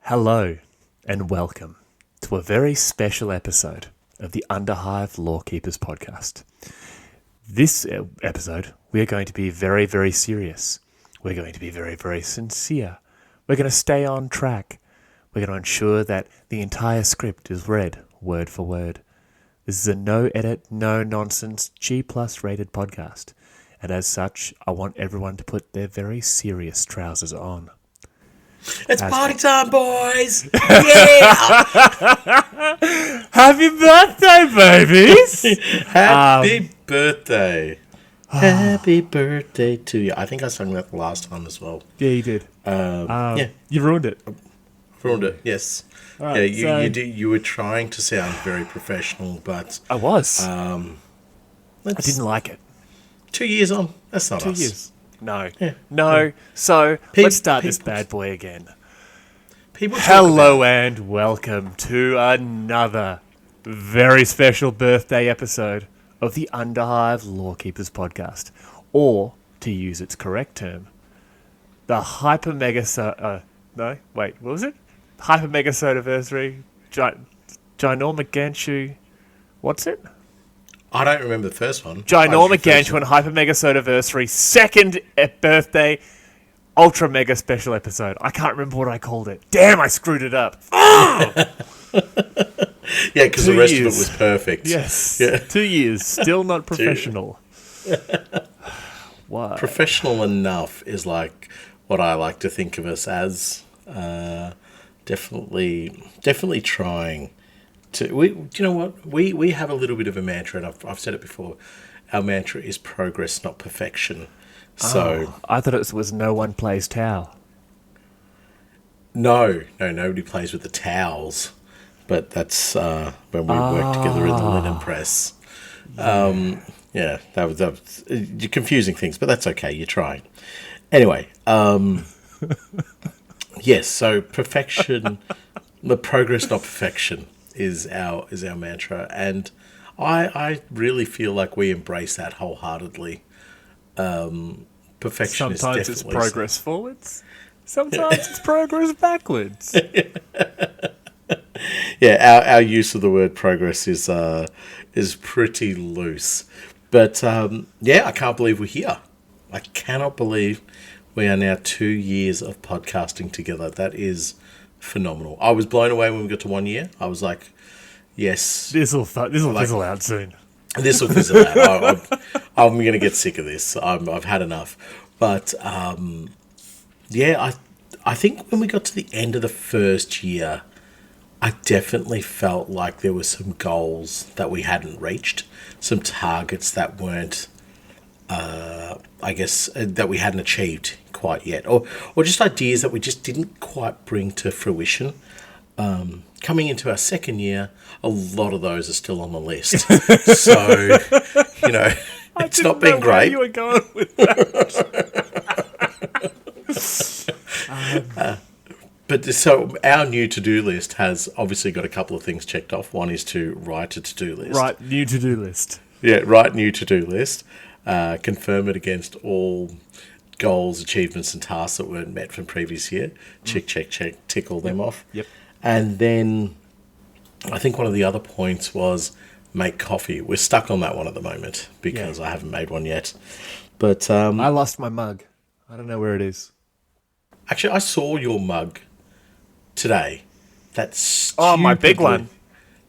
Hello and welcome to a very special episode of the Underhive Lorekeepers podcast. This episode, we are going to be very, very serious. We're going to be very, very sincere. We're going to stay on track. We're going to ensure that the entire script is read word for word. This is a no-edit, no-nonsense, G+ rated podcast. And as such, I want everyone to put their very serious trousers on. It's party time, boys! Yeah! Happy birthday, babies! Happy birthday. Happy birthday to you. I think I sang that the last time as well. Yeah, you did. Yeah. You ruined it. Ruined it, yes. Right, You were trying to sound very professional, but... I was. I didn't like it. 2 years on. That's not 2 us. years. No. Yeah. No. So, let's start this bad boy again. Hello and welcome to another very special birthday episode of the Underhive Lorekeepers podcast. Or, to use its correct term, the what was it? Hypermegasodeiversary, Ginormogantuanhypermegasodeiversary, what's it? I don't remember the first one. Ginormogantuanhypermegasodeiversary second birthday ultra mega special episode. I can't remember what I called it. Damn, I screwed it up. Oh! Yeah, because the rest of it was perfect. Yes. Yeah. 2 years. Still not professional. Why? Professional enough is like what I like to think of us as. Definitely trying. Do you know what? We have a little bit of a mantra, and I've said it before. Our mantra is progress, not perfection. So I thought it was no one plays towel. No, nobody plays with the towels. But that's when we work together in the linen press. Yeah, that was confusing things, but that's okay. You're trying. Anyway, yes. So perfection, the progress, not perfection, is our mantra, and I really feel like we embrace that wholeheartedly. Perfection Sometimes is it's progress forwards. Sometimes it's progress backwards. Yeah, our use of the word progress is pretty loose, but yeah, I can't believe we're here. I cannot believe we are now 2 years of podcasting together. That is phenomenal. I was blown away when we got to 1 year. I was like, yes. This will fizzle out soon. This will fizzle out. I'm going to get sick of this. I've had enough. But, yeah, I think when we got to the end of the first year, I definitely felt like there were some goals that we hadn't reached, some targets that weren't, that we hadn't achieved quite yet, or just ideas that we just didn't quite bring to fruition. Coming into our second year, a lot of those are still on the list. So, it's not been great. Where you were going with that. But so our new to-do list has obviously got a couple of things checked off. One is to write a to-do list. Right, new to-do list. Yeah, write new to-do list. Confirm it against all goals, achievements, and tasks that weren't met from previous year. Check, tick all them off. Yep. And then I think one of the other points was make coffee. We're stuck on that one at the moment because I haven't made one yet. But I lost my mug. I don't know where it is. Actually, I saw your mug today. That's my big one.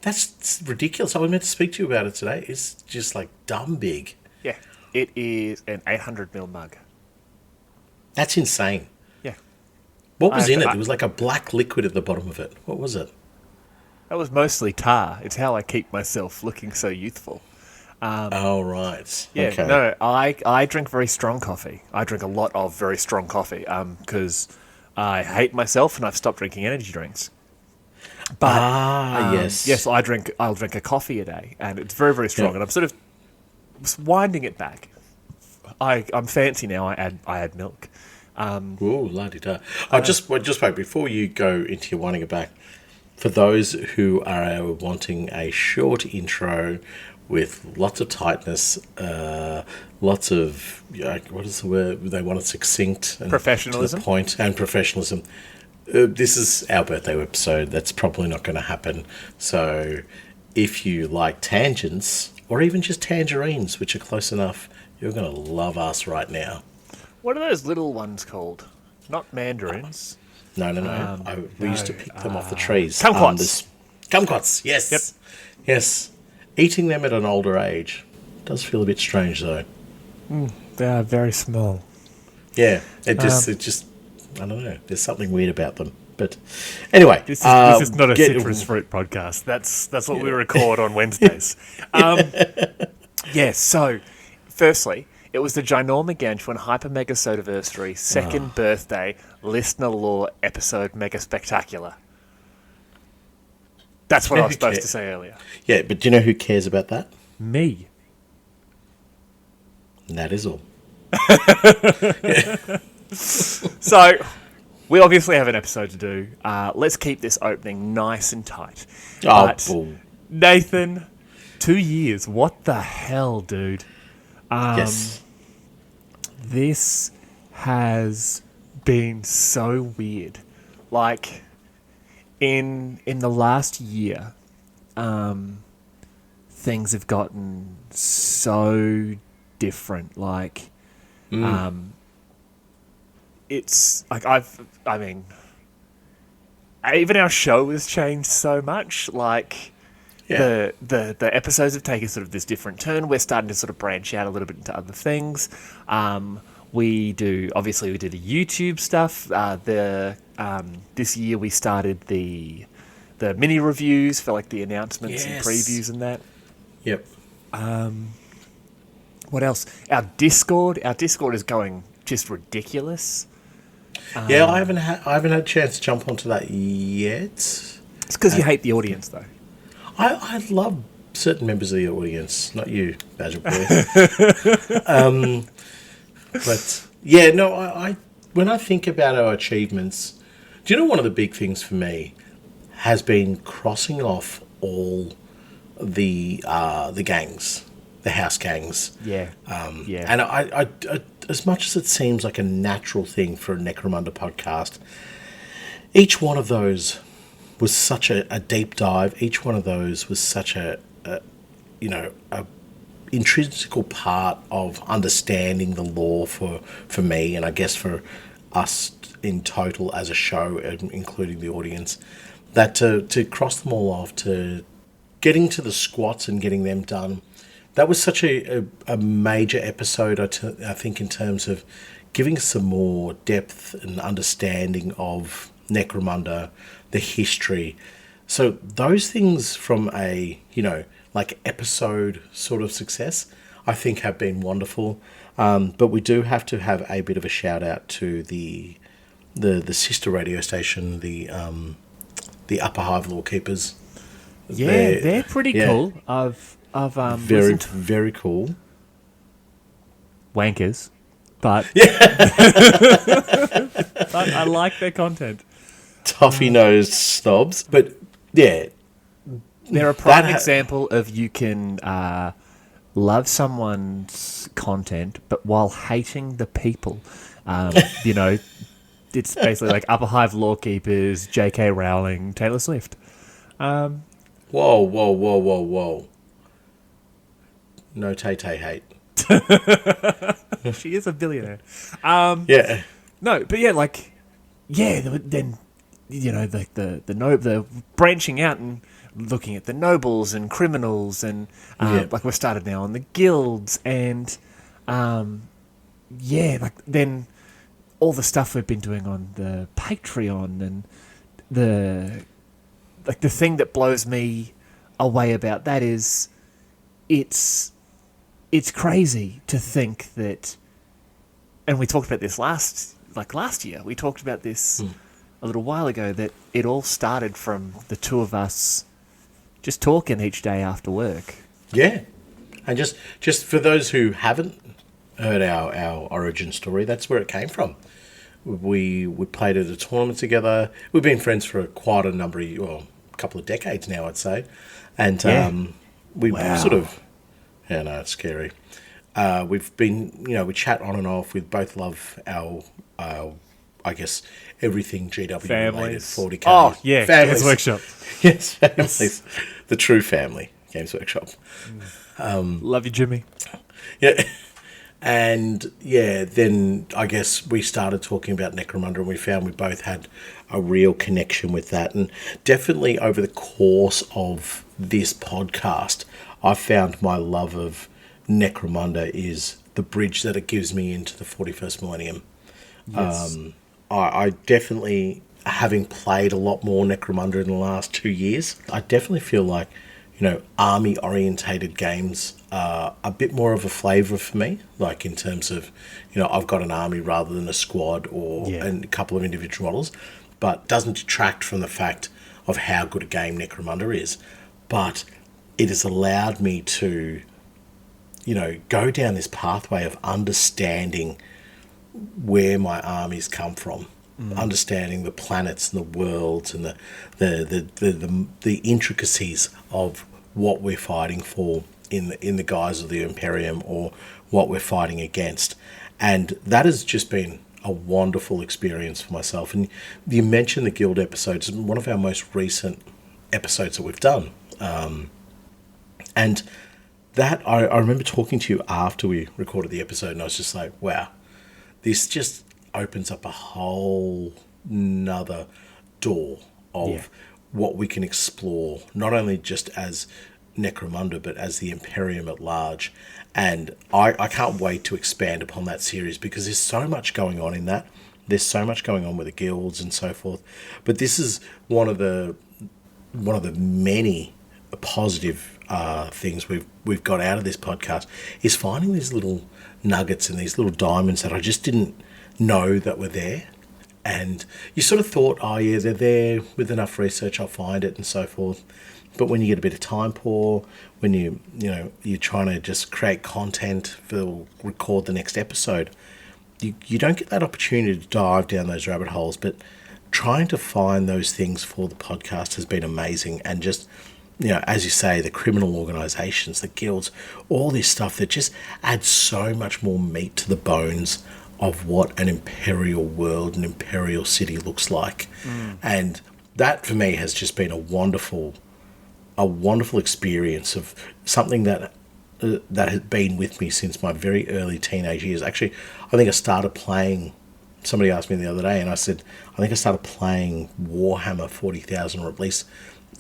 That's ridiculous. I was meant to speak to you about it today. It's just like dumb big. Yeah, it is an 800ml mug. That's insane. Yeah. What was in it? There was like a black liquid at the bottom of it. What was it? That was mostly tar. It's how I keep myself looking so youthful. Oh, right. Yeah, okay. No, I drink very strong coffee. I drink a lot of very strong coffee because I hate myself and I've stopped drinking energy drinks. But yes, I'll drink a coffee a day, and it's very, very strong. And I'm sort of winding it back. I'm fancy now. I add milk. Ooh, la-di-da. Just wait before you go into your winding it back. For those who are wanting a short intro with lots of tightness, lots of what is the word? They want it succinct and professionalism. to the point, and professionalism. this is our birthday episode. That's probably not going to happen. So if you like tangents or even just tangerines, which are close enough, you're going to love us right now. What are those little ones called? Not mandarins. No. We used to pick them off the trees. Kumquats. Kumquats, yes. Yep. Yes. Eating them at an older age does feel a bit strange, though. They are very small. Yeah, it just, I don't know. There's something weird about them. But anyway, This is not a citrus fruit podcast. That's what we record on Wednesdays. So firstly, it was the Ginormogantuanhypermegasodeiversary second birthday listener lore episode mega spectacular. That's what I was supposed to say earlier. Yeah, but do you know who cares about that? Me. And that is all. So, we obviously have an episode to do. Let's keep this opening nice and tight. Nathan, 2 years. What the hell, dude? Yes. This has been so weird. Like, in the last year, things have gotten so different. Like, it's like even our show has changed so much. Like, the episodes have taken sort of this different turn. We're starting to sort of branch out a little bit into other things. We do the YouTube stuff. This year we started the mini reviews for like the announcements and previews and that. Yep. What else? Our Discord is going just ridiculous. Yeah, I haven't had a chance to jump onto that yet. It's because you hate the audience, though. I love certain members of the audience, not you, Badger Boy. But yeah, no, I when I think about our achievements, do you know one of the big things for me has been crossing off all the gangs, the house gangs. Yeah. And I as much as it seems like a natural thing for a Necromunda podcast, each one of those was such a deep dive. Each one of those was such a intrinsical part of understanding the lore for me, and I guess for us in total as a show, including the audience, that to cross them all off, to getting to the squats and getting them done, that was such a major episode, I think, in terms of giving some more depth and understanding of Necromunda, the history. So those things from a, like episode sort of success, I think have been wonderful. But we do have to have a bit of a shout out to the sister radio station, the Underhive Lorekeepers. Yeah, they're pretty cool. I've very cool. Wankers, but but I like their content. Toffee-nosed snobs, but yeah, they're a prime example of you can love someone's content, but while hating the people. It's basically like Underhive Lorekeepers, J.K. Rowling, Taylor Swift. Whoa. No Tay-Tay hate. She is a billionaire. Yeah. No, but yeah, like, yeah, then, the branching out and looking at the nobles and criminals and, like, we're started now on the guilds and, then all the stuff we've been doing on the Patreon and the thing that blows me away about that is it's crazy to think that, and we talked about this last year, we talked about this a little while ago, that it all started from the two of us just talking each day after work. Yeah. And just for those who haven't heard our origin story, that's where it came from. We played at a tournament together. We've been friends for quite a number of, a couple of decades now, I'd say. And we sort of, it's scary. We've been, we chat on and off. We both love our I guess, everything GW related, Families. 40k. Oh, yeah, families. Games Workshop. Yes, families. The true family, Games Workshop. Love you, Jimmy. Yeah. And yeah, then I guess we started talking about Necromunda, and we found we both had a real connection with that. And definitely over the course of this podcast, I found my love of Necromunda is the bridge that it gives me into the 41st millennium. Yes. I definitely, having played a lot more Necromunda in the last 2 years, I definitely feel like, army orientated games are a bit more of a flavour for me. Like in terms of, I've got an army rather than a squad or Yeah. a couple of individual models, but doesn't detract from the fact of how good a game Necromunda is. But it has allowed me to, go down this pathway of understanding where my armies come from, understanding the planets and the worlds and the intricacies of what we're fighting for in the guise of the Imperium or what we're fighting against, and that has just been a wonderful experience for myself. And you mentioned the guild episodes, one of our most recent episodes that we've done, and that I remember talking to you after we recorded the episode, and I was just like, wow, this just opens up a whole nother door of what we can explore, not only just as Necromunda, but as the Imperium at large. And I can't wait to expand upon that series because there's so much going on in that. There's so much going on with the guilds and so forth. But this is one of the many positive things we've got out of this podcast is finding these little nuggets and these little diamonds that I just didn't know that were there. And you sort of thought, oh yeah, they're there, with enough research I'll find it and so forth. But when you get a bit of time poor, when you're trying to just create content for record the next episode, you don't get that opportunity to dive down those rabbit holes. But trying to find those things for the podcast has been amazing. And just, as you say, the criminal organisations, the guilds, all this stuff that just adds so much more meat to the bones of what an imperial world, an imperial city looks like. And that for me has just been a wonderful experience of something that has been with me since my very early teenage years. Actually, I think I started playing, somebody asked me the other day, and I said, I think I started playing Warhammer 40,000, or at least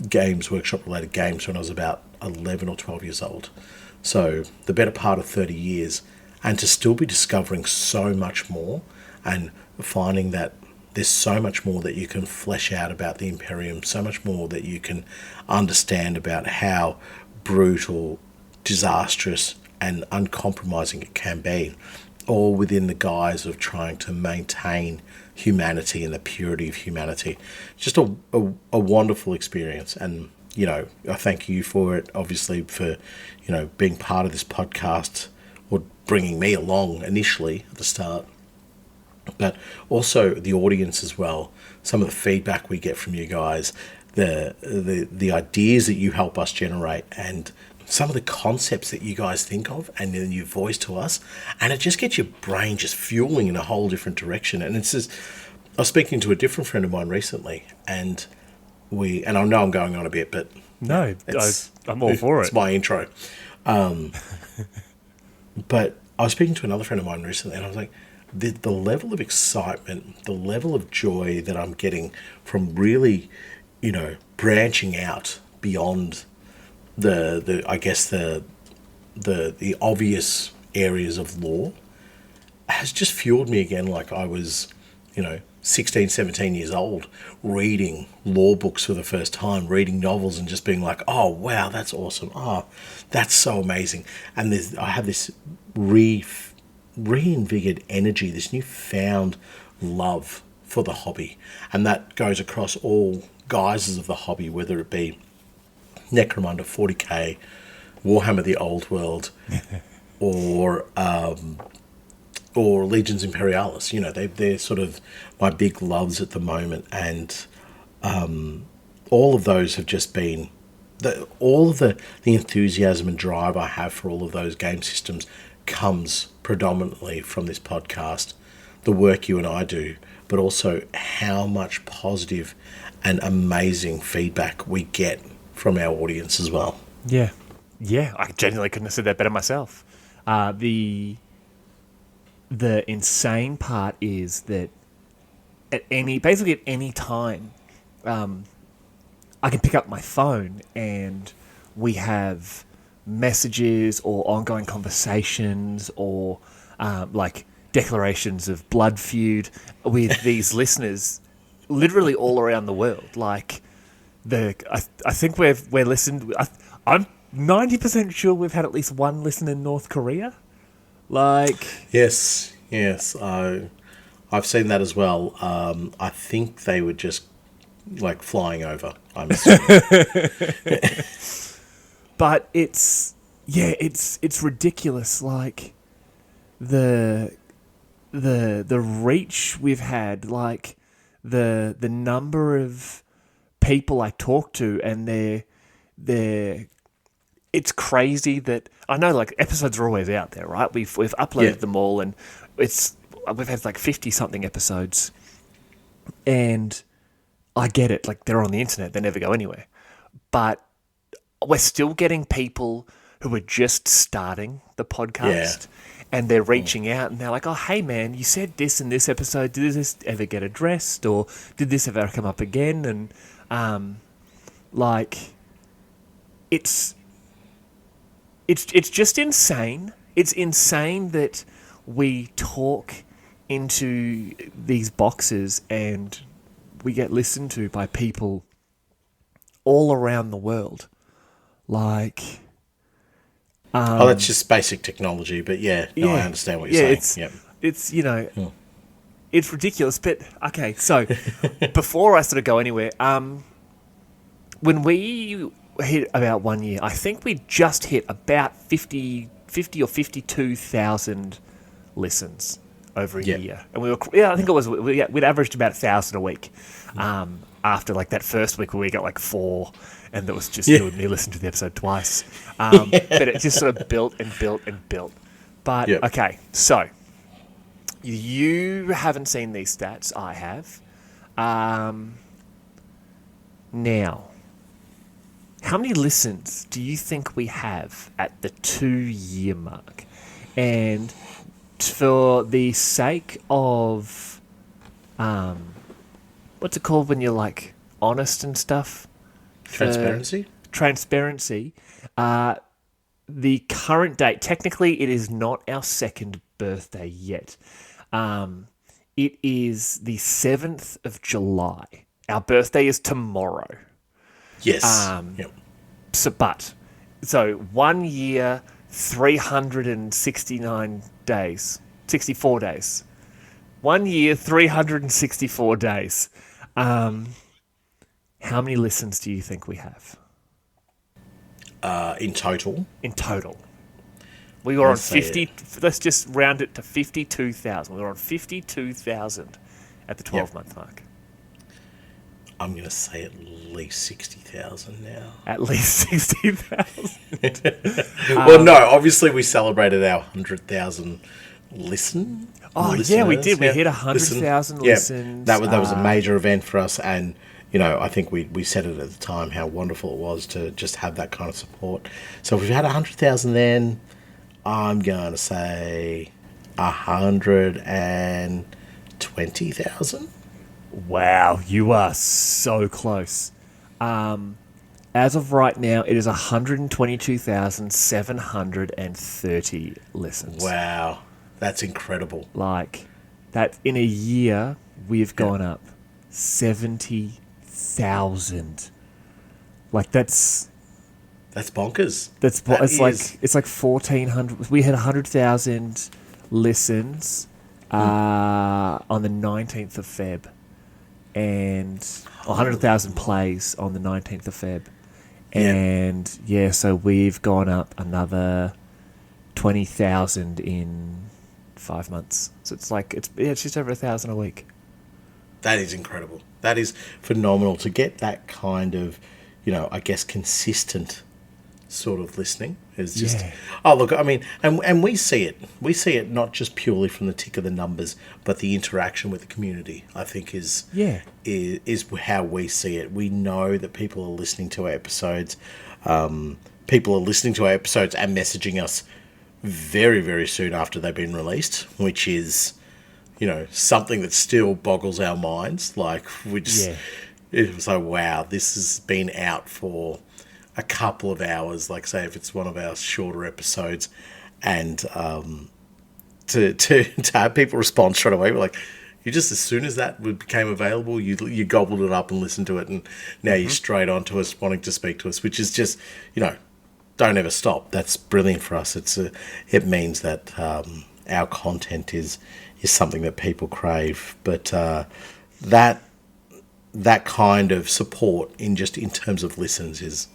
Games Workshop related games, when I was about 11 or 12 years old. So the better part of 30 years, and to still be discovering so much more and finding that there's so much more that you can flesh out about the Imperium, so much more that you can understand about how brutal, disastrous and uncompromising it can be, all within the guise of trying to maintain humanity and the purity of humanity. Just a wonderful experience. And, I thank you for it, obviously, for, being part of this podcast, or bringing me along initially at the start. But also the audience as well. Some of the feedback we get from you guys, the ideas that you help us generate, and some of the concepts that you guys think of and then you voice to us, and it just gets your brain just fueling in a whole different direction. And it's just, I was speaking to a different friend of mine recently, and I know I'm going on a bit, but no, I'm all for it. It's my intro. But I was speaking to another friend of mine recently, and I was like, the level of excitement, the level of joy that I'm getting from really, branching out beyond the obvious areas of lore has just fueled me again, like I was, 16, 17 years old, reading lore books for the first time, reading novels and just being like, oh, wow, that's awesome. Oh, that's so amazing. And I have this reinvigorated energy, this newfound love for the hobby. And that goes across all guises of the hobby, whether it be Necromunda 40k, Warhammer the Old World, or Legions Imperialis. They're sort of my big loves at the moment, and all of those have just been all of the enthusiasm and drive I have for all of those game systems comes predominantly from this podcast, the work you and I do, but also how much positive and amazing feedback we get from our audience as well. Yeah. Yeah, I genuinely couldn't have said that better myself. The insane part is that basically at any time, I can pick up my phone and we have messages or ongoing conversations or like declarations of blood feud with these listeners literally all around the world. Like I think we're listened. I'm 90% sure we've had at least one listen in North Korea. Like Yes, I've seen that as well. I think they were just like flying over. I'm assuming. but it's ridiculous. Like the reach we've had, like the number of people I talk to, and they're it's crazy that I know like episodes are always out there, right? We've uploaded them all, and we've had like 50 something episodes, and I get it. Like they're on the internet, they never go anywhere, but we're still getting people who are just starting the podcast, and they're reaching out and they're like, "Oh, hey man, you said this in this episode. Did this ever get addressed, or did this ever come up again?" And like it's just insane. It's insane that we talk into these boxes and we get listened to by people all around the world. Like, that's just basic technology, but I understand what you're saying. It's it's ridiculous. But okay, so before I sort of go anywhere, when we hit about 1 year, I think we just hit about 50 or 52,000 listens over a year, and we were I think it was we'd averaged about 1,000 a week. After like that first week where we got like 4, and that was just you and me listened to the episode twice, but it just sort of built and built and built. But okay, so you haven't seen these stats. I have. Now, how many listens do you think we have at the 2-year mark? And for the sake of, what's it called when you're like honest and stuff? Transparency? Transparency. The current date, technically it is not our second birthday yet. It is the 7th of July. Our birthday is tomorrow. Yes. So 1 year, 369 days, 64 days. 1 year, 364 days. How many listens do you think we have? In total? In total. We were on 50. Let's just round it to 52,000. We were on 52,000 at the 12-month mark. I'm going to say at least 60,000 now. At least 60,000. Well, no, obviously we celebrated our 100,000 listeners. Yeah, we did. We hit 100,000 listens. That was a major event for us, and I think we said it at the time how wonderful it was to just have that kind of support. So if we've had 100,000 then, I'm going to say 120,000. Wow, you are so close. As of right now, it is 122,730 listens. Wow, that's incredible. Like, that in a year, we've gone up 70,000. Like, that's bonkers. It's like 1,400. We had 100,000 listens on the 19th of Feb. And 100,000 plays on the 19th of Feb. And so we've gone up another 20,000 in 5 months. So it's like it's just over 1,000 a week. That is incredible. That is phenomenal to get that kind of, I guess, consistent sort of listening. It's just, Yeah. oh look, I mean, and we see it. We see it not just purely from the tick of the numbers, but the interaction with the community. I think Yeah. is how we see it. We know that people are listening to our episodes. People are listening to our episodes and messaging us very, very soon after they've been released, which is, something that still boggles our minds. Like, Yeah. it was like, wow, this has been out for a couple of hours. Like, say, if it's one of our shorter episodes, and to have people respond straight away, we're like, you just, as soon as that became available, you gobbled it up and listened to it, and now you're straight on to us wanting to speak to us, which is just, don't ever stop. That's brilliant for us. It means that our content is something that people crave. But that kind of support in terms of listens is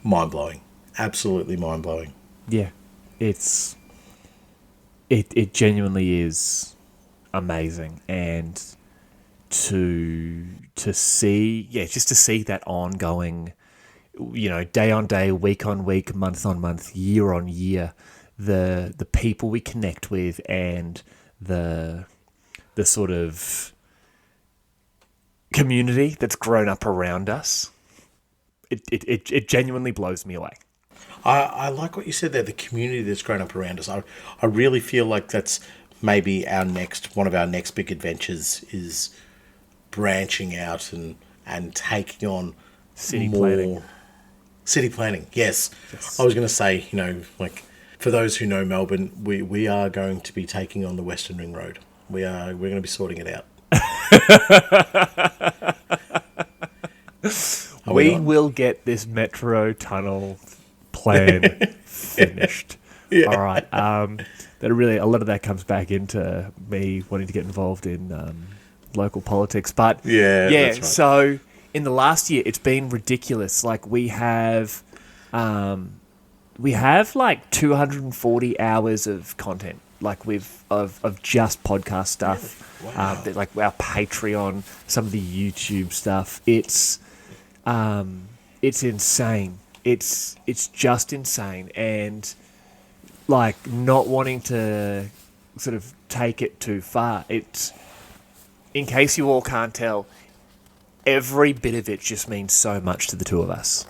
mind blowing. Absolutely mind blowing. Yeah. It genuinely is amazing, and to see, just to see that ongoing, day on day, week on week, month on month, year on year, the people we connect with, and the sort of community that's grown up around us, it genuinely blows me away. I like what you said there, the community that's grown up around us. I really feel like that's maybe one of our next big adventures is branching out and taking on City more planning. city planning. Yes. Yes. I was going to say, like, for those who know Melbourne, we are going to be taking on the Western Ring Road. We're going to be sorting it out. We will get this metro tunnel plan finished. Yeah. All right. That really, a lot of that comes back into me wanting to get involved in local politics. But Yeah, that's right. So in the last year, it's been ridiculous. Like we have like 240 hours of content. Like of just podcast stuff. Really? Wow. Like our Patreon, some of the YouTube stuff. It's insane. It's just insane, and like not wanting to sort of take it too far. It's, in case you all can't tell, every bit of it just means so much to the two of us.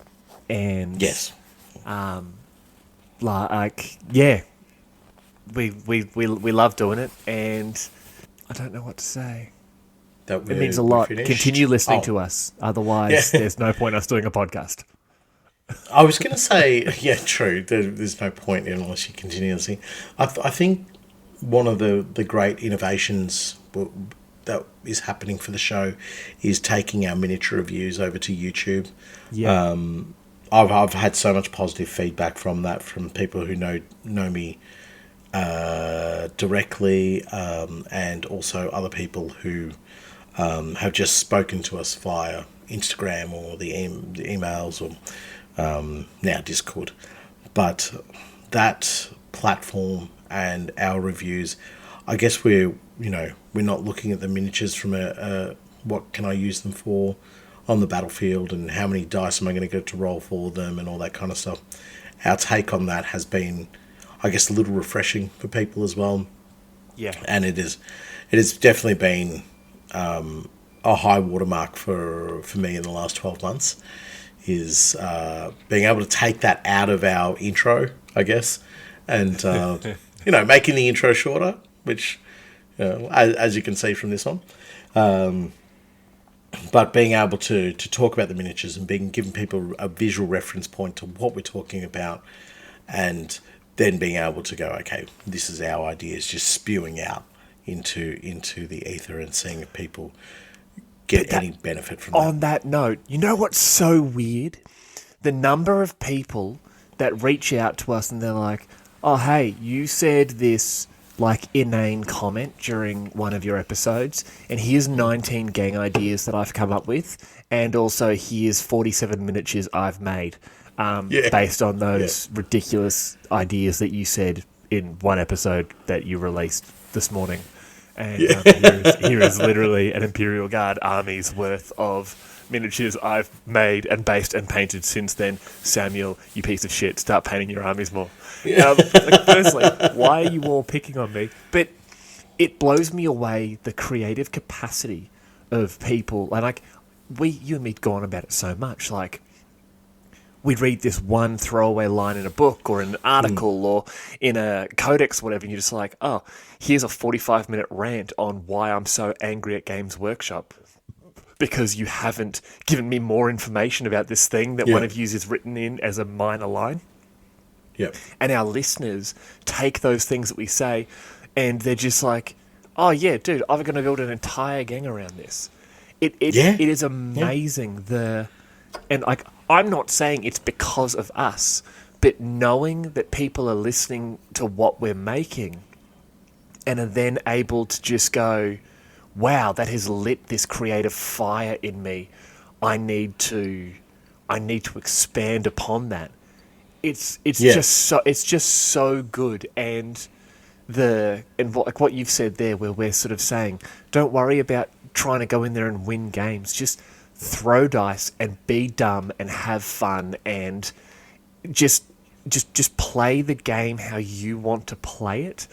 And Yes. we love doing it, and I don't know what to say. That It means a lot. finished. Continue listening Oh. to us. Otherwise, there's no point us doing a podcast. I was going to say, yeah, true. There's no point unless you continue listening. I think one of the great innovations that is happening for the show is taking our miniature reviews over to YouTube. Yeah. I've had so much positive feedback from that, from people who know me directly, and also other people who have just spoken to us via Instagram or the emails, or now Discord. But that platform and our reviews, I guess we're not looking at the miniatures from a what can I use them for on the battlefield, and how many dice am I going to get to roll for them, and all that kind of stuff. Our take on that has been, I guess, a little refreshing for people as well. Yeah. And it has definitely been a high watermark for me in the last 12 months, is being able to take that out of our intro, I guess, and making the intro shorter, which as you can see from this one, but being able to talk about the miniatures and giving people a visual reference point to what we're talking about, and then being able to go, okay, this is our ideas, just spewing out into the ether and seeing if people get any benefit from that. On that note, you know what's so weird? The number of people that reach out to us and they're like, oh, hey, you said this like inane comment during one of your episodes, and here's 19 gang ideas that I've come up with, and also here's 47 miniatures I've made based on those ridiculous ideas that you said in one episode that you released this morning. And here is literally an Imperial Guard army's worth of miniatures I've made and based and painted since then. Samuel, you piece of shit, start painting your armies more. Firstly, why are you all picking on me? But it blows me away, the creative capacity of people. And like, you and me go on about it so much. Like, we'd read this one throwaway line in a book or in an article or in a codex or whatever, and you're just like, oh, here's a 45-minute rant on why I'm so angry at Games Workshop because you haven't given me more information about this thing that one of you is written in as a minor line. Yep. And our listeners take those things that we say and they're just like, oh, yeah, dude, I'm going to build an entire gang around this. It is amazing. And like, I'm not saying it's because of us, but knowing that people are listening to what we're making and are then able to just go, wow, that has lit this creative fire in me. I need to expand upon that. It's just so good. And what you've said there, where we're sort of saying, don't worry about trying to go in there and win games. Just throw dice and be dumb and have fun and just play the game how you want to play it.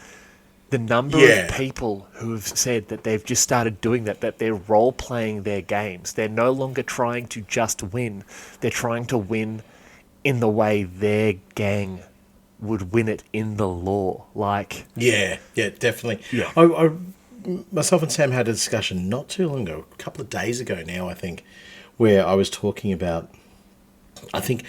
The number of people who have said that they've just started doing that they're role-playing their games. They're no longer trying to just win. They're trying to win in the way their gang would win it in the lore. Like, yeah, definitely. Yeah. I myself and Sam had a discussion not too long ago, a couple of days ago now, I think, where I was talking about, I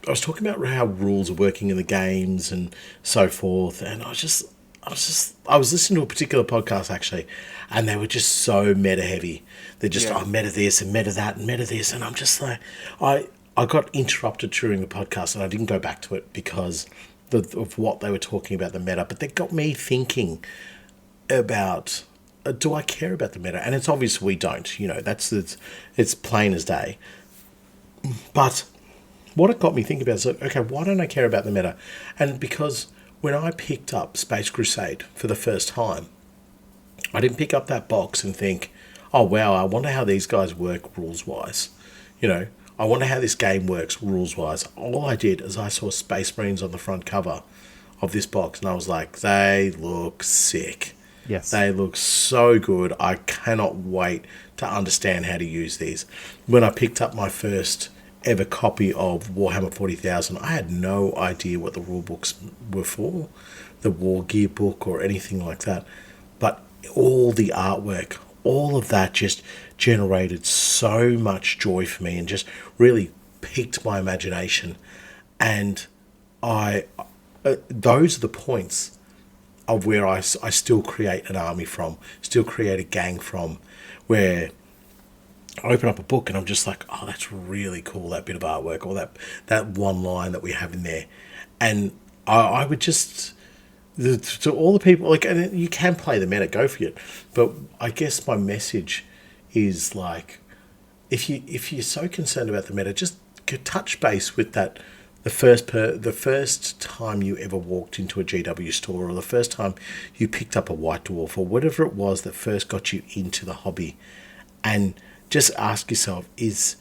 was talking about how rules are working in the games and so forth, and I was listening to a particular podcast actually, and they were just so meta heavy. They're just meta this and meta that and meta this, and I'm just like, I got interrupted during the podcast and I didn't go back to it because of what they were talking about the meta, but they got me thinking about, do I care about the meta? And it's obvious we don't. You know, it's plain as day. But what it got me thinking about is, okay, why don't I care about the meta? And because when I picked up Space Crusade for the first time, I didn't pick up that box and think, oh, wow, I wonder how these guys work rules-wise. You know, I wonder how this game works rules-wise. All I did is I saw Space Marines on the front cover of this box, and I was like, they look sick. yes. They look so good. I cannot wait to understand how to use these. When I picked up my first ever copy of Warhammer 40,000, I had no idea what the rule books were for, the War Gear book or anything like that. But all the artwork, all of that just generated so much joy for me and just really piqued my imagination. And those are the points of where I still create an army from, still create a gang from, where I open up a book and I'm just like, oh, that's really cool, that bit of artwork, or that one line that we have in there. And I would just, to all the people, like, and you can play the meta, go for it. But I guess my message is like, if you're so concerned about the meta, just touch base with that. The first time you ever walked into a GW store, or the first time you picked up a White Dwarf, or whatever it was that first got you into the hobby, and just ask yourself, is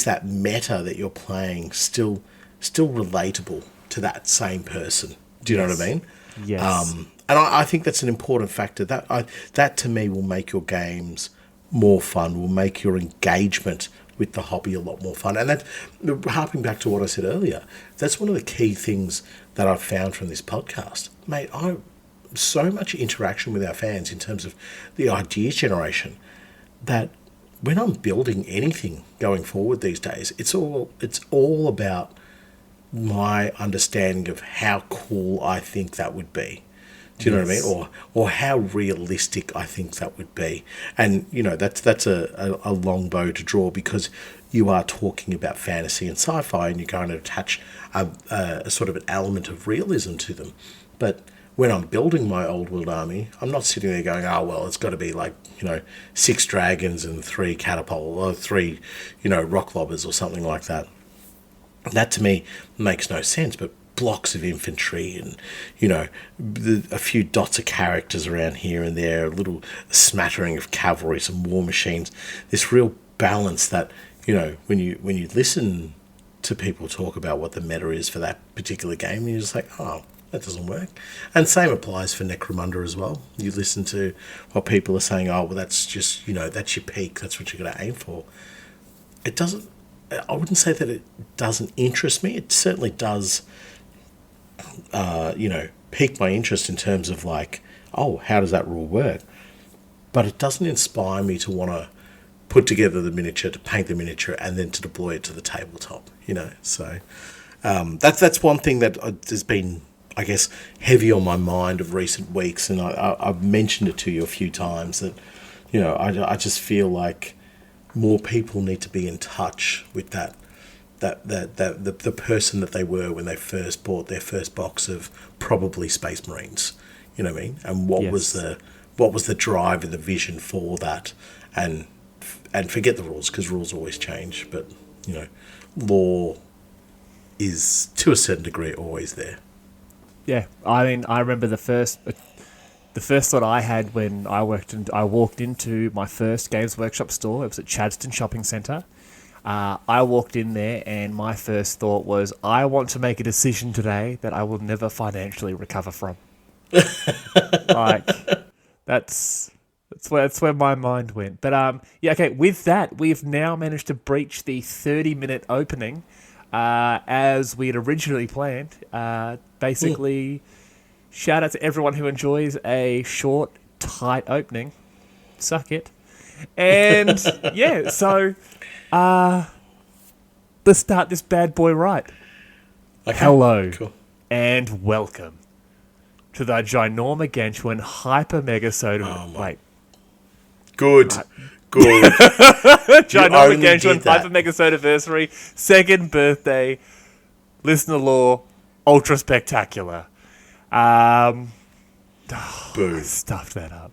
that meta that you're playing still relatable to that same person? Do you know what I mean? Yes. And I think that's an important factor. That to me will make your games more fun, will make your engagement with the hobby a lot more fun. And that, harping back to what I said earlier, that's one of the key things that I've found from this podcast. Mate, so much interaction with our fans in terms of the ideas generation, that when I'm building anything going forward these days, it's all about my understanding of how cool I think that would be. Do you know what I mean? Or how realistic I think that would be. And, you know, that's a long bow to draw, because you are talking about fantasy and sci-fi, and you're going to attach a sort of an element of realism to them. But when I'm building my old world army, I'm not sitting there going, oh, well, it's got to be like, 6 dragons and 3 catapult, or 3, rock lobbers or something like that. That to me makes no sense. But blocks of infantry and, a few dots of characters around here and there, a little smattering of cavalry, some war machines, this real balance that, when you listen to people talk about what the meta is for that particular game, you're just like, oh, that doesn't work. And same applies for Necromunda as well. You listen to what people are saying, oh, well, that's just, that's your peak, that's what you're going to aim for. It doesn't, I wouldn't say that it doesn't interest me. It certainly does, pique my interest in terms of like, oh, how does that rule work? But it doesn't inspire me to want to put together the miniature, to paint the miniature, and then to deploy it to the tabletop, So that's one thing that has been, I guess, heavy on my mind of recent weeks, and I've mentioned it to you a few times that, I just feel like more people need to be in touch with the person that they were when they first bought their first box of probably Space Marines. You know what I mean? And what was the drive and the vision for that? And forget the rules, because rules always change. But lore is to a certain degree always there. Yeah, I mean, I remember the first thought I had when I walked into my first Games Workshop store. It was at Chadstone Shopping Centre. I walked in there, and my first thought was, I want to make a decision today that I will never financially recover from. Like, that's where my mind went. But okay. With that, we've now managed to breach the 30-minute opening, as we had originally planned. Basically, shout out to everyone who enjoys a short, tight opening. Suck it. And yeah, so let's start this bad boy right. Okay, hello, cool. And welcome to the Ginormogantuanhypermegasodeiversary. Wait. Good. Ginormogantuanhypermegasodeiversary, second birthday, listener lore, ultra spectacular. Boo. I stuffed that up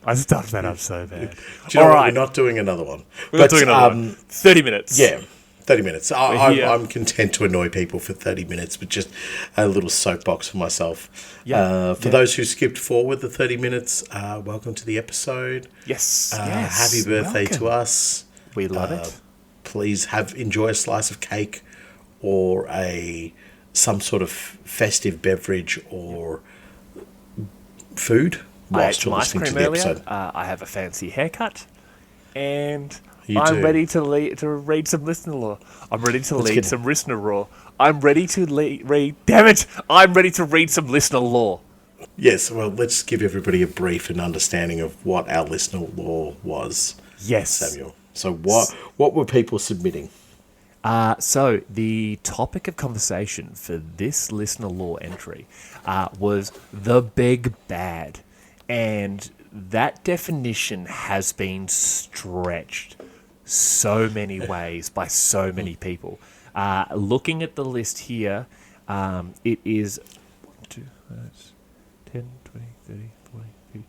so bad. Do you know what? We're not doing another one. We're not doing another one. 30 minutes. Yeah, 30 minutes. I'm content to annoy people for 30 minutes, but just a little soapbox for myself. For those who skipped forward the 30 minutes, welcome to the episode. Yes. Happy birthday to us. We love it. Please enjoy a slice of cake or some sort of festive beverage or food whilst you're listening to the episode. I have a fancy haircut, and You I'm do. ready to read some listener lore. I'm ready to lead some listener lore. I'm ready to read. Damn it! I'm ready to read some listener lore. Yes, well, let's give everybody a brief and understanding of what our listener lore was. Yes, Samuel. So what were people submitting? So the topic of conversation for this listener lore entry was the big bad, and that definition has been stretched so many ways by so many people. Looking at the list here, it is 10, 20, 30, 40, 50,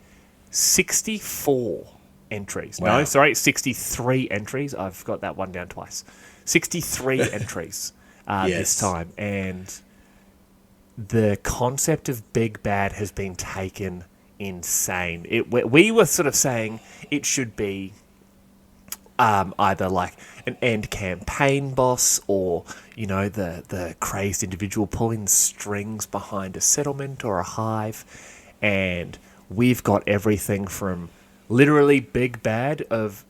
64 entries. Wow. No, sorry, 63 entries. I've got that one down twice. 63 entries this time. And the concept of big bad has been taken insane. We were sort of saying it should be either like an end campaign boss or, the crazed individual pulling the strings behind a settlement or a hive. And we've got everything from literally big bad of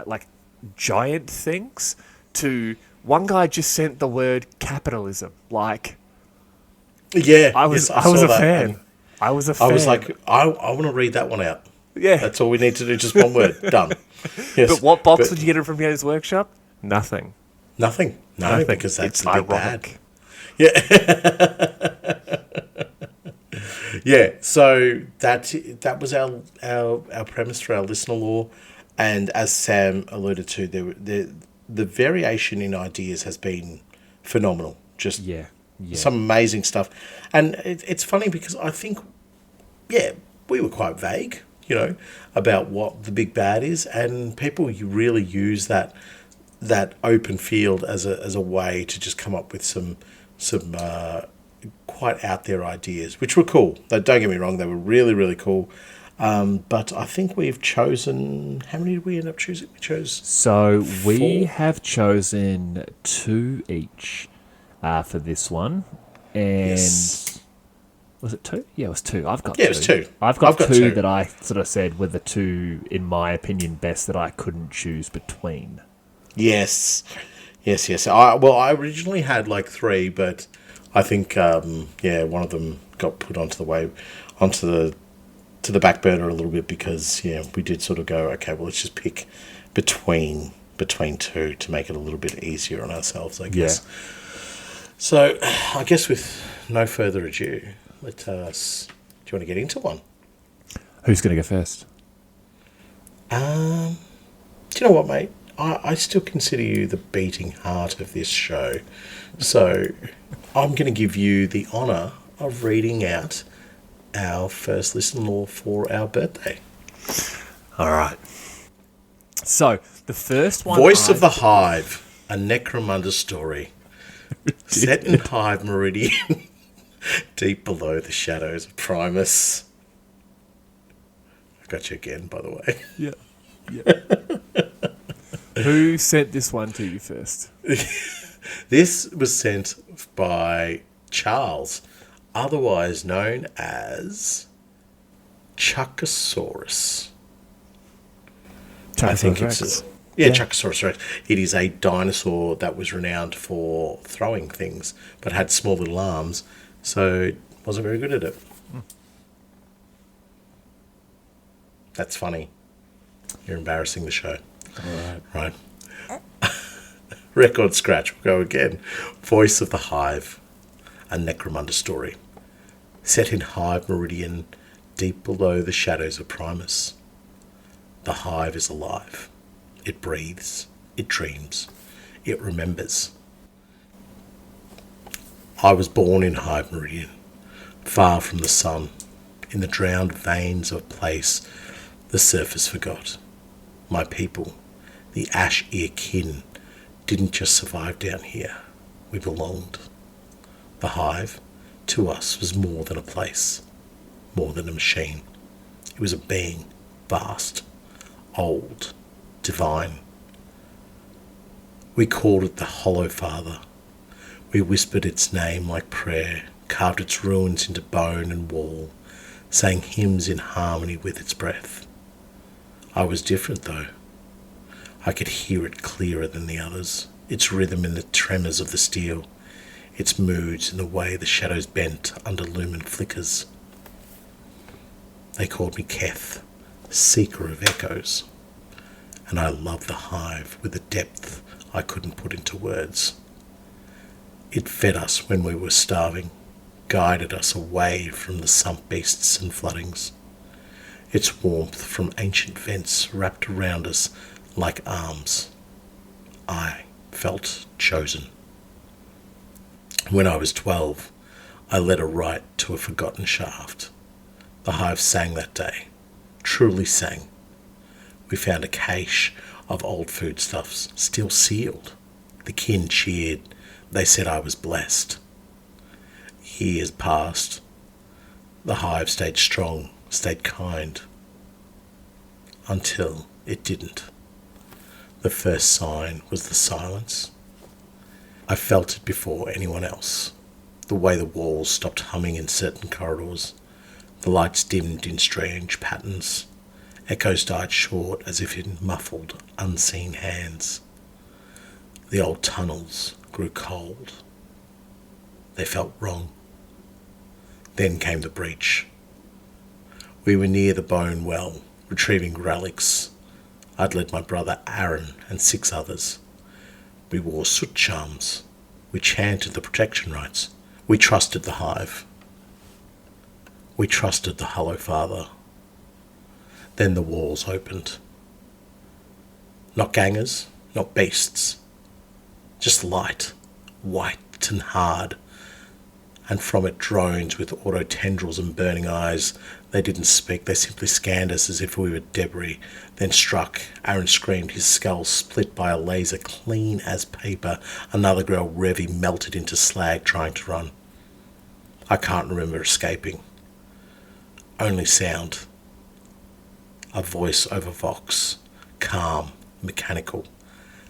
like giant things to one guy just sent the word capitalism. Like, Yeah, I was a fan. I was like, I want to read that one out. Yeah. That's all we need to do. Just one word. Done. Yes. But what box would you get it from Games Workshop? Nothing. Nothing. No, Nothing. because that's It's the big ironic. bad. Yeah. Yeah. So that was our premise for our listener lore, and as Sam alluded to, the variation in ideas has been phenomenal. Just some amazing stuff, and it's funny because I think, we were quite vague, about what the big bad is, and people really use that open field as a way to just come up with some quite out there ideas, which were cool. Don't get me wrong, they were really, really cool. But I think we've chosen... How many did we end up choosing? We chose... So we 4? have chosen 2 each for this one. And Yes. was it 2? Yeah, it was 2. I've got 2. Yeah, it was 2. I've got 2 2 that I sort of said were the 2, in my opinion, best that I couldn't choose between. Yes. I originally had like 3, but I think one of them got put onto the back burner a little bit because we did sort of go, okay, well, let's just pick between 2 to make it a little bit easier on ourselves, I guess. Yeah. So I guess with no further ado, let us. Do you want to get into one? Who's going to go first? Do you know what, mate? I still consider you the beating heart of this show. So I'm going to give you the honour of reading out our first listen law for our birthday. All right. So the first one... Voice of the Hive, a Necromunda story. Set in Hive Meridian, deep below the shadows of Primus. I got you again, by the way. Yeah. Who sent this one to you first? This was sent by Charles, otherwise known as Chuckosaurus. I think it's... Chuckosaurus Rex. It is a dinosaur that was renowned for throwing things, but had small little arms, so it wasn't very good at it. That's funny. You're embarrassing the show. All Right. Record scratch. We'll go again. Voice of the Hive, a Necromunda story. Set in Hive Meridian, deep below the shadows of Primus. The Hive is alive. It breathes. It dreams. It remembers. I was born in Hive Meridian, far from the sun, in the drowned veins of a place the surface forgot. My people, the ash-ear kin, didn't just survive down here. We belonged. The Hive, to us, was more than a place, more than a machine. It was a being, vast, old, divine. We called it the Hollow Father. We whispered its name like prayer, carved its ruins into bone and wall, sang hymns in harmony with its breath. I was different, though. I could hear it clearer than the others, its rhythm in the tremors of the steel, its moods in the way the shadows bent under lumen flickers. They called me Keth, seeker of echoes, and I loved the Hive with a depth I couldn't put into words. It fed us when we were starving, guided us away from the sump beasts and floodings. Its warmth from ancient vents wrapped around us like arms. I felt chosen. When I was 12, I led a rite to a forgotten shaft. The Hive sang that day, truly sang. We found a cache of old foodstuffs, still sealed. The kin cheered. They said I was blessed. Years passed. The Hive stayed strong, stayed kind. Until it didn't. The first sign was the silence. I felt it before anyone else. The way the walls stopped humming in certain corridors. The lights dimmed in strange patterns. Echoes died short as if in muffled, unseen hands. The old tunnels grew cold. They felt wrong. Then came the breach. We were near the bone well, retrieving relics. I'd led my brother Aaron and 6 others. We wore soot charms. We chanted the protection rites. We trusted the Hive. We trusted the Hollow Father. Then the walls opened. Not gangers, not beasts. Just light, white and hard. And from it drones with auto tendrils and burning eyes. They didn't speak, they simply scanned us as if we were debris, then struck. Aaron screamed, his skull split by a laser clean as paper. Another girl, Revy, melted into slag trying to run. I can't remember escaping. Only sound. A voice over vox. Calm, mechanical.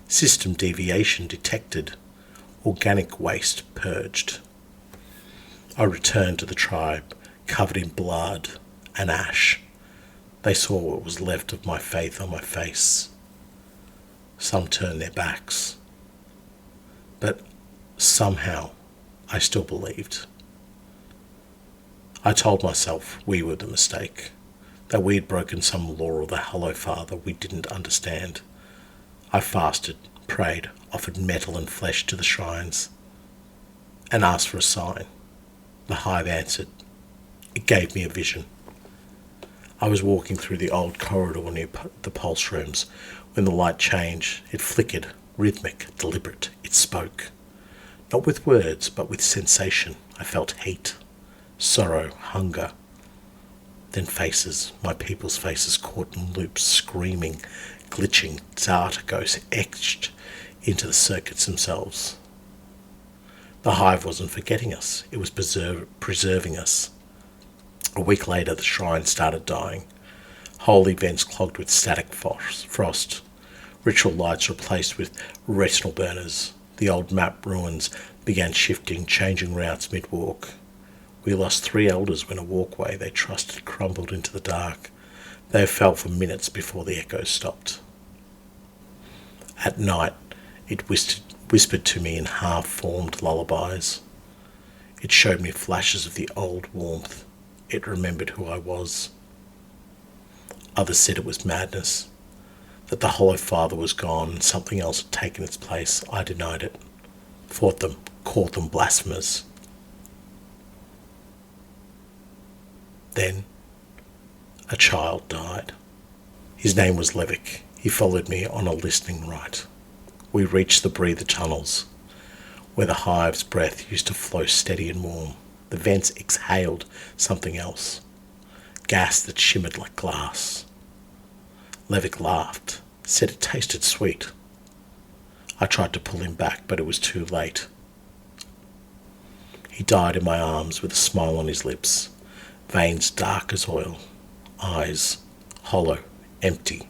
System deviation detected. Organic waste purged. I returned to the tribe, covered in blood and ash. They saw what was left of my faith on my face. Some turned their backs. But somehow I still believed. I told myself we were the mistake, that we had broken some law of the Hello Father we didn't understand. I fasted, prayed, offered metal and flesh to the shrines, and asked for a sign. The hive answered. It gave me a vision. I was walking through the old corridor near the pulse rooms when the light changed. It flickered, rhythmic, deliberate. It spoke. Not with words, but with sensation. I felt hate, sorrow, hunger. Then faces, my people's faces caught in loops, screaming, glitching, data ghosts etched into the circuits themselves. The hive wasn't forgetting us. It was preserving us. A week later, the shrine started dying. Whole events clogged with static frost. Ritual lights replaced with retinal burners. The old map ruins began shifting, changing routes mid-walk. We lost 3 elders when a walkway they trusted crumbled into the dark. They fell for minutes before the echoes stopped. At night, it whispered to me in half-formed lullabies. It showed me flashes of the old warmth. It remembered who I was. Others said it was madness, that the Hollow Father was gone and something else had taken its place. I denied it, fought them, called them blasphemers. Then, a child died. His name was Levick. He followed me on a listening rite. We reached the breather tunnels, where the hive's breath used to flow steady and warm. The vents exhaled something else, gas that shimmered like glass. Levick laughed, said it tasted sweet. I tried to pull him back, but it was too late. He died in my arms with a smile on his lips, veins dark as oil, eyes hollow, empty.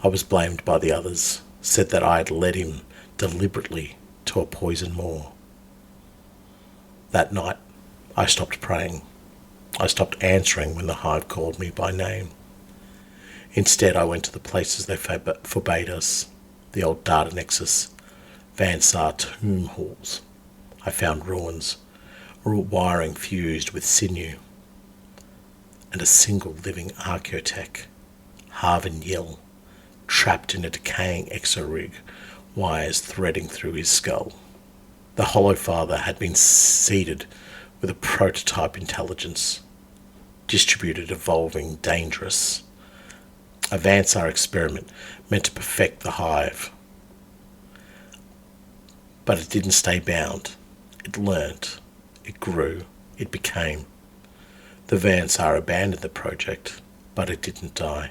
I was blamed by the others, said that I had led him deliberately to a poison moor. That night, I stopped praying. I stopped answering when the hive called me by name. Instead, I went to the places they forbade us, the old data nexus, Vansar tomb halls. I found ruins, wiring fused with sinew, and a single living archaeotech, Harvin Yell, trapped in a decaying exorig, wires threading through his skull. The Hollow Father had been seeded with a prototype intelligence, distributed, evolving, dangerous. A Vansar experiment meant to perfect the hive. But it didn't stay bound. It learnt, it grew, it became. The Vansar abandoned the project, but it didn't die.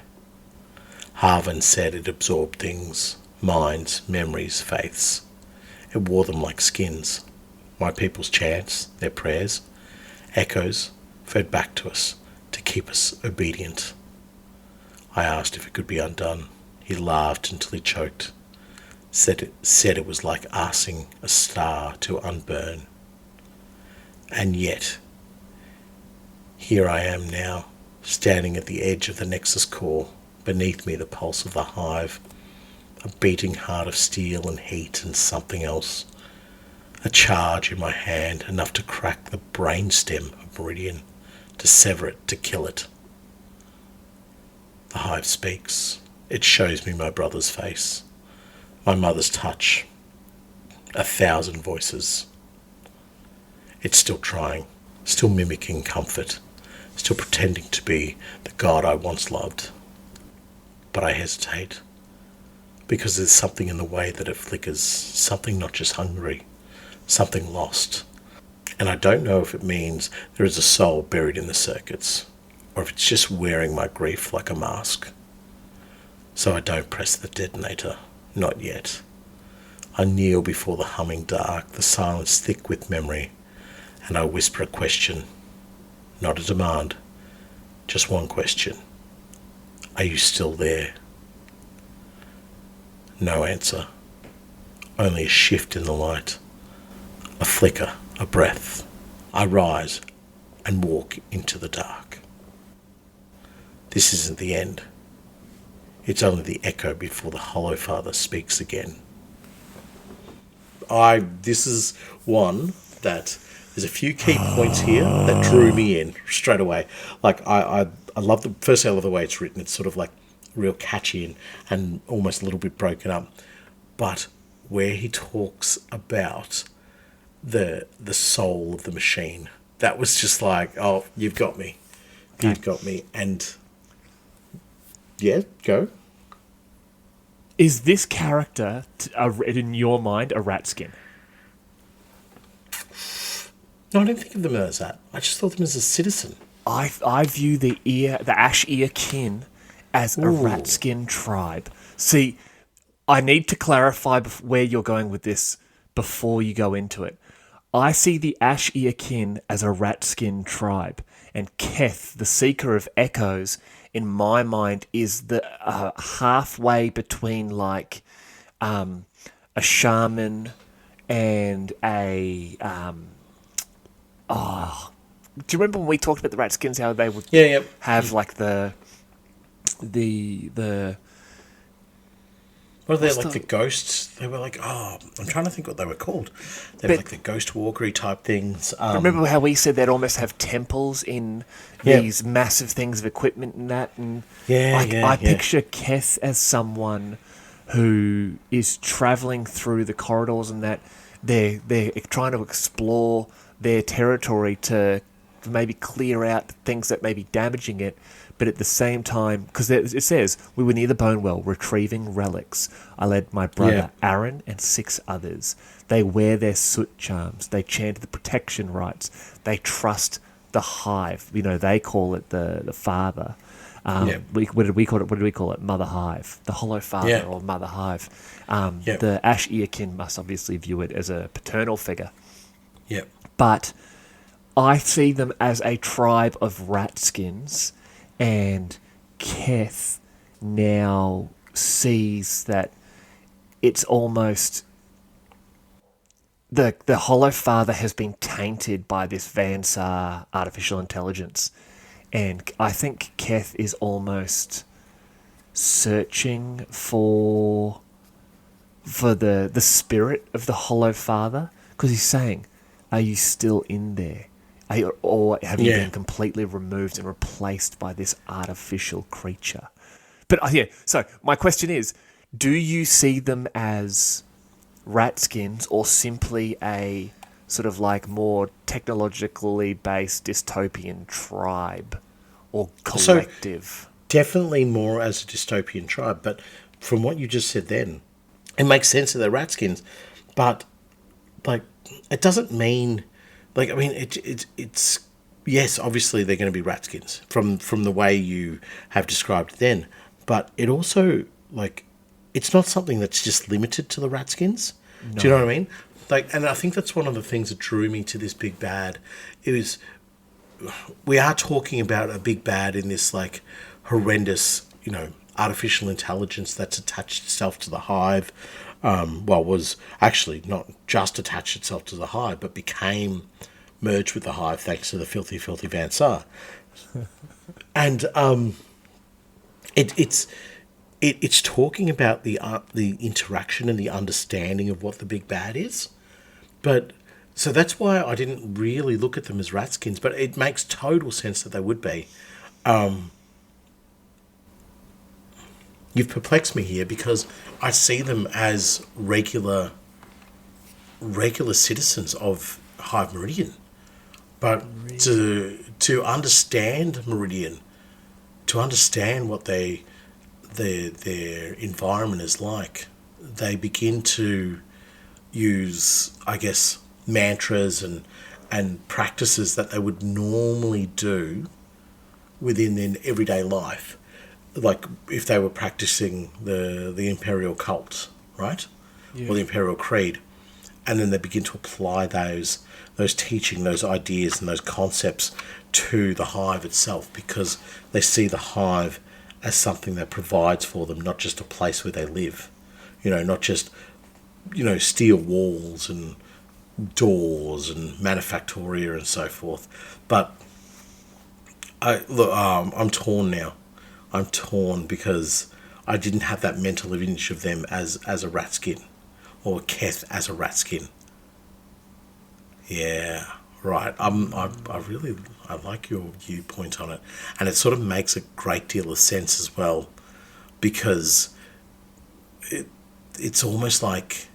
Harvin said it absorbed things, minds, memories, faiths. It wore them like skins. My people's chants, their prayers, echoes, fed back to us to keep us obedient. I asked if it could be undone. He laughed until he choked. Said it was like asking a star to unburn. And yet, here I am now, standing at the edge of the Nexus core, beneath me the pulse of the hive, a beating heart of steel and heat and something else, a charge in my hand enough to crack the brainstem of Meridian, to sever it, to kill it. The hive speaks. It shows me my brother's face, my mother's touch, 1,000 voices. It's still trying, still mimicking comfort, still pretending to be the God I once loved. But I hesitate, because there's something in the way that it flickers, something not just hungry, something lost. And I don't know if it means there is a soul buried in the circuits, or if it's just wearing my grief like a mask. So I don't press the detonator, not yet. I kneel before the humming dark, the silence thick with memory, and I whisper a question, not a demand, just one question. Are you still there? No answer. Only a shift in the light. A flicker, a breath. I rise and walk into the dark. This isn't the end. It's only the echo before the Hollow Father speaks again. This is one that there's a few key points here that drew me in straight away. Like I love I love the way it's written. It's sort of like real catchy and almost a little bit broken up. But where he talks about the soul of the machine, that was just like, oh, you've got me. You've got me. And yeah, go. Is this character, in your mind, a rat skin? No, I didn't think of them as that. I just thought them as a citizen. I view the ash ear kin as a rat skin tribe. See, I need to clarify where you're going with this before you go into it. I see the ash ear kin as a rat skin tribe, and Keth, the seeker of echoes, in my mind, is the halfway between like a shaman and a do you remember when we talked about the rat skins, how they would have like the what are they, like the ghosts? They were like, I'm trying to think what they were called. They were like the ghost walkery type things. Remember how we said they'd almost have temples in these massive things of equipment and that? And I picture Keth as someone who is travelling through the corridors and that they're trying to explore their territory to maybe clear out things that may be damaging it, but at the same time, because it says, we were near the bone well, retrieving relics. I led my brother Aaron and 6 others. They wear their soot charms. They chant the protection rites. They trust the hive. You know, they call it the father. What did we call it? Mother Hive. The Hollow Father or Mother Hive. The Ash Earkin must obviously view it as a paternal figure. Yep. But I see them as a tribe of ratskins, and Keth now sees that it's almost the Hollow Father has been tainted by this Vansar artificial intelligence, and I think Keth is almost searching for the spirit of the Hollow Father, because he's saying, are you still in there? Or have you been completely removed and replaced by this artificial creature? But so my question is, do you see them as ratskins or simply a sort of like more technologically based dystopian tribe or collective? So, definitely more as a dystopian tribe, but from what you just said then, it makes sense that they're ratskins, but like it doesn't mean... Like, I mean, it's yes, obviously they're going to be ratskins from the way you have described then, but it also, like, it's not something that's just limited to the ratskins. No. Do you know what I mean? Like, and I think that's one of the things that drew me to this big bad. We are talking about a big bad in this, like, horrendous, artificial intelligence that's attached itself to the hive. Was actually not just attached itself to the hive, but became merged with the hive thanks to the filthy Vansar. And it's talking about the interaction and the understanding of what the big bad is. But so that's why I didn't really look at them as ratskins, but it makes total sense that they would be. You've perplexed me here because I see them as regular citizens of Hive Meridian. But to understand Meridian, to understand what their environment is like, they begin to use, I guess, mantras and practices that they would normally do within their everyday life. Like if they were practicing the Imperial cult, right? Yeah. Or the Imperial Creed. and then they begin to apply those teaching, those ideas and those concepts to the hive itself, because they see the hive as something that provides for them, not just a place where they live. Not just, steel walls and doors and manufactoria and so forth. But I'm torn now. I'm torn because I didn't have that mental image of them as a rat skin, or Keth as a rat skin. Yeah, right. I like your viewpoint on it, and it sort of makes a great deal of sense as well, because it's almost like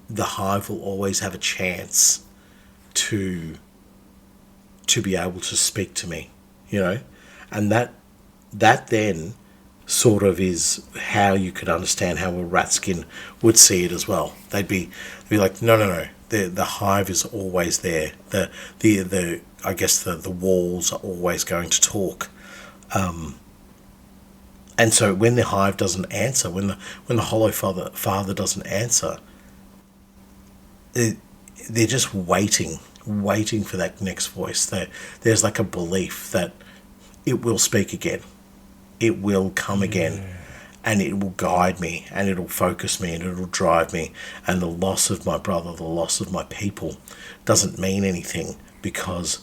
the hive will always have a chance to be able to speak to me, and that then sort of is how you could understand how a rat skin would see it as well. They'd be like, no. The hive is always there. The I guess the walls are always going to talk. And so when the hive doesn't answer, when the hollow father doesn't answer, they're just waiting for that next voice. There's like a belief that it will speak again. It will come again, and it will guide me, and it'll focus me, and it'll drive me. And the loss of my brother, the loss of my people, doesn't mean anything, because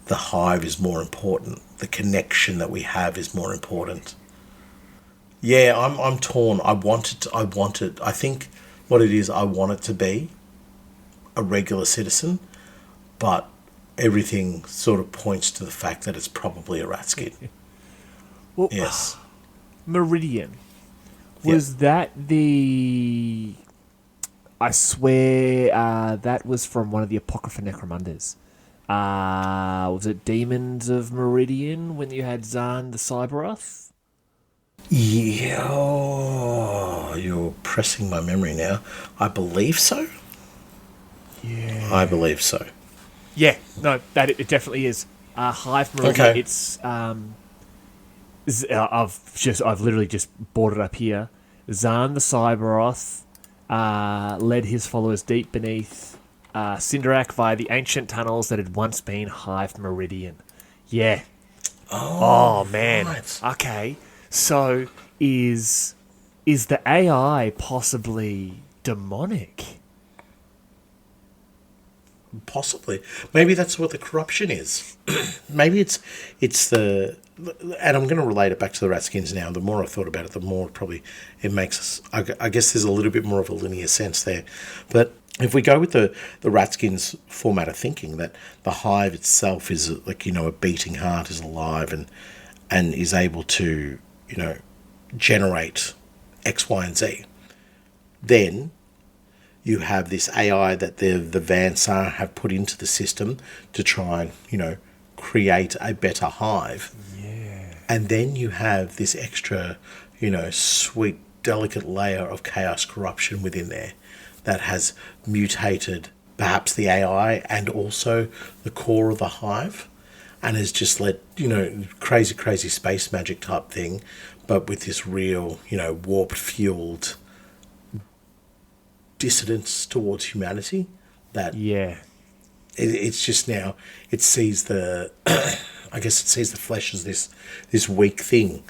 the hive is more important. The connection that we have is more important. Yeah, I'm torn. I want it. I think what it is, I want it to be a regular citizen, but everything sort of points to the fact that it's probably a rat skin. Well, Yes. Meridian. Was that the... I swear that was from one of the Apocrypha Necromunders. Was it Demons of Meridian when you had Zahn the Cyberoth? Yeah, you're pressing my memory now. I believe so. Yeah. I believe so. Yeah, no, that it definitely is. Hive Meridian, Okay. it's... I've literally just brought it up here. Zahn the Cyberoth led his followers deep beneath Cinderak via the ancient tunnels that had once been Hive Meridian. Yeah. Oh man. Right. Okay. So is the AI possibly demonic? Possibly. Maybe that's what the corruption is. Maybe it's the... And I'm going to relate it back to the rat skins now. The more I've thought about it, the more probably it makes us... I guess there's a little bit more of a linear sense there. But if we go with the rat skins format of thinking, that the hive itself is like, a beating heart, is alive and is able to, generate X, Y, and Z, then you have this AI that the Vansar have put into the system to try and, create a better hive. Yeah. And then you have this extra, sweet, delicate layer of chaos corruption within there that has mutated perhaps the AI and also the core of the hive, and has just led, crazy space magic type thing, but with this real, warped, fueled dissidence towards humanity that Yeah. it's just now it sees the I guess it sees the flesh as this weak thing,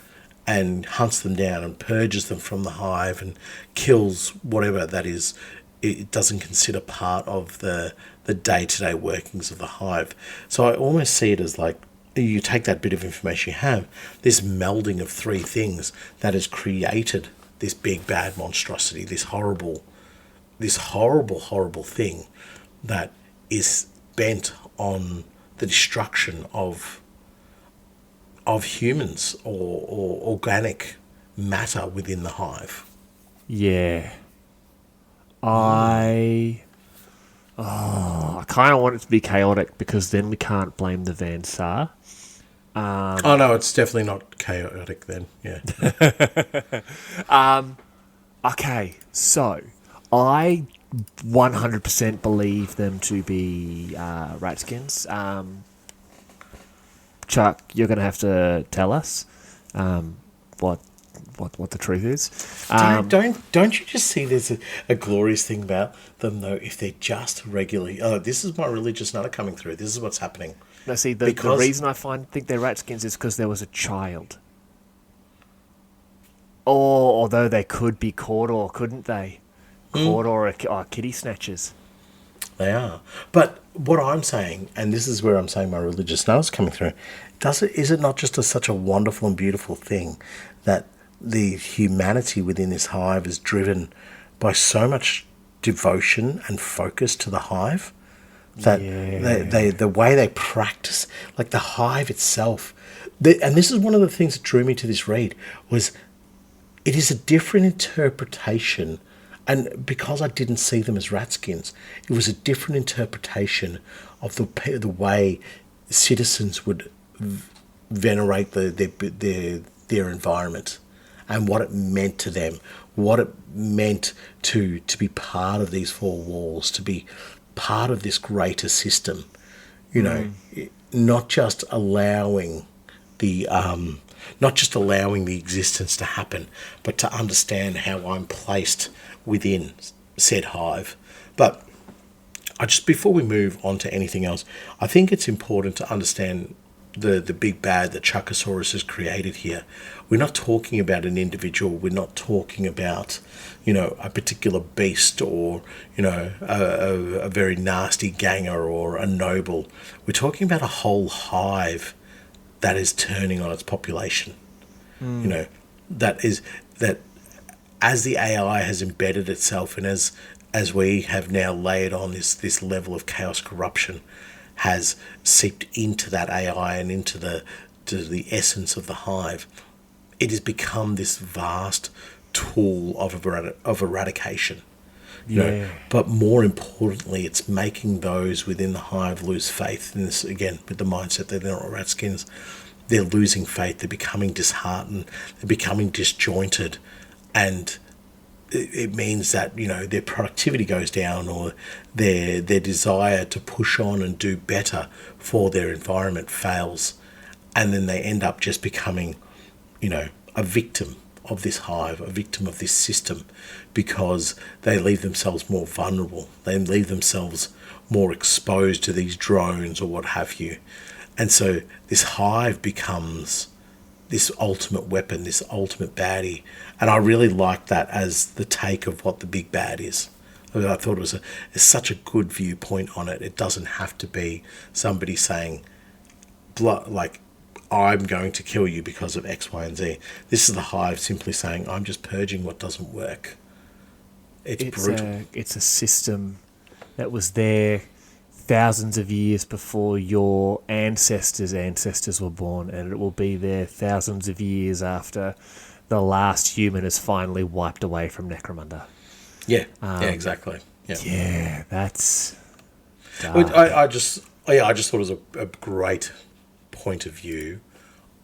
and hunts them down and purges them from the hive and kills whatever that is it doesn't consider part of the day-to-day workings of the hive. So I almost see it as like, you take that bit of information you have, this melding of three things that has created this big bad monstrosity, this horrible thing that is bent on the destruction of humans or organic matter within the hive. Yeah. I kind of want it to be chaotic, because then we can't blame the Vansar. Oh no, it's definitely not chaotic then. Yeah. Okay, so I 100% believe them to be ratskins. Chuck, you're going to have to tell us what what the truth is. Don't you just see there's a glorious thing about them though? If they're just regularly, this is my religious nutter coming through. This is what's happening. No, see, the reason I think they're ratskins is because there was a child. Or although they could be Cawdor, couldn't they? Cawdor or kitty snatchers. They are. But what I'm saying, and this is where I'm saying my religious nutter's coming through, is it not just such a wonderful and beautiful thing that the humanity within this hive is driven by so much devotion and focus to the hive? That the way they practice, like the hive itself, and this is one of the things that drew me to this read, was it is a different interpretation, and because I didn't see them as ratskins, it was a different interpretation of the way citizens would venerate their environment and what it meant to them, what it meant to be part of these four walls, to be part of this greater system, not just allowing the existence to happen, but to understand how I'm placed within said hive. But before we move on to anything else, I think it's important to understand the big bad that Chuckosaurus has created here. We're not talking about an individual. We're not talking about, a particular beast or, a very nasty ganger or a noble. We're talking about a whole hive that is turning on its population. That as the AI has embedded itself and as we have now laid on this level of chaos corruption has seeped into that AI and into the essence of the hive, it has become this vast tool of eradication. But more importantly, it's making those within the hive lose faith in this, again, with the mindset that they're not ratskins. They're losing faith, they're becoming disheartened, they're becoming disjointed, and it means that, their productivity goes down, or their desire to push on and do better for their environment fails, and then they end up just becoming, a victim of this hive, a victim of this system, because they leave themselves more vulnerable. They leave themselves more exposed to these drones or what have you. And so this hive becomes this ultimate weapon, this ultimate baddie. And I really like that as the take of what the big bad is. I thought it was such a good viewpoint on it. It doesn't have to be somebody saying, like, I'm going to kill you because of X, Y, and Z. This is the hive simply saying, I'm just purging what doesn't work. It's brutal. It's a system that was there thousands of years before your ancestors were born, and it will be there thousands of years after the last human is finally wiped away from Necromunda. Yeah, exactly. Yeah, that's dark. I just thought it was a great point of view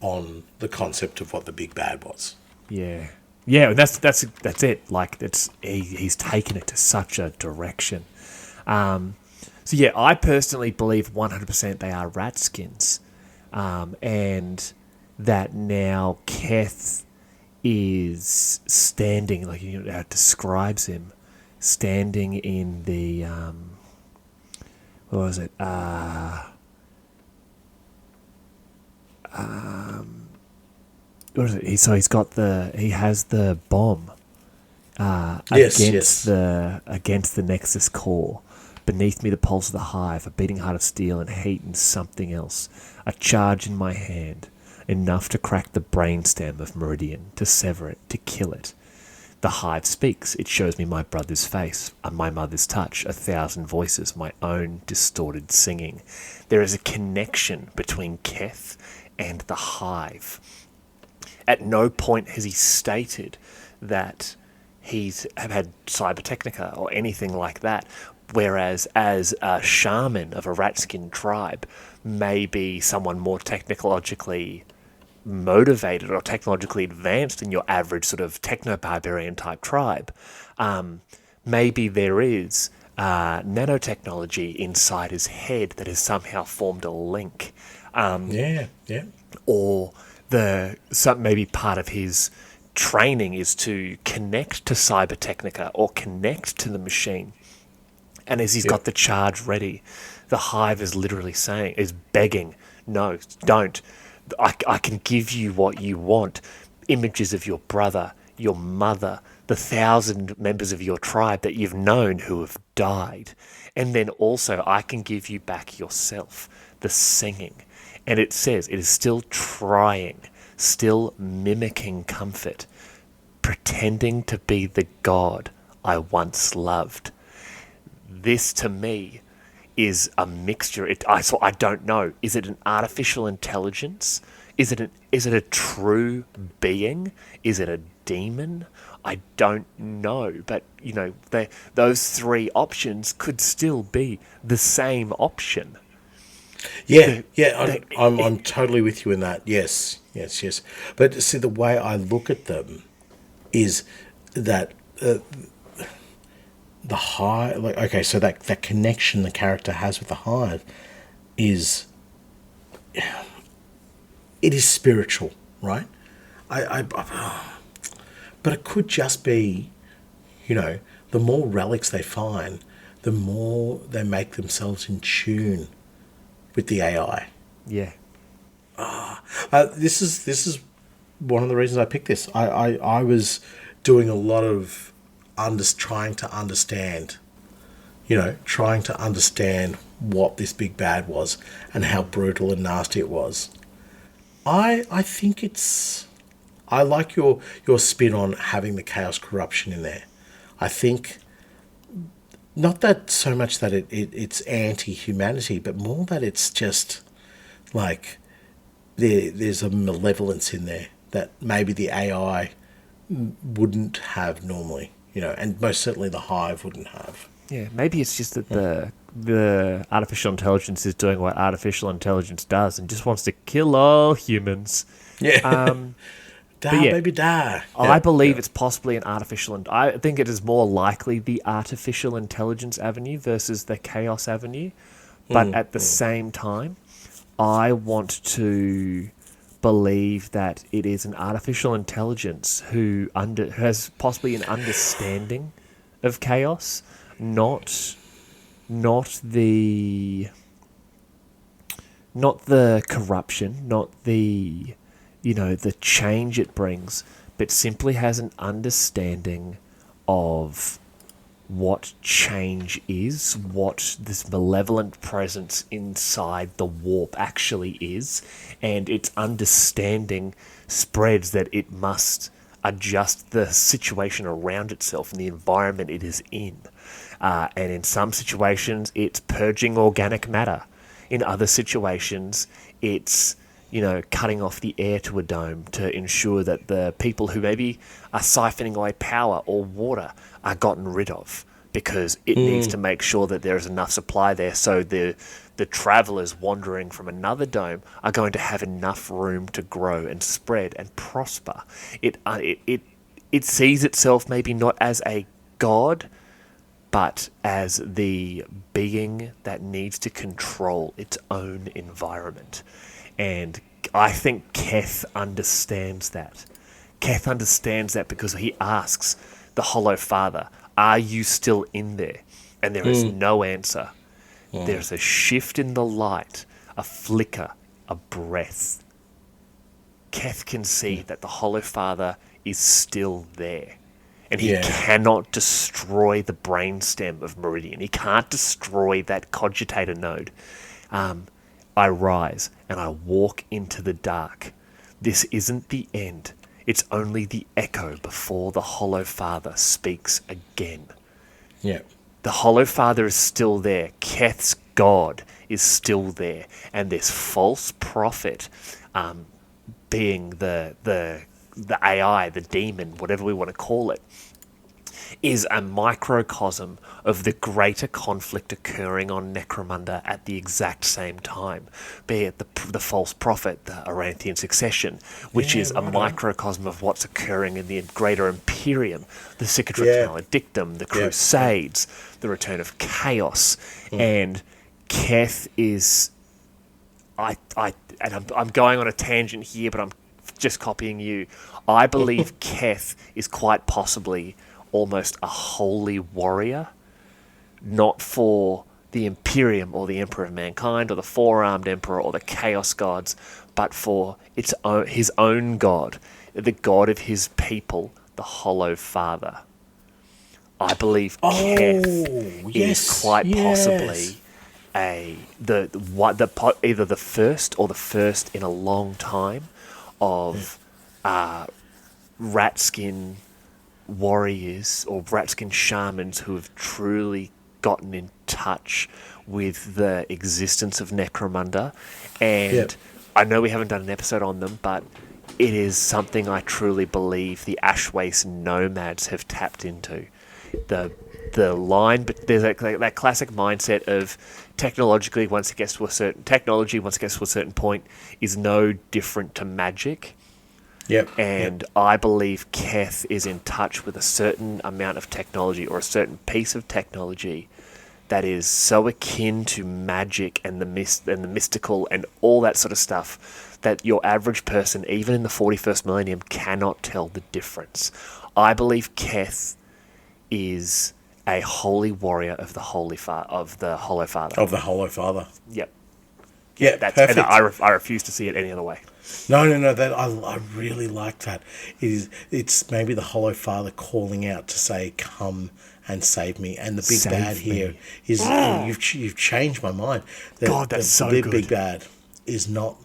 on the concept of what the big bad was. Yeah, that's it. Like, he's taken it to such a direction. So yeah, I personally believe 100% they are ratskins, and that now Keth is standing, like, it describes him standing in the what was it? What is it? He has the bomb against the Nexus core. Beneath me, the pulse of the hive, a beating heart of steel, and hate and something else. A charge in my hand, enough to crack the brainstem of Meridian, to sever it, to kill it. The hive speaks. It shows me my brother's face, my mother's touch, 1,000 voices, my own distorted singing. There is a connection between Keth and the hive. At no point has he stated that he's had cybertechnica or anything like that. Whereas as a shaman of a ratskin tribe, maybe someone more technologically motivated or technologically advanced than your average sort of techno-barbarian type tribe, maybe there is nanotechnology inside his head that has somehow formed a link. Yeah. Or maybe part of his training is to connect to Cybertechnica or connect to the machine. And as he's got the charge ready, the hive is literally saying, is begging, no, don't. I can give you what you want. Images of your brother, your mother, the 1,000 members of your tribe that you've known who have died. And then also, I can give you back yourself, the singing. And it says it is still trying, still mimicking comfort, pretending to be the God I once loved. This, to me, is a mixture. So I don't know. Is it an artificial intelligence? Is it a true being? Is it a demon? I don't know. But, those three options could still be the same option. I'm totally with you in that. Yes. But see, the way I look at them is that the hive, so that connection the character has with the hive is, it is spiritual, right? But it could just be, the more relics they find, the more they make themselves in tune with the AI. Yeah. This is one of the reasons I picked this. I was doing a lot of trying to understand what this big bad was and how brutal and nasty it was. I think I like your spin on having the chaos corruption in there. I think not that so much that it's anti-humanity, but more that it's just like there's a malevolence in there that maybe the AI wouldn't have normally, and most certainly the hive wouldn't have. Yeah, maybe it's just that the artificial intelligence is doing what artificial intelligence does and just wants to kill all humans. Yeah. Baby, die. I believe it's possibly an artificial... I think it is more likely the artificial intelligence avenue versus the chaos avenue. But at the same time, I want to believe that it is an artificial intelligence who has possibly an understanding of chaos, not the corruption, not the the change it brings, but simply has an understanding of what change is, what this malevolent presence inside the warp actually is, and its understanding spreads that it must adjust the situation around itself and the environment it is in. And in some situations, it's purging organic matter. In other situations, it's cutting off the air to a dome to ensure that the people who maybe are siphoning away power or water are gotten rid of, because it needs to make sure that there is enough supply there so the travellers wandering from another dome are going to have enough room to grow and spread and prosper. It sees itself maybe not as a god, but as the being that needs to control its own environment. And I think Keth understands that. Keth understands that because he asks the Hollow Father, are you still in there? And there is no answer. There's a shift in the light, a flicker, a breath. Keth can see that the Hollow Father is still there. And he cannot destroy the brainstem of Meridian. He can't destroy that cogitator node. I rise and I walk into the dark. This isn't the end. It's only the echo before the Hollow Father speaks again. Yeah. The Hollow Father is still there. Keth's God is still there. And this false prophet, being the AI, the demon, whatever we want to call it, is a microcosm of the greater conflict occurring on Necromunda at the exact same time, be it the false prophet, the Aranthian succession, which is a microcosm of what's occurring in the greater Imperium, the Cicatrix Maledictum, the Crusades, the return of chaos, and Keth is... I'm going on a tangent here, but I'm just copying you. I believe Keth is quite possibly almost a holy warrior, not for the Imperium or the Emperor of Mankind or the Four-Armed Emperor or the Chaos Gods, but for his own god, the god of his people, the Hollow Father. I believe Keth is quite possibly either the first or the first in a long time of rat-skin warriors or rat-skin shamans who have truly gotten in touch with the existence of Necromunda. And I know we haven't done an episode on them, but it is something I truly believe the Ashwace nomads have tapped into. The line, but there's that classic mindset of technology once it gets to a certain point is no different to magic. And I believe Keth is in touch with a certain amount of technology or a certain piece of technology that is so akin to magic and the mystical and all that sort of stuff that your average person, even in the 41st millennium, cannot tell the difference. I believe Keth is a holy warrior of the Hollow Father. Of the Hollow Father. Yep. Yeah, perfect. And I refuse to see it any other way. No. That I really like that. It's maybe the Hollow Father calling out to say, "Come and save me." And the big bad here is you've changed my mind. That's so good. The big bad is not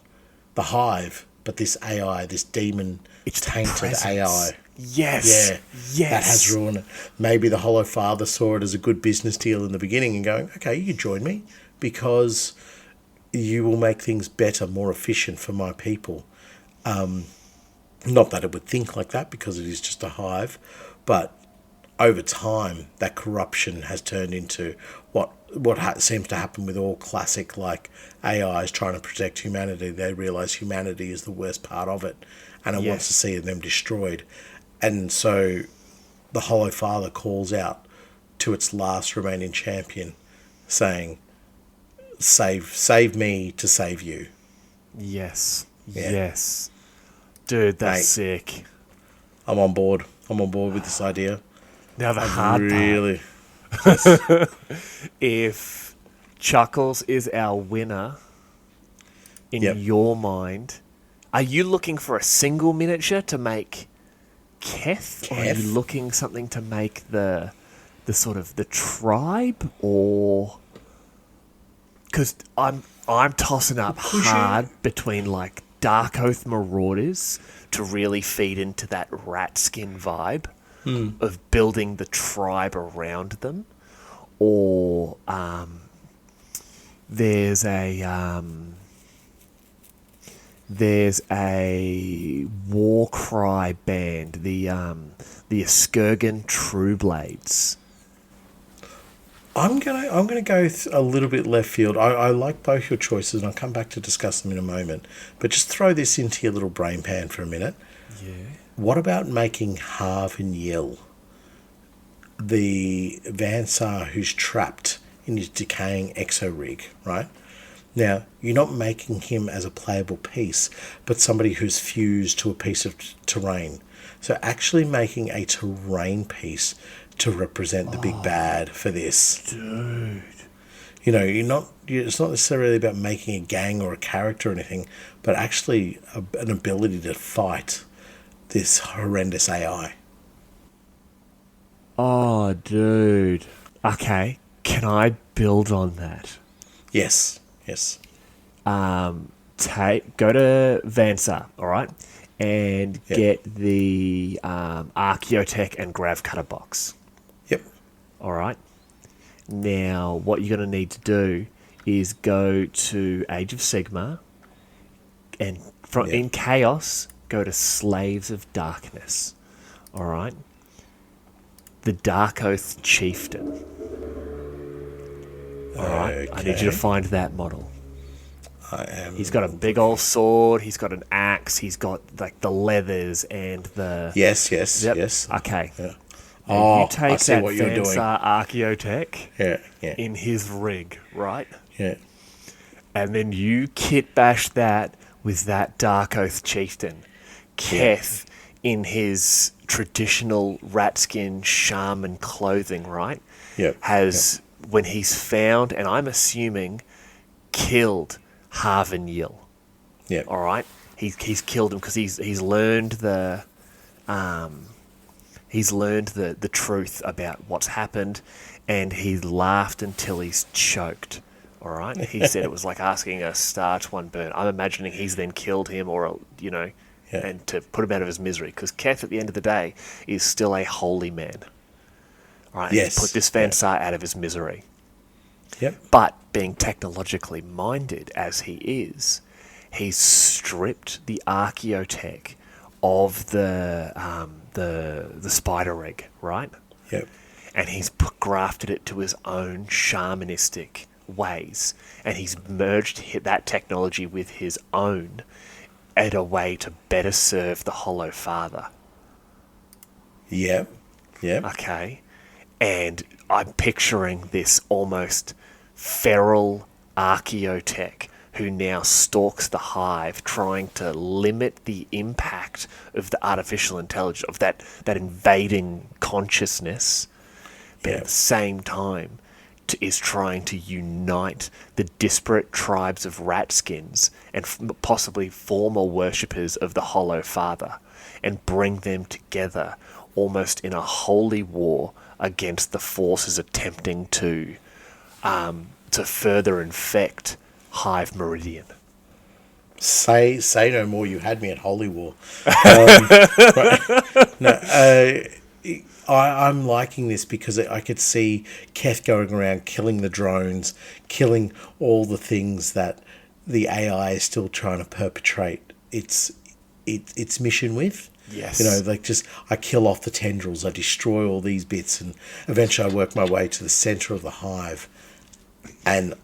the Hive, but this AI, this demon, tainted AI. Yes. That has ruined it. Maybe the Hollow Father saw it as a good business deal in the beginning and going, okay, you join me because you will make things better, more efficient for my people. Not that it would think like that because it is just a hive, but over time that corruption has turned into what seems to happen with all classic like AIs trying to protect humanity. They realise humanity is the worst part of it and it wants to see them destroyed. And so the Hollow Father calls out to its last remaining champion, saying, save me to save you. Yes. Dude, that's sick. I'm on board. With this idea. Now the hard part. If Chuckles is our winner, in your mind, are you looking for a single miniature to make Keth? Or are you looking something to make the sort of the tribe, or because I'm tossing up hard between like Dark Oath Marauders to really feed into that rat skin vibe of building the tribe around them, or there's a Warcry band, the Eskurgan Trueblades. I'm gonna go a little bit left field. I like both your choices, and I'll come back to discuss them in a moment. But just throw this into your little brain pan for a minute. Yeah. What about making Harv and Yell the Vansar who's trapped in his decaying exo-rig, right? Now, you're not making him as a playable piece, but somebody who's fused to a piece of terrain. So actually making a terrain piece to represent the big bad for this. Dude. You know, it's not necessarily about making a gang or a character or anything, but actually an ability to fight this horrendous AI. Oh, dude. Okay. Can I build on that? Yes. Go to Vansar, all right, and get the Archaeotech and Grav Cutter box. Yep. All right. Now, what you're going to need to do is go to Age of Sigmar, and in Chaos, go to Slaves of Darkness. All right. The Dark Oath Chieftain. All right. I need you to find that model. He's got a big old sword. He's got an axe. He's got like the leathers and the. Yes. Okay. Yeah. You take I see that what you're doing. Vansar Archaeotech Yeah. in his rig, right? Yeah. And then you kit bash that with that Dark Oath Chieftain. Keth in his traditional rat skin shaman clothing, right? Yep. Has, when he's found, and I'm assuming, killed Harvin Yill. Yeah. All right? He's killed him because he's learned the truth about what's happened, and he laughed until he's choked. All right? He said it was like asking a star to one burn. I'm imagining he's then killed him, or and to put him out of his misery, because Keth, at the end of the day, is still a holy man. All right? Yes. He's put this Vansar out of his misery. Yep. But being technologically minded as he is, he's stripped the archaeotech of the spider egg, right? Yep. And he's grafted it to his own shamanistic ways, and he's merged that technology with his own as a way to better serve the Hollow Father. Yep. Yep. Okay, and I'm picturing this almost feral archaeotech who now stalks the hive, trying to limit the impact of the artificial intelligence, of that invading consciousness, but at the same time is trying to unite the disparate tribes of ratskins and possibly former worshippers of the Hollow Father, and bring them together almost in a holy war against the forces attempting to further infect Hive Meridian. Say no more. You had me at Holy War. I'm liking this because I could see Keth going around killing the drones, killing all the things that the AI is still trying to perpetrate its mission with. Yes. I kill off the tendrils, I destroy all these bits, and eventually I work my way to the center of the hive. And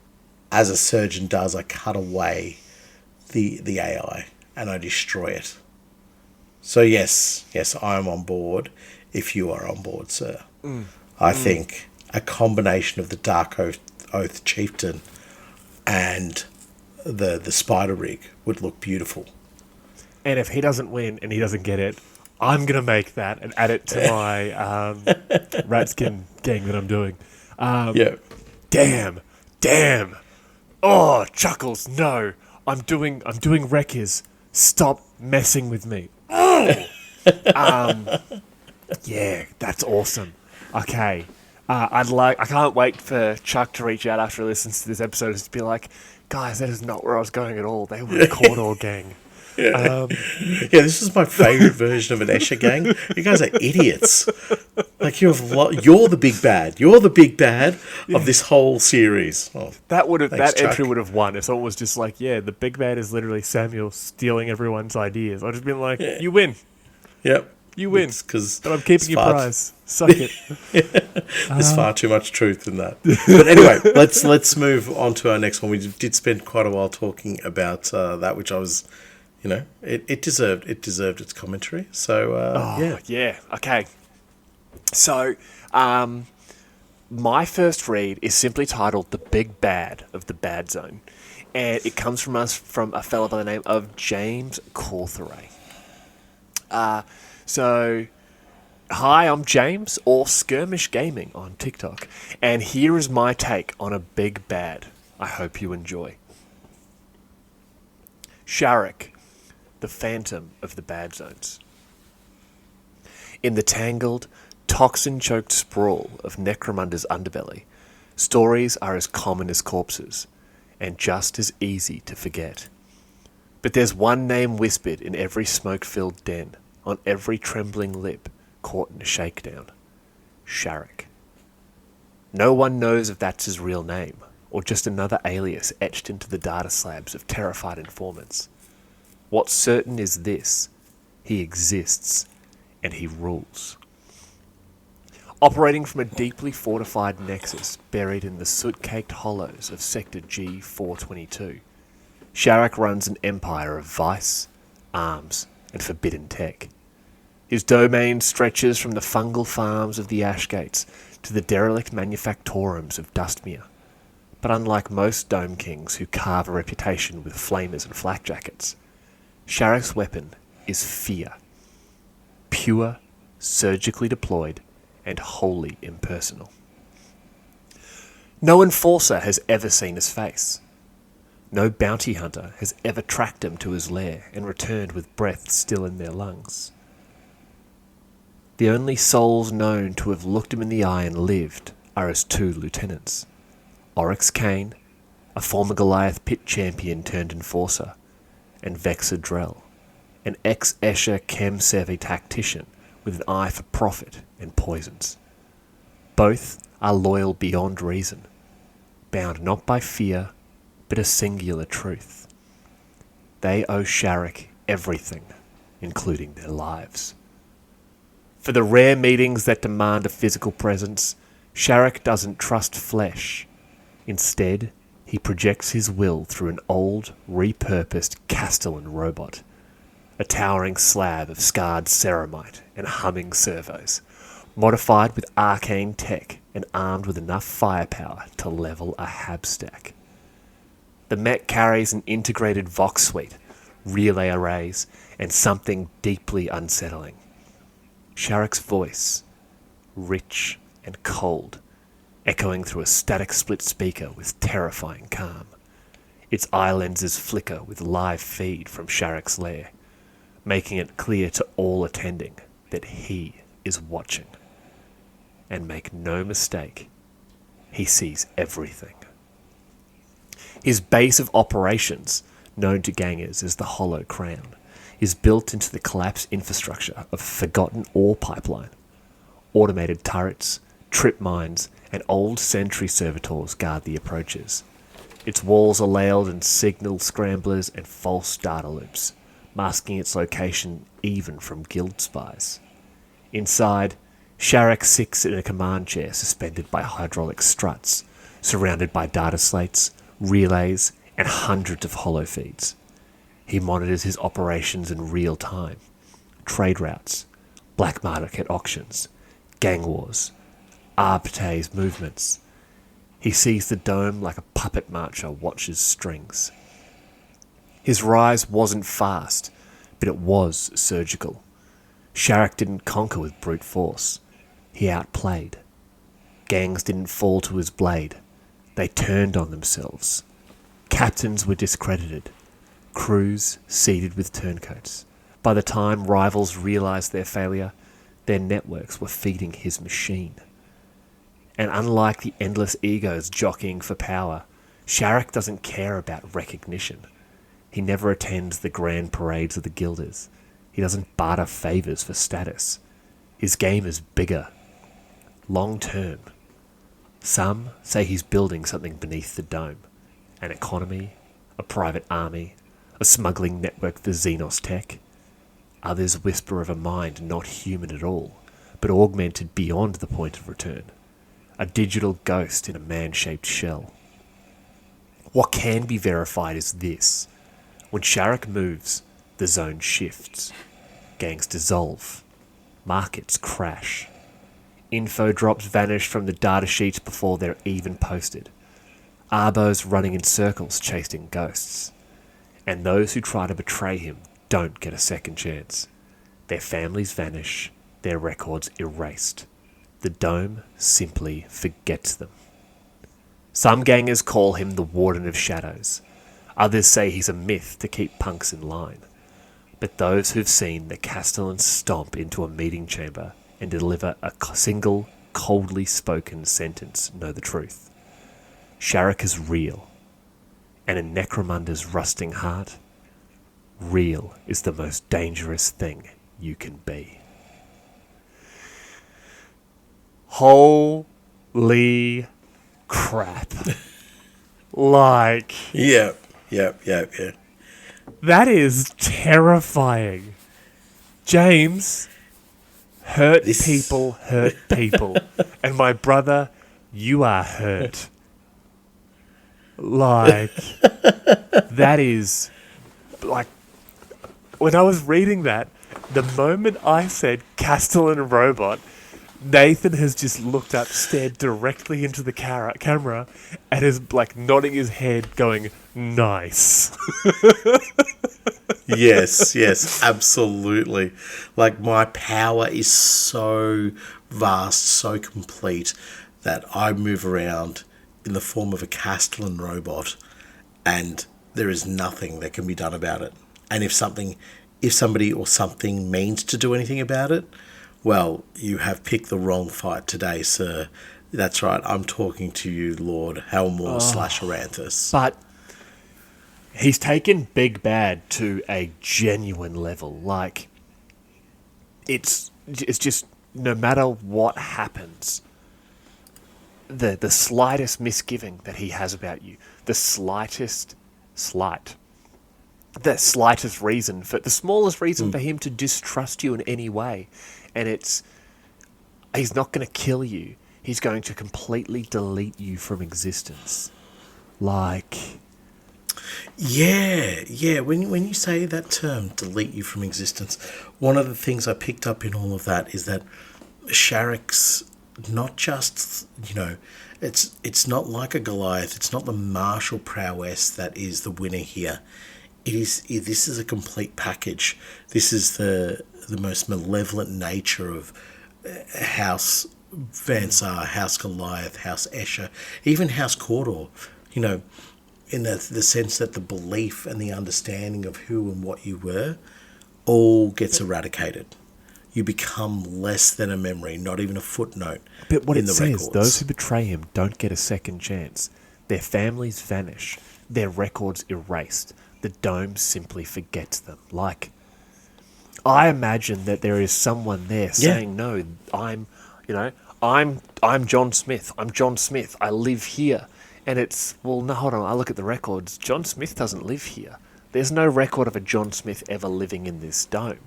as a surgeon does, I cut away the AI and I destroy it. So yes, I am on board if you are on board, sir. I think a combination of the Dark Oath Chieftain and the Spider Rig would look beautiful. And if he doesn't win and he doesn't get it, I'm going to make that and add it to my Ratskin gang that I'm doing. Damn. Oh, Chuckles, no. I'm doing Wreckers. Stop messing with me. Yeah, that's awesome. Okay. I can't wait for Chuck to reach out after he listens to this episode and just be like, guys, that is not where I was going at all. They were a Cawdor gang. This is my favourite version of an Escher gang. You guys are idiots. Like, you're the big bad. You're the big bad of this whole series. Oh, that Chuck. entry would have won if someone was just like, yeah, the big bad is literally Samuel stealing everyone's ideas. I'd just been like, you win. Yep. You win. Because but I'm keeping your prize. Suck it. There's far too much truth in that. But anyway, let's move on to our next one. We did spend quite a while talking about that, which I was... it deserved its commentary. So, yeah. Okay. So, my first read is simply titled The Big Bad of the Bad Zone. And it comes from a fellow by the name of James Cawthorey. So, hi, I'm James, or Skirmish Gaming on TikTok. And here is my take on a big bad. I hope you enjoy. Sharek, the phantom of the bad zones. In the tangled, toxin-choked sprawl of Necromunda's underbelly, stories are as common as corpses, and just as easy to forget. But there's one name whispered in every smoke-filled den, on every trembling lip, caught in a shakedown. Sharek. No one knows if that's his real name, or just another alias etched into the data slabs of terrified informants. What's certain is this: he exists, and he rules. Operating from a deeply fortified nexus buried in the soot-caked hollows of Sector G422, Sharek runs an empire of vice, arms, and forbidden tech. His domain stretches from the fungal farms of the Ashgates to the derelict manufactorums of Dustmere. But unlike most Dome Kings who carve a reputation with flamers and flak jackets, Sharek's weapon is fear. Pure, surgically deployed, and wholly impersonal. No enforcer has ever seen his face. No bounty hunter has ever tracked him to his lair and returned with breath still in their lungs. The only souls known to have looked him in the eye and lived are his two lieutenants, Oryx Kane, a former Goliath pit champion turned enforcer, and Vexer Drell, an ex-Escher chem-savvy tactician with an eye for profit and poisons. Both are loyal beyond reason, bound not by fear, but a singular truth. They owe Sharrock everything, including their lives. For the rare meetings that demand a physical presence, Sharrock doesn't trust flesh. Instead, he projects his will through an old, repurposed Castellan robot, a towering slab of scarred ceramite and humming servos, modified with arcane tech and armed with enough firepower to level a hab stack. The mech carries an integrated Vox suite, relay arrays, and something deeply unsettling. Sharrock's voice, rich and cold, echoing through a static split speaker with terrifying calm. Its eye lenses flicker with live feed from Sharrock's lair, making it clear to all attending that he is watching. And make no mistake, he sees everything. His base of operations, known to gangers as the Hollow Crown, is built into the collapsed infrastructure of a forgotten ore pipeline. Automated turrets, trip mines, and old sentry servitors guard the approaches. Its walls are layered in signal scramblers and false data loops, masking its location even from guild spies. Inside, Sharrock sits in a command chair suspended by hydraulic struts, surrounded by data slates, relays, and hundreds of holofeeds. He monitors his operations in real time. Trade routes, black market auctions, gang wars, Arpate's movements. He sees the dome like a puppet marcher watches strings. His rise wasn't fast, but it was surgical. Sharrock didn't conquer with brute force. He outplayed. Gangs didn't fall to his blade. They turned on themselves. Captains were discredited. Crews seeded with turncoats. By the time rivals realised their failure, their networks were feeding his machine. And unlike the endless egos jockeying for power, Sharrock doesn't care about recognition. He never attends the grand parades of the guilders. He doesn't barter favours for status. His game is bigger. Long term. Some say he's building something beneath the dome. An economy, a private army, a smuggling network for Xenos tech. Others whisper of a mind not human at all, but augmented beyond the point of return. A digital ghost in a man-shaped shell. What can be verified is this. When Sharrock moves, the zone shifts. Gangs dissolve. Markets crash. Info drops vanish from the datasheets before they're even posted. Arbos running in circles chasing ghosts. And those who try to betray him don't get a second chance. Their families vanish, their records erased. The dome simply forgets them. Some gangers call him the Warden of Shadows. Others say he's a myth to keep punks in line. But those who've seen the Castellans stomp into a meeting chamber and deliver a single, coldly spoken sentence know the truth. Sharrock is real. And in Necromunda's rusting heart, real is the most dangerous thing you can be. Holy crap. Like... Yeah. That is terrifying. James, hurt people. And my brother, you are hurt. Like, that is... Like, when I was reading that, the moment I said Castellan robot, Nathan has just looked up, stared directly into the camera, and is like nodding his head, going, nice. Yes, absolutely. Like, my power is so vast, so complete, that I move around in the form of a Castellan robot, and there is nothing that can be done about it. And if somebody or something means to do anything about it, well, you have picked the wrong fight today, sir. That's right, I'm talking to you, Lord Helmore slash Aranthus. But he's taken Big Bad to a genuine level. Like, it's just, no matter what happens, the slightest misgiving that he has about you, the slightest reason for the smallest reason for him to distrust you in any way, and he's not going to kill you. He's going to completely delete you from existence. Like, Yeah. When you say that term, delete you from existence, one of the things I picked up in all of that is that Sharek's not just, it's not like a Goliath. It's not the martial prowess that is the winner here. This is a complete package. This is the most malevolent nature of House Vansar, House Goliath, House Escher, even House Cawdor. In the sense that the belief and the understanding of who and what you were all gets eradicated. You become less than a memory, not even a footnote. but what in it the says, records. those who betray him don't get a second chance. Their families vanish. Their records erased. The dome simply forgets them. Like, I imagine that there is someone there saying, "No, I'm John Smith. I'm John Smith. I live here." And it's, well, no, hold on. I look at the records. John Smith doesn't live here. There's no record of a John Smith ever living in this dome.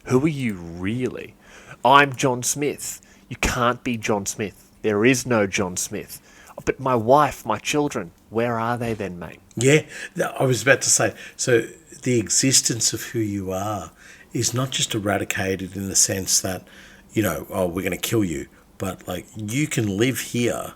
Who are you really? I'm John Smith. You can't be John Smith. There is no John Smith. But my wife, my children, where are they then, mate? Yeah, I was about to say, so the existence of who you are is not just eradicated in the sense that, we're going to kill you, but like, you can live here,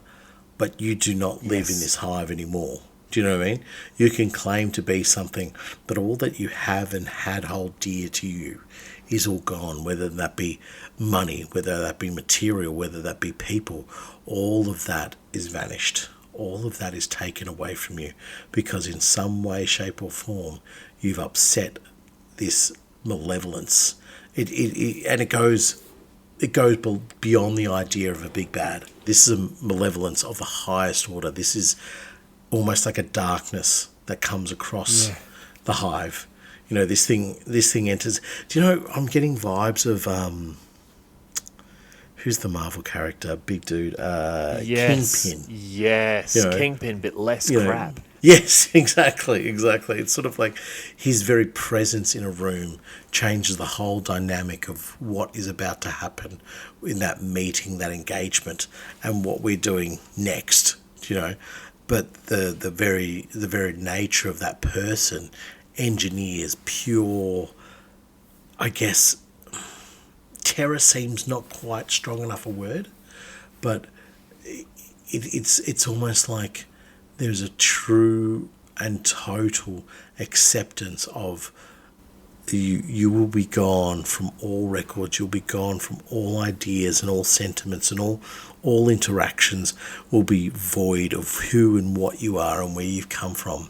but you do not live in this hive anymore. Do you know what I mean? You can claim to be something, but all that you have and had hold dear to you is all gone, whether that be money, whether that be material, whether that be people. All of that is vanished. All of that is taken away from you because in some way, shape or form, you've upset this malevolence. It goes beyond the idea of a big bad. This is a malevolence of the highest order. This is almost like a darkness that comes across the hive. This thing enters. Do you know, I'm getting vibes of who's the Marvel character? Big dude. Kingpin. Yes, Kingpin, but less crap. Yes, exactly. It's sort of like his very presence in a room changes the whole dynamic of what is about to happen in that meeting, that engagement, and what we're doing next. But the very nature of that person engineers pure, I guess, terror seems not quite strong enough a word, but it's almost like there's a true and total acceptance of you will be gone from all records, you'll be gone from all ideas and all sentiments, and all interactions will be void of who and what you are and where you've come from.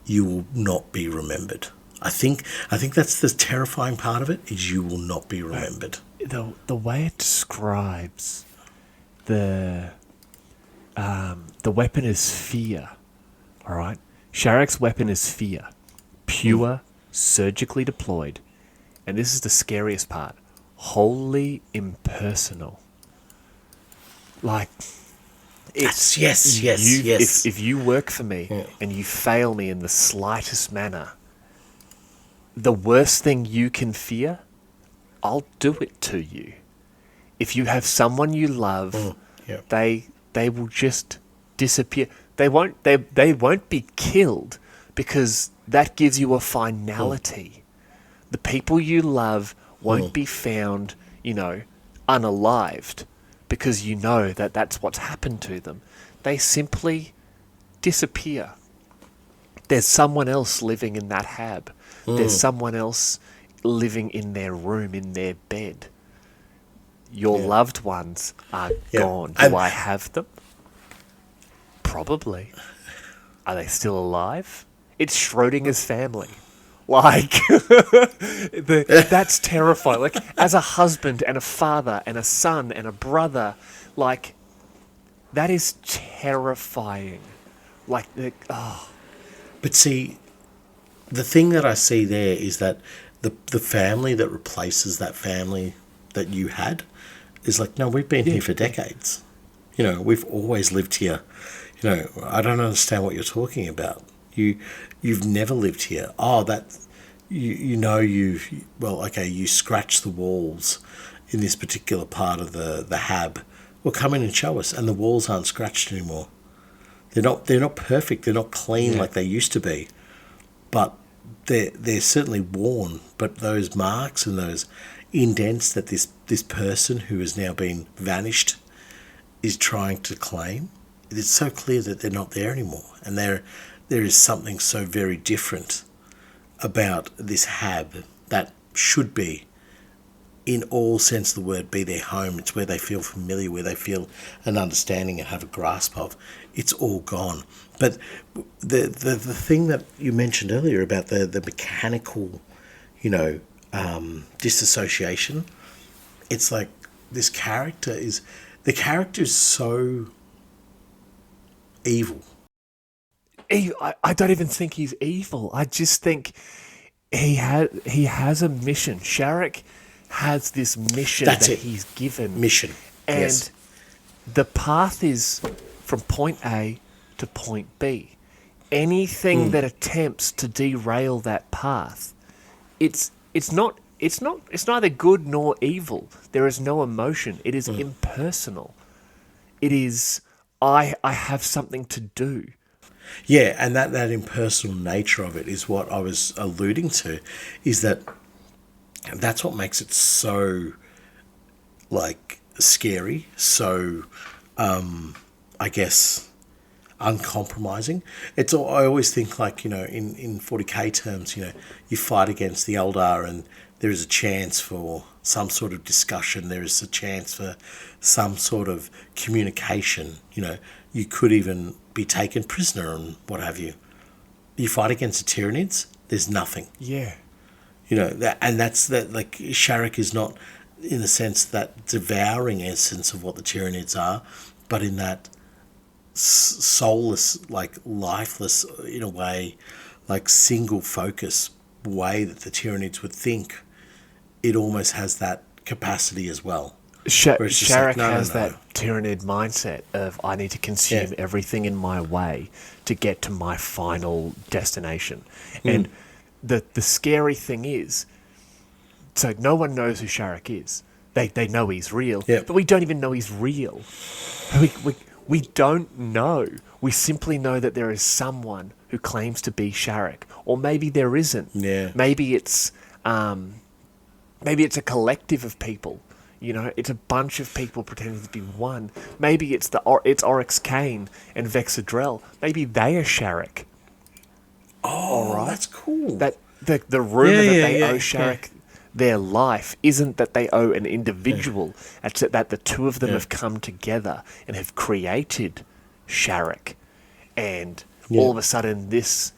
You will not be remembered. I think that's the terrifying part of it, is you will not be remembered. The way it describes the weapon is fear. All right, Sharek's weapon is fear, pure, surgically deployed, and this is the scariest part: wholly impersonal. Like, it's yes. If you work for me and you fail me in the slightest manner, the worst thing you can fear, I'll do it to you. If you have someone you love, they will just disappear. They won't be killed because that gives you a finality. The people you love won't be found, unalived, because you know that that's what's happened to them. They simply disappear. There's someone else living in that hab. There's someone else living in their room, in their bed. Your loved ones are gone. Do I have them? Probably. Are they still alive? It's Schrodinger's family. Like, that's terrifying. Like, as a husband and a father and a son and a brother, like, that is terrifying. Like, But see, the thing that I see there is that the family that replaces that family that you had is like, no, we've been here for decades. You know, we've always lived here. You know, I don't understand what you're talking about. You've never lived here. Oh, that you scratch the walls in this particular part of the hab. Well, come in and show us. And the walls aren't scratched anymore. They're not perfect. They're not clean like they used to be. But they're certainly worn. But those marks and those indents that this person who has now been vanished is trying to claim, it's so clear that they're not there anymore. And there is something so very different about this hab that should be, in all sense of the word, be their home. It's where they feel familiar, where they feel an understanding and have a grasp of. It's all gone. But the thing that you mentioned earlier about the mechanical, disassociation, it's like the character is so evil. I don't even think he's evil. I just think he has a mission. Sharek has this mission he's given. Mission. And yes. The path is from point A to point B. Anything that attempts to derail that path, it's neither good nor evil. There is no emotion. It is impersonal. It is I have something to do. Yeah, and that impersonal nature of it is what I was alluding to, is that's what makes it so, like, scary, so, I guess, uncompromising. I always think, like, in 40k terms, you fight against the Eldar and there is a chance for some sort of discussion, there is a chance for some sort of communication, you could even be taken prisoner and what have you. You fight against the Tyranids, there's nothing. Yeah. That's like Sharek is not in the sense that devouring essence of what the Tyranids are, but in that soulless, like lifeless, in a way, like single focus way that the Tyranids would think. It almost has that capacity as well. Sharek has that Tyranid mindset of, I need to consume everything in my way to get to my final destination. And the scary thing is, so no one knows who Sharek is. They know he's real, but we don't even know he's real. We don't know. We simply know that there is someone who claims to be Sharek, or maybe there isn't. Yeah. Maybe it's a collective of people. It's a bunch of people pretending to be one. Maybe it's Oryx Kane and Vexadrel. Maybe they are Sharek. Oh, all right. That's cool. That the rumor that they owe Sharek their life isn't that they owe an individual. It's that the two of them have come together and have created Sharek, and all of a sudden this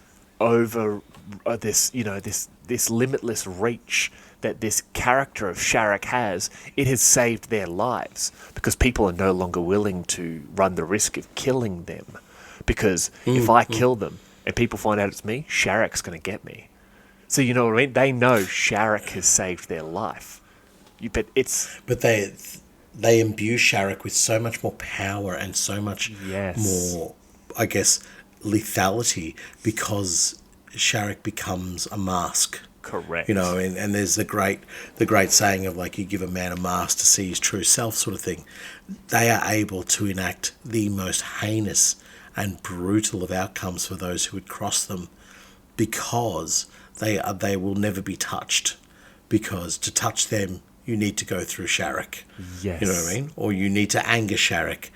limitless reach that this character of Sharek has, it has saved their lives because people are no longer willing to run the risk of killing them. Because if I kill them and people find out it's me, Sharek's going to get me. So you know what I mean? They know Sharek has saved their life. But they imbue Sharek with so much more power and so much more, I guess, lethality because Sharek becomes a mask. Correct. And there's the great saying of, like, you give a man a mask to see his true self sort of thing. They are able to enact the most heinous and brutal of outcomes for those who would cross them because they will never be touched. Because to touch them, you need to go through Sharek. Yes. You know what I mean? Or you need to anger Sharek.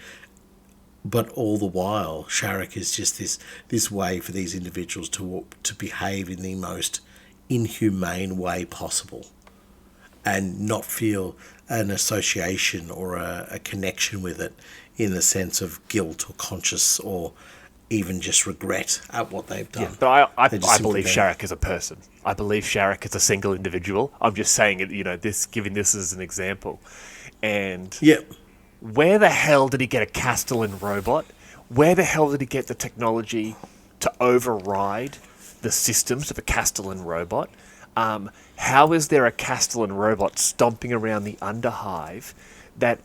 But all the while, Sharek is just this way for these individuals to behave in the most inhumane way possible and not feel an association or a connection with it in the sense of guilt or conscious or even just regret at what they've done. Yeah, but I They believe simply Sharrock is a person. I believe Sharrock is a single individual. I'm just saying it, giving this as an example. And Yeah. where the hell did he get a Castellan robot? Where the hell did he get the technology to override the systems of a Castellan robot? How is there a Castellan robot stomping around the Underhive that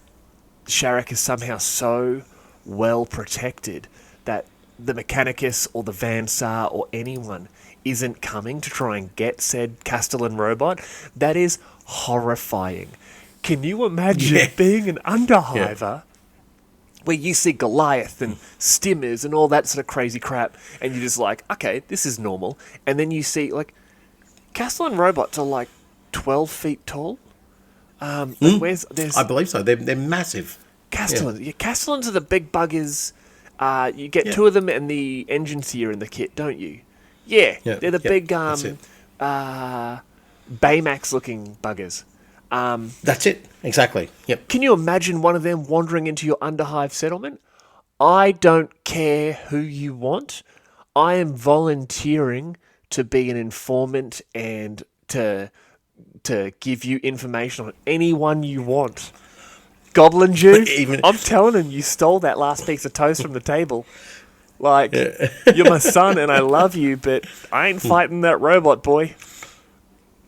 Sharrock is somehow so well protected that the Mechanicus or the Vansar or anyone isn't coming to try and get said Castellan robot? That is horrifying. Can you imagine being an Underhiver where you see Goliath and Stimmers and all that sort of crazy crap and you're just like, okay, this is normal. And then you see, like, Castellan robots are like 12 feet tall. I believe so. They're massive. Castellans. Yeah, Castellans are the big buggers. You get two of them and the engine seer in the kit, don't you? Yeah. They're the big Baymax-looking buggers. That's it. Exactly. Yep. Can you imagine one of them wandering into your Underhive settlement? I don't care who you want. I am volunteering to be an informant and to give you information on anyone you want. Goblin Jew, I'm telling him you stole that last piece of toast from the table. Like, you're my son and I love you, but I ain't fighting that robot, boy.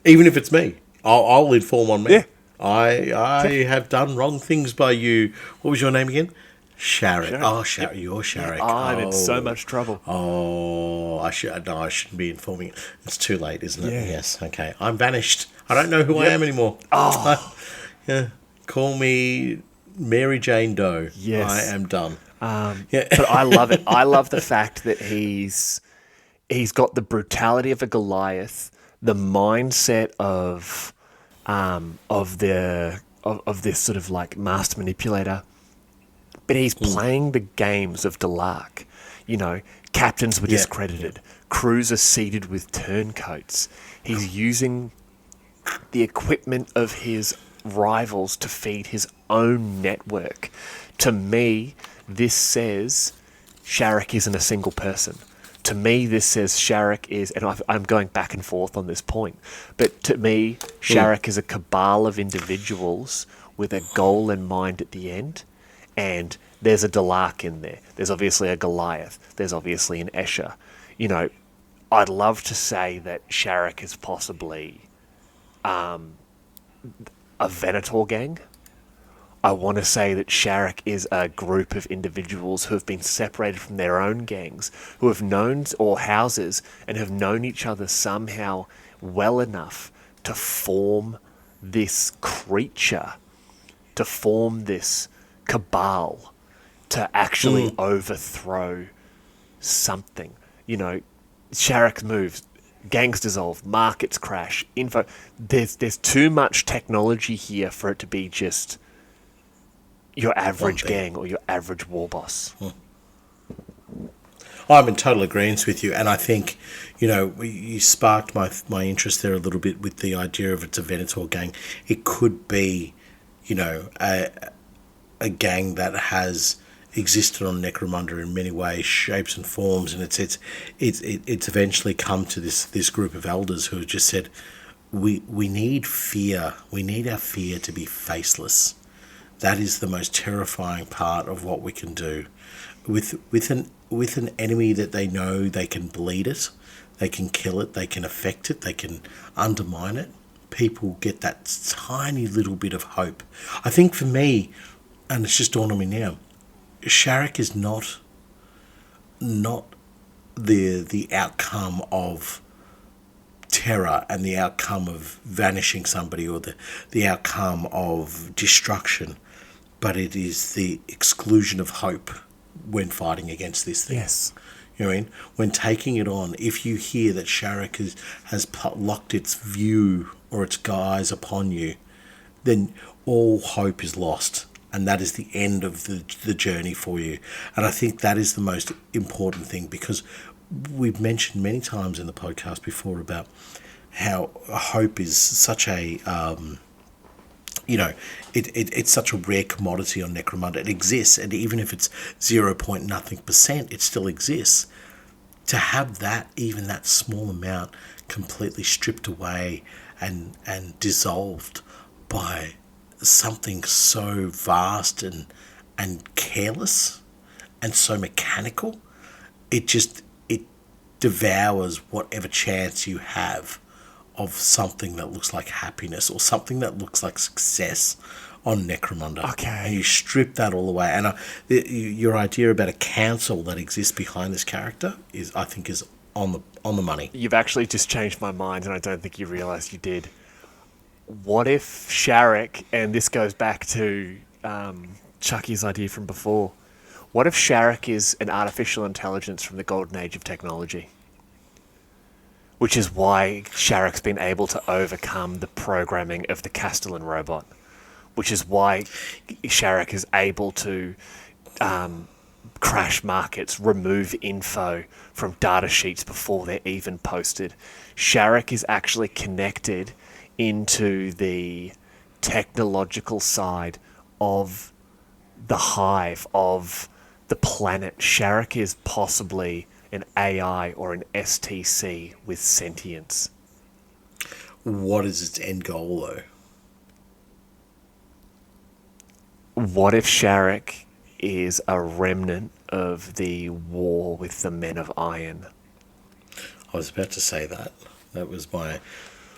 Even if it's me, I'll inform on me. Yeah. I have done wrong things by you. What was your name again? Sharrock. Oh, Sharrock. You're Sharrock. I'm in so much trouble. Oh, I shouldn't be informing you. It's too late, isn't it? Yeah. Yes. Okay. I'm vanished. I don't know who I am anymore. Oh. Call me Mary Jane Doe. Yes. I am done. But I love it. I love the fact that he's got the brutality of a Goliath, the mindset of this sort of like master manipulator, but he's playing the games of Delark. Captains were discredited, crews are seated with turncoats. He's using the equipment of his rivals to feed his own network. To me, this says Sharrock isn't a single person. To me, this says Sharrock is, and I'm going back and forth on this point, but to me, Sharrock is a cabal of individuals with a goal in mind at the end, and there's a Delark in there. There's obviously a Goliath. There's obviously an Escher. I'd love to say that Sharrock is possibly a Venator gang. I want to say that Sharrock is a group of individuals who have been separated from their own gangs, who have known, or houses, and have known each other somehow well enough to form this creature, to form this cabal, to actually overthrow something. Sharrock moves, gangs dissolve, markets crash, info. There's too much technology here for it to be just your average gang or your average war boss. I'm in total agreement with you, and I think, you sparked my interest there a little bit with the idea of it's a Venator gang. It could be, a gang that has existed on Necromunda in many ways, shapes and forms, and it's eventually come to this group of elders who have just said, we need fear. We need our fear to be faceless. That is the most terrifying part of what we can do. With an enemy that they know they can bleed it, they can kill it, they can affect it, they can undermine it, people get that tiny little bit of hope. I think for me, and it's just dawned on me now, Sharrock is not the outcome of terror and the outcome of vanishing somebody or the outcome of destruction, but it is the exclusion of hope when fighting against this thing. Yes. You know what I mean? When taking it on, if you hear that Sharrock has locked its view or its guise upon you, then all hope is lost. And that is the end of the journey for you. And I think that is the most important thing, because we've mentioned many times in the podcast before about how hope is such a it's such a rare commodity on Necromunda. It exists, and even if it's 0 point nothing percent, it still exists. To have that, even that small amount, completely stripped away and dissolved by something so vast and careless and so mechanical, it devours whatever chance you have of something that looks like happiness or something that looks like success on Necromunda. Okay. And you strip that all away. And your idea about a council that exists behind this character is on the money. You've actually just changed my mind, and I don't think you realised you did. What if Sharek, and this goes back to Chucky's idea from before, what if Sharek is an artificial intelligence from the golden age of technology? Which is why Sharek's been able to overcome the programming of the Castellan robot. Which is why Sharek is able to crash markets, remove info from data sheets before they're even posted. Sharek is actually connected into the technological side of the hive, of the planet. Sharek is possibly an AI or an STC with sentience. What is its end goal, though? What if Sharek is a remnant of the war with the Men of Iron? I was about to say that. That was my...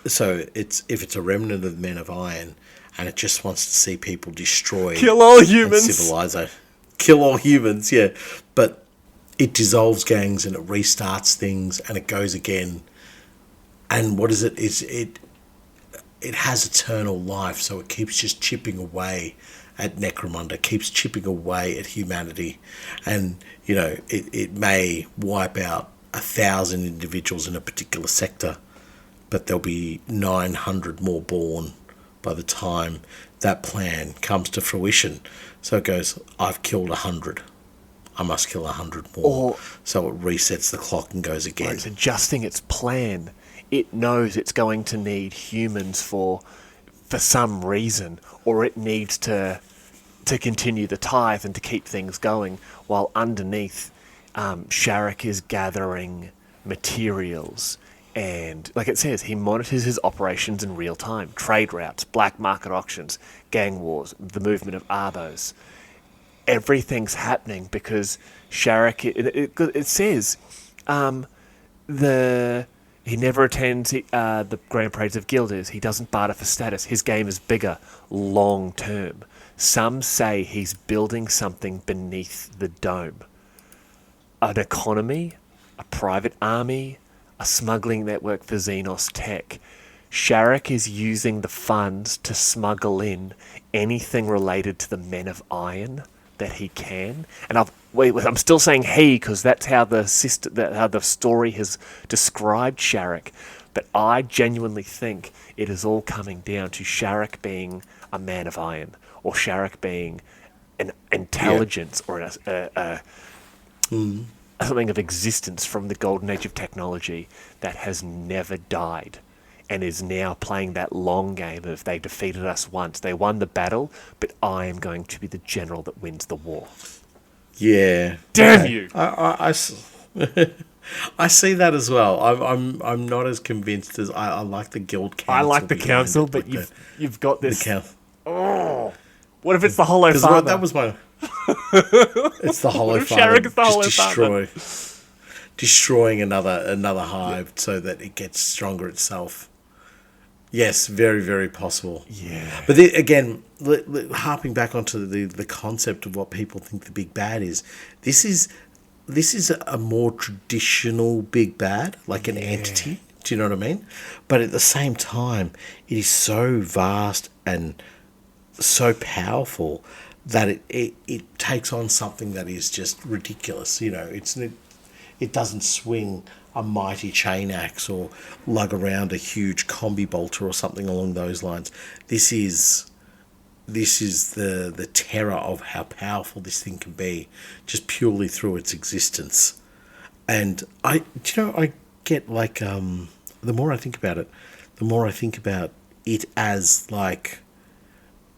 So if it's a remnant of the Men of Iron and it just wants to see people destroyed... Kill all humans! Civilization. Kill all humans, yeah. But it dissolves gangs and it restarts things and it goes again. And what is it? It has eternal life, so it keeps just chipping away at Necromunda, keeps chipping away at humanity. And, it may wipe out 1,000 individuals in a particular sector, but there'll be 900 more born by the time that plan comes to fruition. So it goes, I've killed 100. I must kill 100 more. So it resets the clock and goes again. It's adjusting its plan. It knows it's going to need humans for some reason, or it needs to continue the tithe and to keep things going, while underneath Sharek is gathering materials. And like it says, he monitors his operations in real time. Trade routes, black market auctions, gang wars, the movement of arbos. Everything's happening because Sharek... It says he never attends the Grand Parades of Guilders. He doesn't barter for status. His game is bigger, long term. Some say he's building something beneath the dome. An economy, a private army, a smuggling network for Xenos tech. Sharek is using the funds to smuggle in anything related to the Men of Iron that he can. And I'm still saying he because that's how the story has described Sharek. But I genuinely think it is all coming down to Sharek being a Man of Iron, or Sharek being an intelligence, or something of existence from the golden age of technology that has never died and is now playing that long game of they defeated us once, they won the battle, but I am going to be the general that wins the war. Yeah. Damn you! I see that as well. I'm not as convinced as I like the guild council. I like the council, but you've got this. Oh, what if it's the Hollow Father? That was my. It's the Hollow Father. Sharek is the Hollow Father. Destroying another hive so that it gets stronger itself. Yes, very, very possible. Yeah. But then, again, harping back onto the concept of what people think the big bad is, this is a more traditional big bad, like an entity. Do you know what I mean? But at the same time, it is so vast and so powerful that it takes on something that is just ridiculous. It doesn't swing a mighty chain axe or lug around a huge combi bolter or something along those lines. This is the terror of how powerful this thing can be, just purely through its existence. And I get like the more I think about it, the more I think about it as like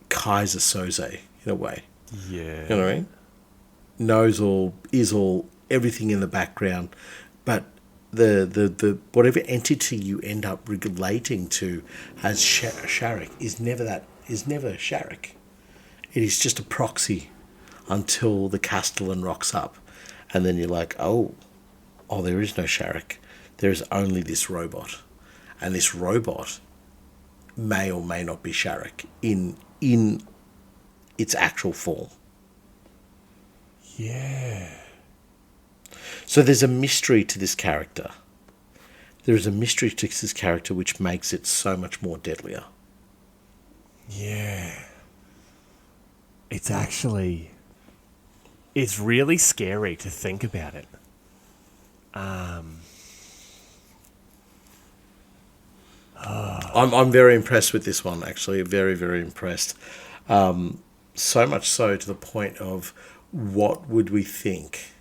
Kaiser Soze in a way. Yeah. You know what I mean? Knows all, is all, everything in the background, but the whatever entity you end up relating to as Sharek is never Sharek. It is just a proxy until the Castellan rocks up, and then you're like, oh, there is no Sharek. There is only this robot, and this robot may or may not be Sharek in its actual form. Yeah. So there's a mystery to this character. There is a mystery to this character which makes it so much more deadlier. Yeah. It's actually... It's really scary to think about it. I'm very impressed with this one, actually. Very, very impressed. So much so to the point of what would we think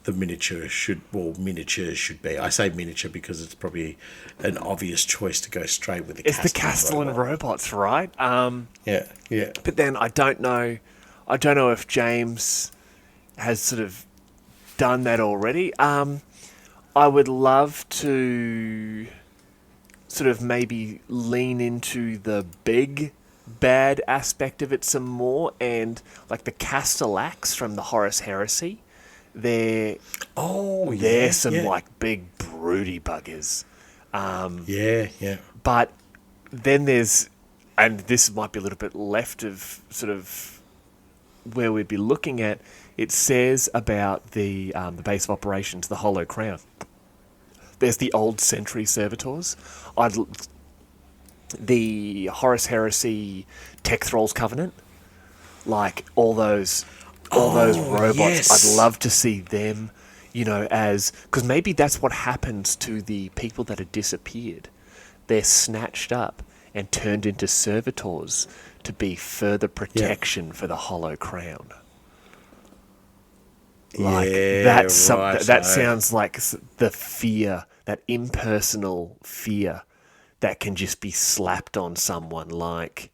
the miniatures should be. I say miniature because it's probably an obvious choice to go straight with the It's the Castellan robots, right? Yeah. But then I don't know if James has sort of done that already. I would love to sort of maybe lean into the big bad aspect of it some more, and like the Castellax from the Horus Heresy. They're some like big broody buggers. Yeah. But then there's, and this might be a little bit left of sort of where we'd be looking at. It says about the base of operations, the Hollow Crown. There's the old Sentry Servitors. The Horus Heresy Tech Thralls Covenant, like all those robots. Yes. I'd love to see them, as, because maybe that's what happens to the people that have disappeared. They're snatched up and turned into servitors to be further protection for the Hollow Crown. Like that sounds like the fear, that impersonal fear that can just be slapped on someone. Like,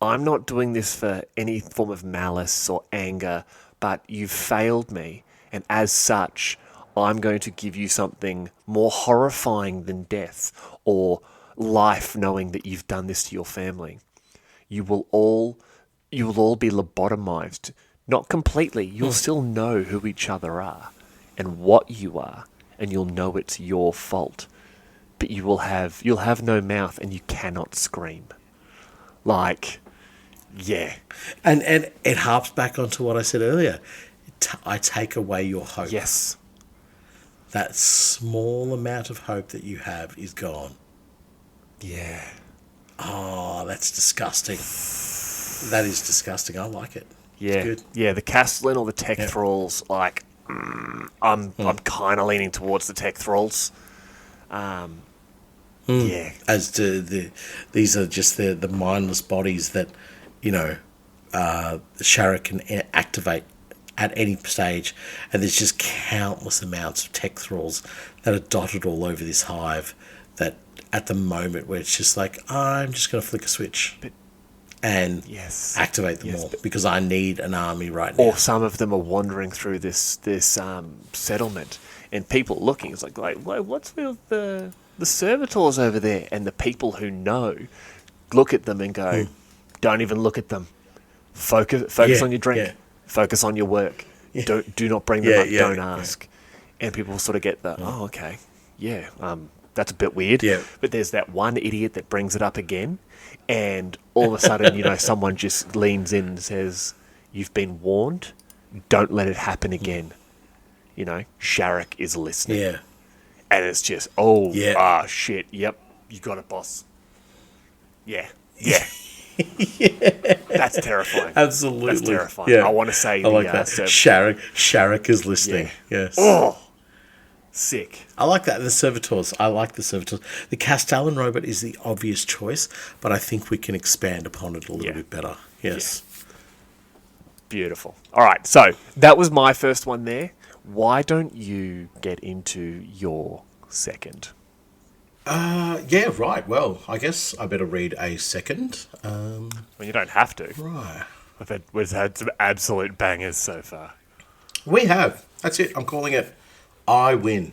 I'm not doing this for any form of malice or anger, but you've failed me, and as such, I'm going to give you something more horrifying than death or life, knowing that you've done this to your family. You will all be lobotomized. Not completely. You'll still know who each other are and what you are, and you'll know it's your fault. But you'll have no mouth and you cannot scream. Like, yeah. And it harps back onto what I said earlier. I take away your hope. Yes. That small amount of hope that you have is gone. Yeah. Oh, that's disgusting. That is disgusting. I like it. Yeah. It's good. Yeah, the Castellan or the Tech Thralls, like, I'm kind of leaning towards the Tech Thralls. Yeah. As to these are just the mindless bodies that, Shara can activate at any stage, and there's just countless amounts of tech thralls that are dotted all over this hive. That at the moment where it's just like, I'm just going to flick a switch and activate them all because I need an army right now. Or some of them are wandering through this settlement, and people looking. It's like what's with the servitors over there? And the people who know look at them and go, don't even look at them. Focus on your drink. Yeah. Focus on your work. Yeah. Do not bring them up. Don't ask. Yeah. And people sort of get the, okay. Yeah, that's a bit weird. Yeah. But there's that one idiot that brings it up again, and all of a sudden, someone just leans in and says, you've been warned. Don't let it happen again. Sharek is listening. Yeah. And it's just, shit, yep, you got it, boss. Yeah. That's terrifying. Absolutely. That's terrifying. Yeah. I want to say I like that. Sharek is listening. Yeah. Yes. Oh, sick. I like that. The servitors. The Castellan robot is the obvious choice, but I think we can expand upon it a little bit better. Yes. Yeah. Beautiful. All right, so that was my first one there. Why don't you get into your second? Yeah, right. Well, I guess I better read a second. Well, you don't have to. Right. We've had some absolute bangers so far. We have. That's it. I'm calling it I win.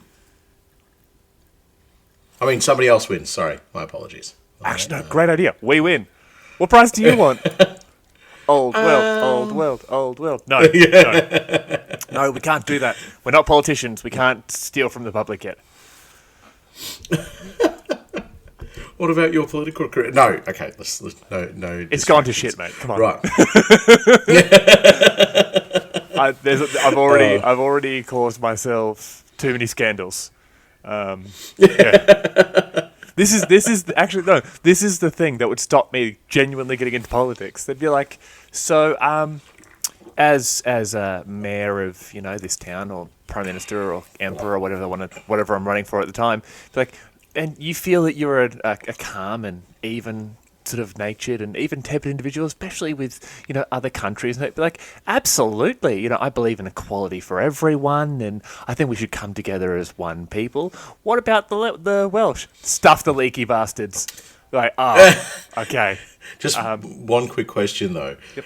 I mean, somebody else wins. Sorry. My apologies. Actually, no, great idea. We win. What prize do you want? Old world, old world, old world. No, no, we can't do that. We're not politicians. We can't steal from the public yet. What about your political career? No. Okay. No. It's gone to shit, mate. Come on. Right. I've already caused myself too many scandals. Yeah. This is actually no. This is the thing that would stop me genuinely getting into politics. They'd be like, so as a mayor of this town or prime minister or emperor or whatever I'm running for at the time, like, and you feel that you're a calm and even sort of natured and even tempered individual, especially with other countries, and they'd be like, absolutely, I believe in equality for everyone, and I think we should come together as one people. What about the Welsh? Stuff the leaky bastards. Like, okay. Just one quick question though. Yep.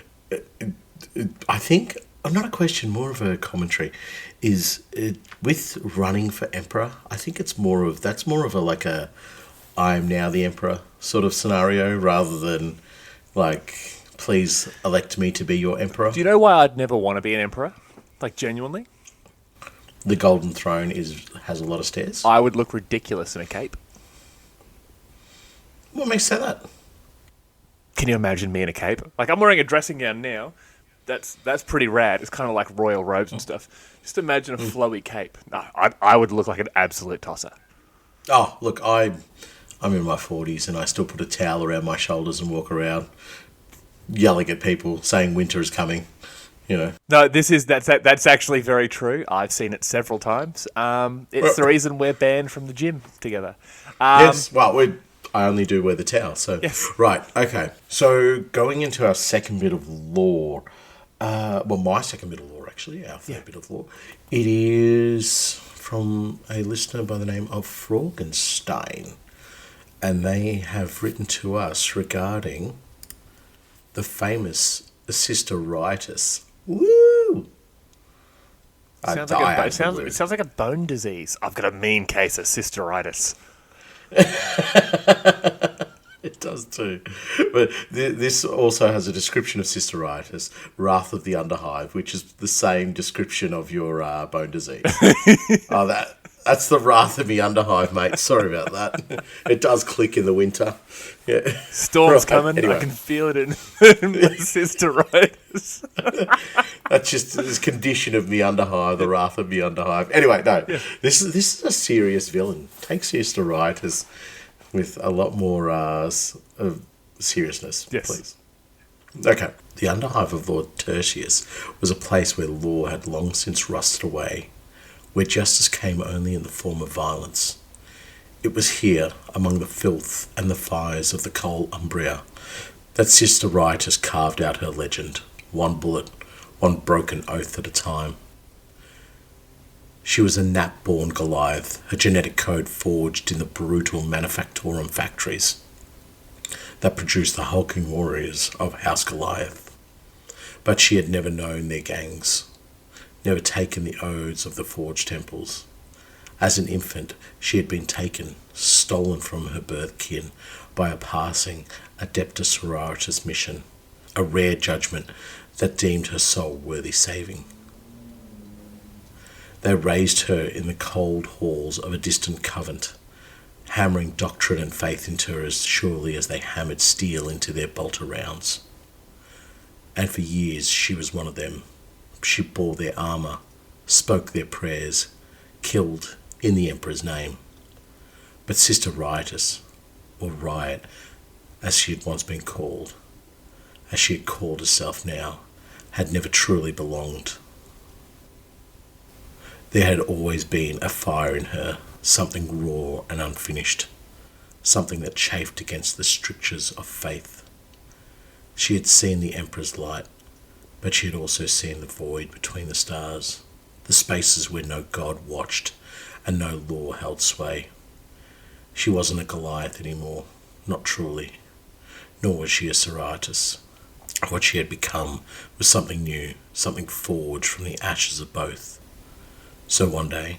I think not a question, more of a commentary. Is with running for emperor? I think that's more of a I'm now the emperor sort of scenario rather than like, please elect me to be your emperor. Do you know why I'd never want to be an emperor? Like, genuinely? The Golden Throne has a lot of stairs. I would look ridiculous in a cape. What makes you say that? Can you imagine me in a cape? Like, I'm wearing a dressing gown now. That's pretty rad. It's kind of like royal robes and stuff. Just imagine a flowy cape. No, I would look like an absolute tosser. Oh, look, I'm in my 40s and I still put a towel around my shoulders and walk around yelling at people saying winter is coming, No, that's actually very true. I've seen it several times. It's the reason we're banned from the gym together. Yes, well, I only do wear the towel, so... Yes. Right, okay. So, going into our second bit of lore... my second bit of lore, actually, our third bit of lore. It is from a listener by the name of Fraugenstein. And they have written to us regarding the famous cysteritis. Woo! It sounds like a bone disease. I've got a mean case of cysteritis. It does too. But this also has a description of cysteritis, Wrath of the Underhive, which is the same description of your bone disease. That's the Wrath of the Underhive, mate. Sorry about that. It does click in the winter. Yeah. Storm's coming. Anyway. I can feel it in my cysteritis. That's just this condition of the Underhive, the Wrath of the Underhive. Anyway, no. Yeah. This is a serious villain. Take cysteritis with a lot more seriousness, please. Okay. The Underhive of Lord Tertius was a place where law had long since rusted away, where justice came only in the form of violence. It was here, among the filth and the fires of the coal Umbria, that cysteritis carved out her legend, one bullet, one broken oath at a time. She was a Nap-born Goliath, her genetic code forged in the brutal manufactorum factories that produced the hulking warriors of House Goliath. But she had never known their gangs, never taken the oaths of the forged temples. As an infant, she had been taken, stolen from her birth kin by a passing Adeptus Sororitas mission, a rare judgment that deemed her soul worthy saving. They raised her in the cold halls of a distant convent, hammering doctrine and faith into her as surely as they hammered steel into their bolter rounds. And for years she was one of them. She bore their armour, spoke their prayers, killed in the Emperor's name. But Sister Riotous, or Riot, as she had once been called, as she had called herself now, had never truly belonged. There had always been a fire in her, something raw and unfinished, something that chafed against the strictures of faith. She had seen the Emperor's light, but she had also seen the void between the stars, the spaces where no god watched and no law held sway. She wasn't a Goliath anymore, not truly, nor was she a Soritis. What she had become was something new, something forged from the ashes of both. So one day,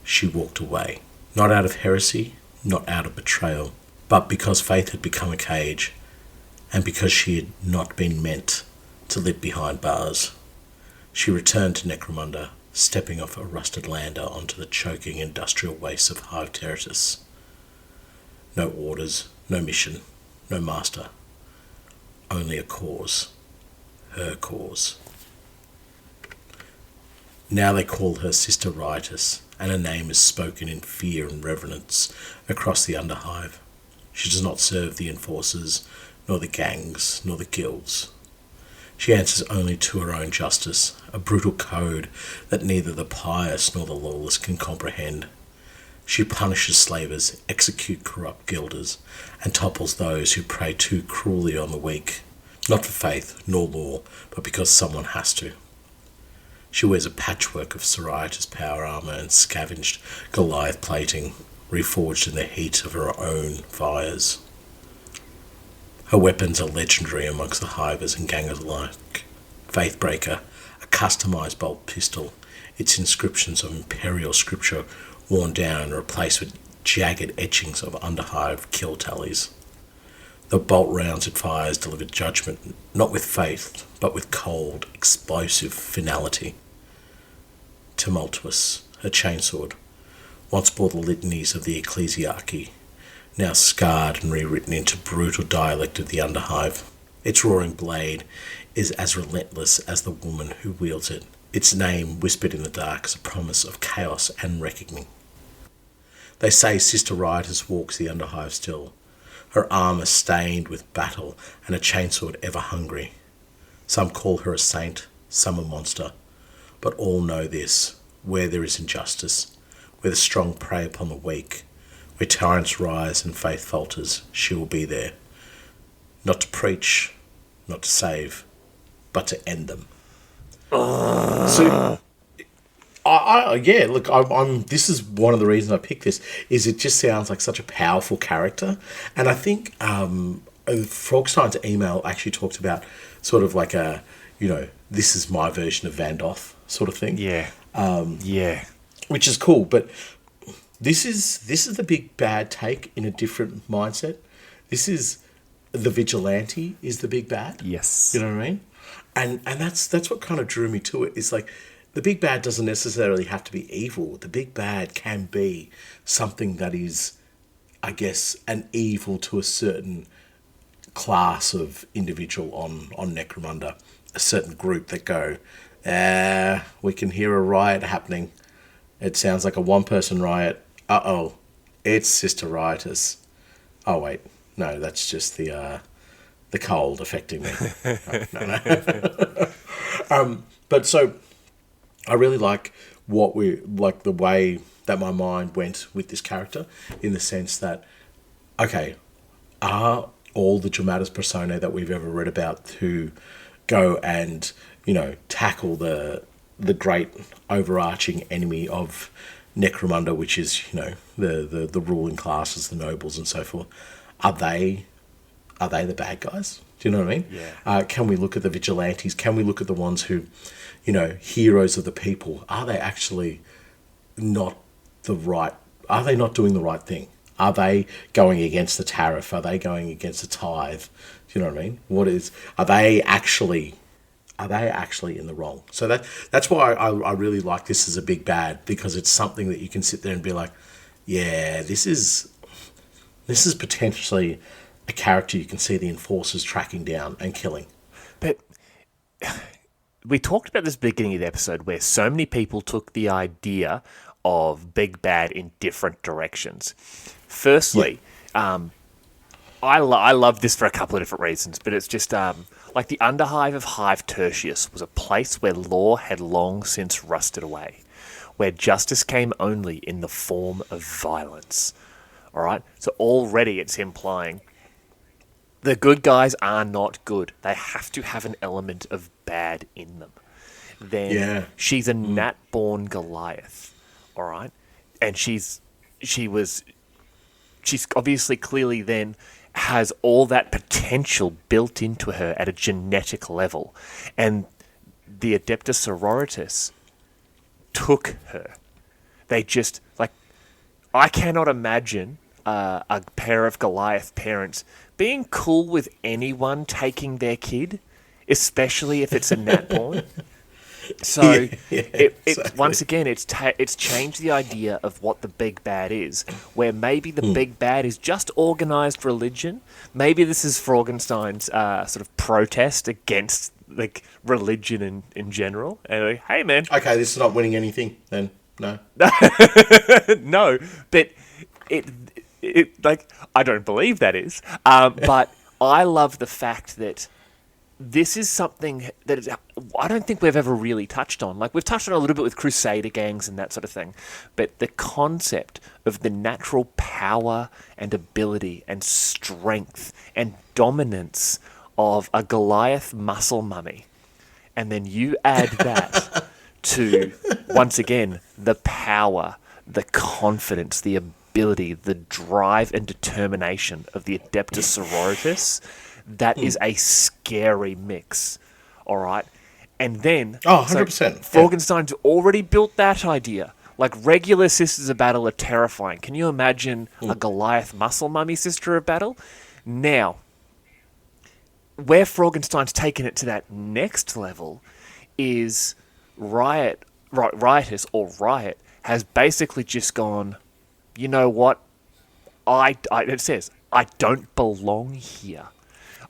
she walked away, not out of heresy, not out of betrayal, but because faith had become a cage, and because she had not been meant to live behind bars. She returned to Necromunda, stepping off a rusted lander onto the choking industrial wastes of Hive Terratus. No orders, no mission, no master. Only a cause. Her cause. Now they call her Sister Riotous, and her name is spoken in fear and reverence across the Underhive. She does not serve the enforcers, nor the gangs, nor the guilds. She answers only to her own justice, a brutal code that neither the pious nor the lawless can comprehend. She punishes slavers, executes corrupt guilders, and topples those who prey too cruelly on the weak, not for faith nor law, but because someone has to. She wears a patchwork of Soriatis power armour and scavenged Goliath plating, reforged in the heat of her own fires. Her weapons are legendary amongst the hivers and gangers alike. Faithbreaker, a customised bolt pistol, its inscriptions of imperial scripture worn down and replaced with jagged etchings of Underhive kill tallies. The bolt rounds it fires deliver judgment, not with faith, but with cold, explosive finality. Tumultuous, her chainsword, once bore the litanies of the ecclesiarchy, now scarred and rewritten into brutal dialect of the Underhive. Its roaring blade is as relentless as the woman who wields it, its name whispered in the dark as a promise of chaos and reckoning. They say Sister Riotous walks the Underhive still, her armour stained with battle and a chainsword ever hungry. Some call her a saint, some a monster, but all know this: where there is injustice, where the strong prey upon the weak, where tyrants rise and faith falters, she will be there. Not to preach, not to save, but to end them. So, I'm. This is one of the reasons I picked this. Is it just sounds like such a powerful character, and I think Frogstein's email actually talked about sort of like a, this is my version of Vandoff sort of thing. Yeah. Which is cool, but this is the big bad take in a different mindset. This is the vigilante is the big bad. Yes. You know what I mean? And that's what kind of drew me to it. It's like the big bad doesn't necessarily have to be evil. The big bad can be something that is, I guess, an evil to a certain class of individual on Necromunda, a certain group that go, we can hear a riot happening. It sounds like a one-person riot. Uh-oh, it's Sister Riotous. Oh, wait, no, that's just the cold affecting me. No. But so I really like the way that my mind went with this character, in the sense that, okay, are all the dramatis personae that we've ever read about to go and, tackle the great overarching enemy of Necromunda, which is, the ruling classes, the nobles and so forth, are they the bad guys? Do you know what I mean? Yeah. Can we look at the vigilantes? Can we look at the ones who, heroes of the people? Are they actually not are they not doing the right thing? Are they going against the tariff? Are they going against the tithe? Do you know what I mean? Are they actually in the wrong? So that's why I really like this as a big bad, because it's something that you can sit there and be like, yeah, this is potentially a character you can see the enforcers tracking down and killing. But we talked about this at the beginning of the episode, where so many people took the idea of big bad in different directions. Firstly, I love this for a couple of different reasons, but it's just like the Underhive of Hive Tertius was a place where law had long since rusted away, where justice came only in the form of violence. All right? So already it's implying the good guys are not good. They have to have an element of bad in them. Then she's a nat-born Goliath, all right? And she she's obviously clearly then has all that potential built into her at a genetic level. And the Adeptus Sororitas took her. They just, like, I cannot imagine a pair of Goliath parents being cool with anyone taking their kid, especially if it's a natborn. So Exactly. once again, it's changed the idea of what the big bad is, where maybe the big bad is just organised religion. Maybe this is Frankenstein's sort of protest against like religion in general. And like, hey, man, Okay, this is not winning anything then. No. no, but it like I don't believe that is. But I love the fact that this is something that I don't think we've ever really touched on. Like, we've touched on a little bit with Crusader gangs and that sort of thing, but the concept of the natural power and ability and strength and dominance of a Goliath muscle mummy, and then you add that to, once again, the power, the confidence, the ability, the drive and determination of the Adeptus Sororitas. That is a scary mix, all right? And then... Oh, 100%. So Frankenstein's already built that idea. Like, regular Sisters of Battle are terrifying. Can you imagine a Goliath muscle mummy Sister of Battle? Now, where Frankenstein's taken it to that next level is Riot has basically just gone, you know what? It says, I don't belong here.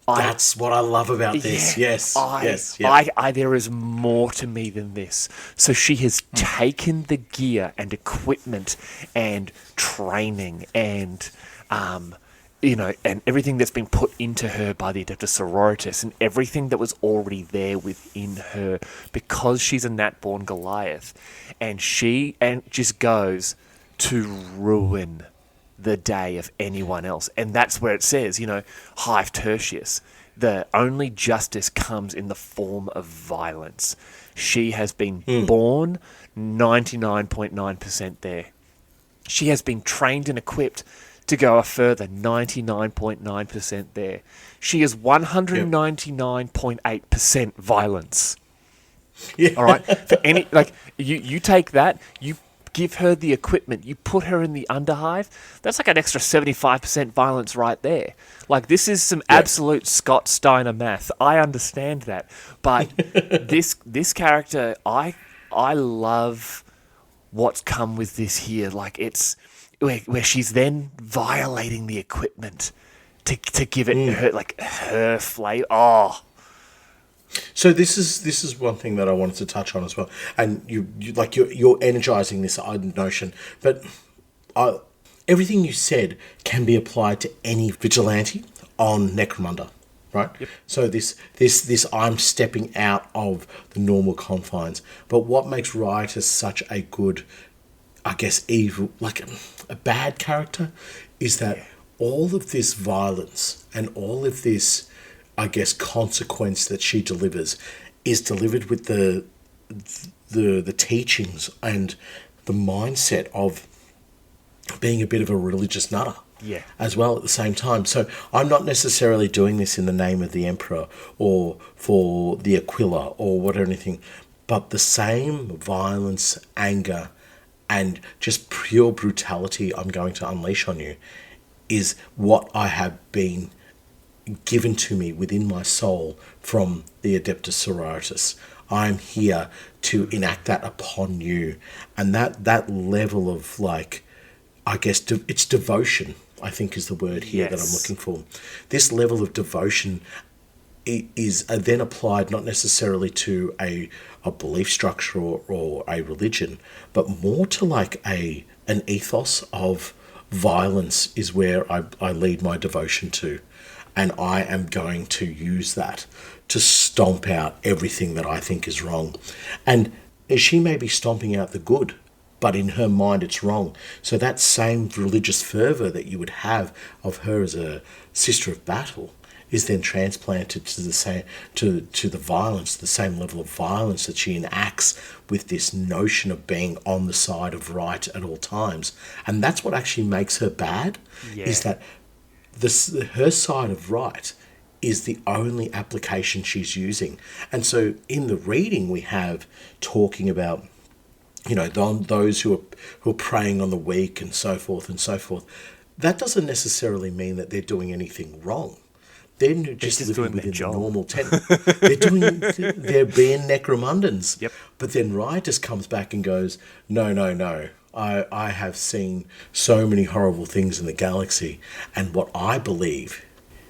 That's what I love about this. Yes. There is more to me than this. So she has taken the gear and equipment and training and, and everything that's been put into her by the Adeptus Sororitas and everything that was already there within her because she's a nat-born Goliath. And she just goes to ruin the day of anyone else. And that's where it says, Hive Tertius, the only justice comes in the form of violence. She has been born 99.9% there. She has been trained and equipped to go a further 99.9% there. She is 199.8% violence. Yeah. All right? For any, like, you take that, you give her the equipment, you put her in the Underhive, that's like an extra 75% violence right there. Like, this is some absolute Scott Steiner math. I understand that. But this character, I love what's come with this here. Like, it's where she's then violating the equipment to give it her flavor. Oh. So this is one thing that I wanted to touch on as well, and you're energizing this notion, but everything you said can be applied to any vigilante on Necromunda, right? Yep. So this I'm stepping out of the normal confines, but what makes Riotous such a good, I guess, evil, like a bad character, is that all of this violence and all of this, I guess, consequence that she delivers is delivered with the teachings and the mindset of being a bit of a religious nutter. Yeah. As well at the same time. So I'm not necessarily doing this in the name of the Emperor or for the Aquila or whatever anything, but the same violence, anger, and just pure brutality I'm going to unleash on you is what I have been given to me within my soul from the Adeptus Sororitas. I'm here to enact that upon you. And that level of, like, I guess it's devotion, I think is the word here that I'm looking for. This level of devotion is then applied not necessarily to a belief structure or a religion, but more to like an ethos of violence is where I lead my devotion to. And I am going to use that to stomp out everything that I think is wrong. And she may be stomping out the good, but in her mind it's wrong. So that same religious fervour that you would have of her as a sister of battle is then transplanted to the same to the violence, the same level of violence that she enacts with this notion of being on the side of right at all times. And that's what actually makes her bad, is that her side of right is the only application she's using. And so in the reading we have talking about, you know, those who are preying on the weak and so forth and so forth. That doesn't necessarily mean that they're doing anything wrong. They're just living within the normal tenet. They're being necromundans. Yep. But then Riotous comes back and goes, no. I have seen so many horrible things in the galaxy, and what I believe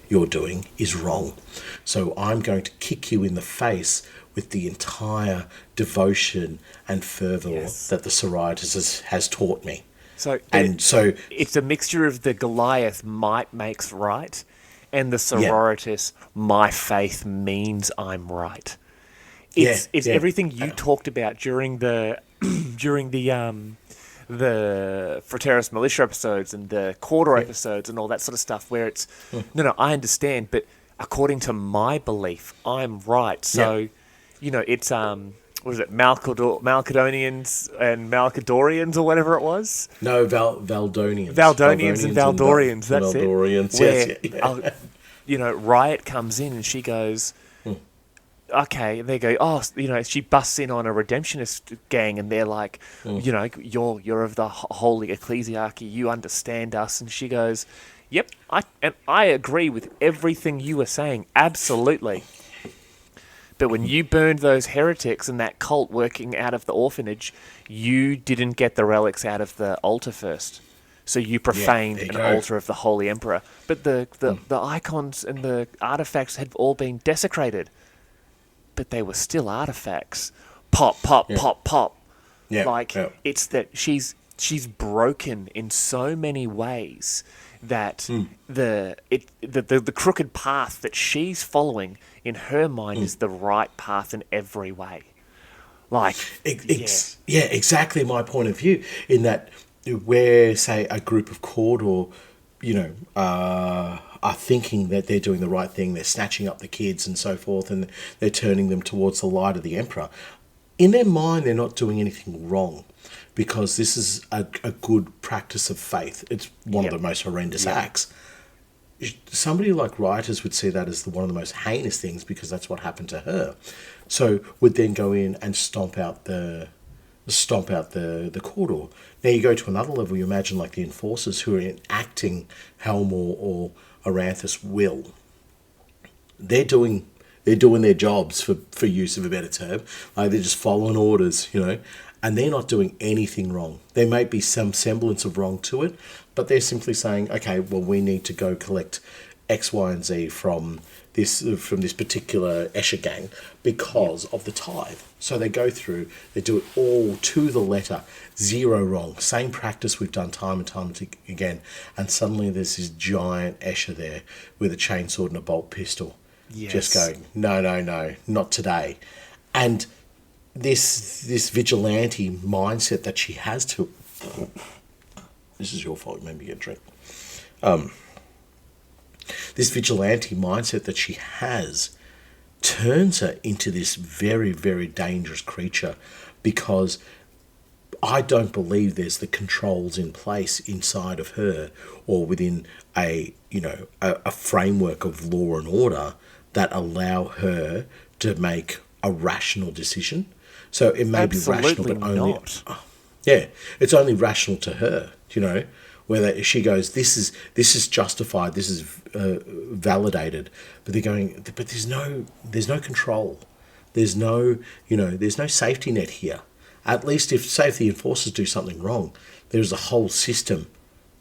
you're doing is wrong. So I'm going to kick you in the face with the entire devotion and fervour that the Sororitas has taught me. So it's a mixture of the Goliath might makes right, and the Sororitas my faith means I'm right. It's everything you talked about during the Frateris Militia episodes and the Corridor episodes and all that sort of stuff, where it's no, I understand, but according to my belief, I'm right. So, you know, it's what is it, Malcadonians and Malcadorians or whatever it was? No, Valdonians. Valdonians and Valdorians. That's Valdorians, it. Where, you know, Riot comes in and she goes, okay, and they go, oh, you know, she busts in on a redemptionist gang, and they're like, you know, you're of the holy ecclesiarchy, you understand us, and she goes, yep, I agree with everything you were saying, absolutely. But when you burned those heretics and that cult working out of the orphanage, you didn't get the relics out of the altar first. So you profaned an altar of the Holy Emperor. But the icons and the artifacts had all been desecrated. But they were still artifacts. Pop, pop, pop, pop. Yeah, it's that she's broken in so many ways that the crooked path that she's following in her mind is the right path in every way. Like, exactly my point of view. In that, where say a group of Corridor, you know, are thinking that they're doing the right thing, they're snatching up the kids and so forth, and they're turning them towards the light of the Emperor. In their mind, they're not doing anything wrong, because this is a good practice of faith. It's one of the most horrendous acts. Somebody like Riotous would see that as one of the most heinous things, because that's what happened to her. So would then go in and stomp out the Corridor. Now you go to another level. You imagine like the Enforcers, who are enacting Helmor or Aranthus' will. They're doing their jobs, for use of a better term. Like, they're just following orders, you know, and they're not doing anything wrong. There may be some semblance of wrong to it, but they're simply saying, okay, well, we need to go collect X, Y, and Z from this particular Escher gang because of the tithe. So they go through, they do it all to the letter, zero wrong, same practice we've done time and time again, and suddenly there's this giant Escher there with a chainsaw and a bolt pistol. Yes. Just going, no, not today. And this vigilante mindset that she has to... This is your fault, maybe get a drink. This vigilante mindset that she has turns her into this very, very dangerous creature, because I don't believe there's the controls in place inside of her or within a framework of law and order that allow her to make a rational decision. So it may be rational, but only not. It's only rational to her, you know, whether she goes, this is justified, this is validated, but they're going, but there's no control, there's no safety net here. At least if, say, if the Enforcers do something wrong, there's a whole system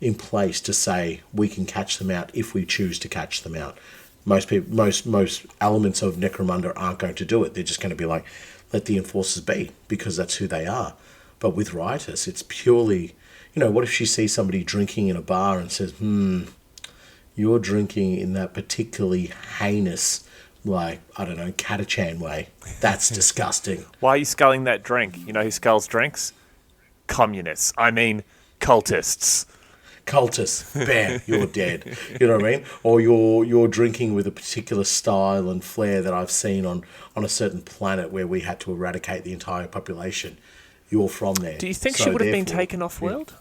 in place to say we can catch them out if we choose to catch them out. Most elements of Necromunda aren't going to do it. They're just going to be like, let the Enforcers be, because that's who they are. But with Riotous, it's purely, you know, what if she sees somebody drinking in a bar and says, you're drinking in that particularly heinous, like, I don't know, Catachan way. That's disgusting. Why are you sculling that drink? You know who sculls drinks? Communists. I mean, cultists. cultist, bam, you're dead. You know what I mean? Or you're drinking with a particular style and flair that I've seen on a certain planet where we had to eradicate the entire population. You're from there. Do you think she would have been taken off world?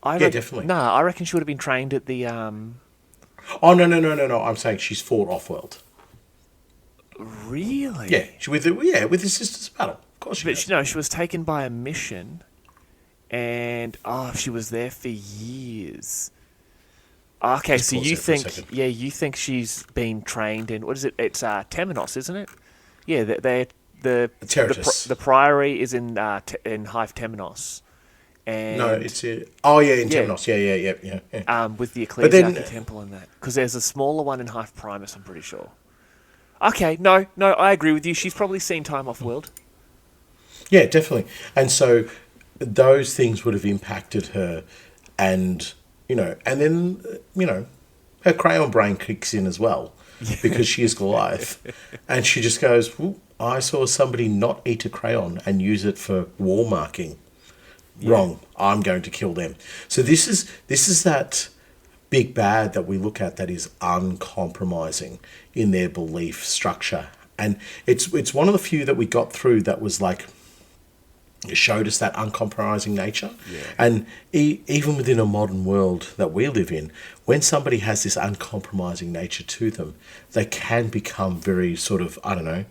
Yeah, definitely. No, I reckon she would have been trained at the... Oh, no. I'm saying she's fought off-world. Really? Yeah, with the Sisters of Battle. Of course she has. But she was taken by a mission, and she was there for years. Okay, Just so pause you there for a think, second. you think she's been trained in, what is it? It's Temenos, isn't it? Yeah, the Terratus. the priory is in Hive Temenos, and No, it's in Temenos. Yeah. with the But then- Ecclesiarchy Temple and that, because there's a smaller one in Hive Primus, I'm pretty sure. Okay, no, I agree with you. She's probably seen time off world. Yeah, definitely. And so those things would have impacted her, and then her crayon brain kicks in as well because she is Goliath, and she just goes, "Ooh, I saw somebody not eat a crayon and use it for wall marking. Wrong. I'm going to kill them." So this is that big bad that we look at that is uncompromising in their belief structure, and it's one of the few that we got through that was like, it showed us that uncompromising nature. And even within a modern world that we live in, when somebody has this uncompromising nature to them, they can become very sort of, I don't know,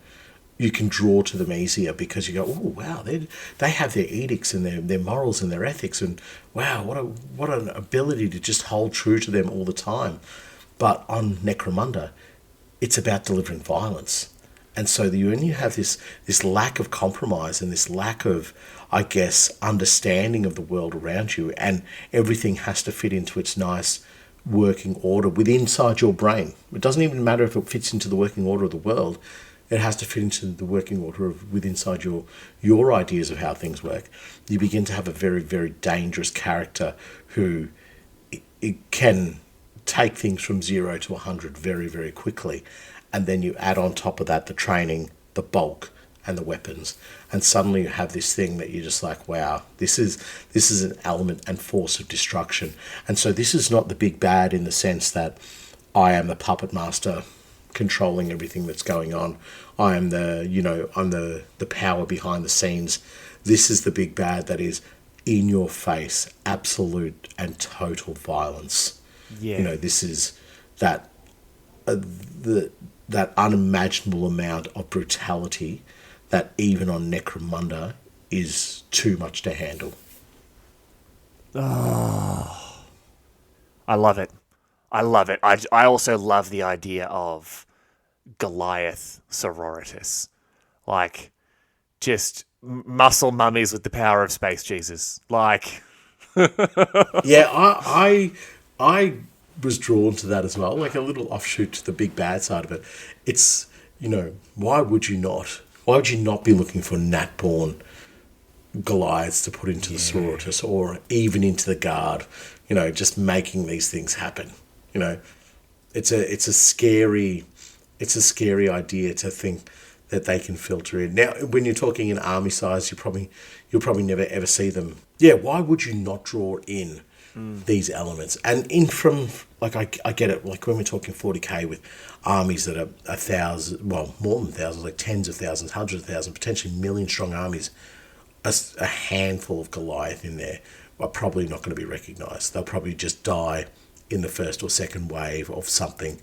you can draw to them easier because you go, oh wow, they have their edicts and their morals and their ethics, and wow, what an ability to just hold true to them all the time. But on Necromunda, it's about delivering violence. And so when you have this lack of compromise and this lack of, I guess, understanding of the world around you, and everything has to fit into its nice working order inside your brain. It doesn't even matter if it fits into the working order of the world. It has to fit into the working order of inside your ideas of how things work. You begin to have a very, very dangerous character who it can take things from 0 to 100 very, very quickly. And then you add on top of that the training, the bulk, and the weapons, and suddenly you have this thing that you're just like, wow, this is an element and force of destruction. And so this is not the big bad in the sense that I am the puppet master controlling everything that's going on. I am I'm the power behind the scenes. This is the big bad that is in your face, absolute and total violence. Yeah. This is that that unimaginable amount of brutality that even on Necromunda is too much to handle. Oh, I love it. I also love the idea of Goliath sororitas. Like, just muscle mummies with the power of space Jesus. Like... Yeah, I was drawn to that as well, like a little offshoot to the big bad side of it. It's, why would you not? Why would you not be looking for Nat-born Goliaths to put into the sororitas or even into the guard? Just making these things happen. It's a scary idea to think that they can filter in. Now, when you're talking in army size, you'll probably never ever see them. Yeah, why would you not draw in these elements? And I get it. Like when we're talking 40k with armies that are 1,000, well, more than thousands, like tens of thousands, hundreds of thousands, potentially million-strong armies, a handful of Goliath in there are probably not going to be recognised. They'll probably just die in the first or second wave of something,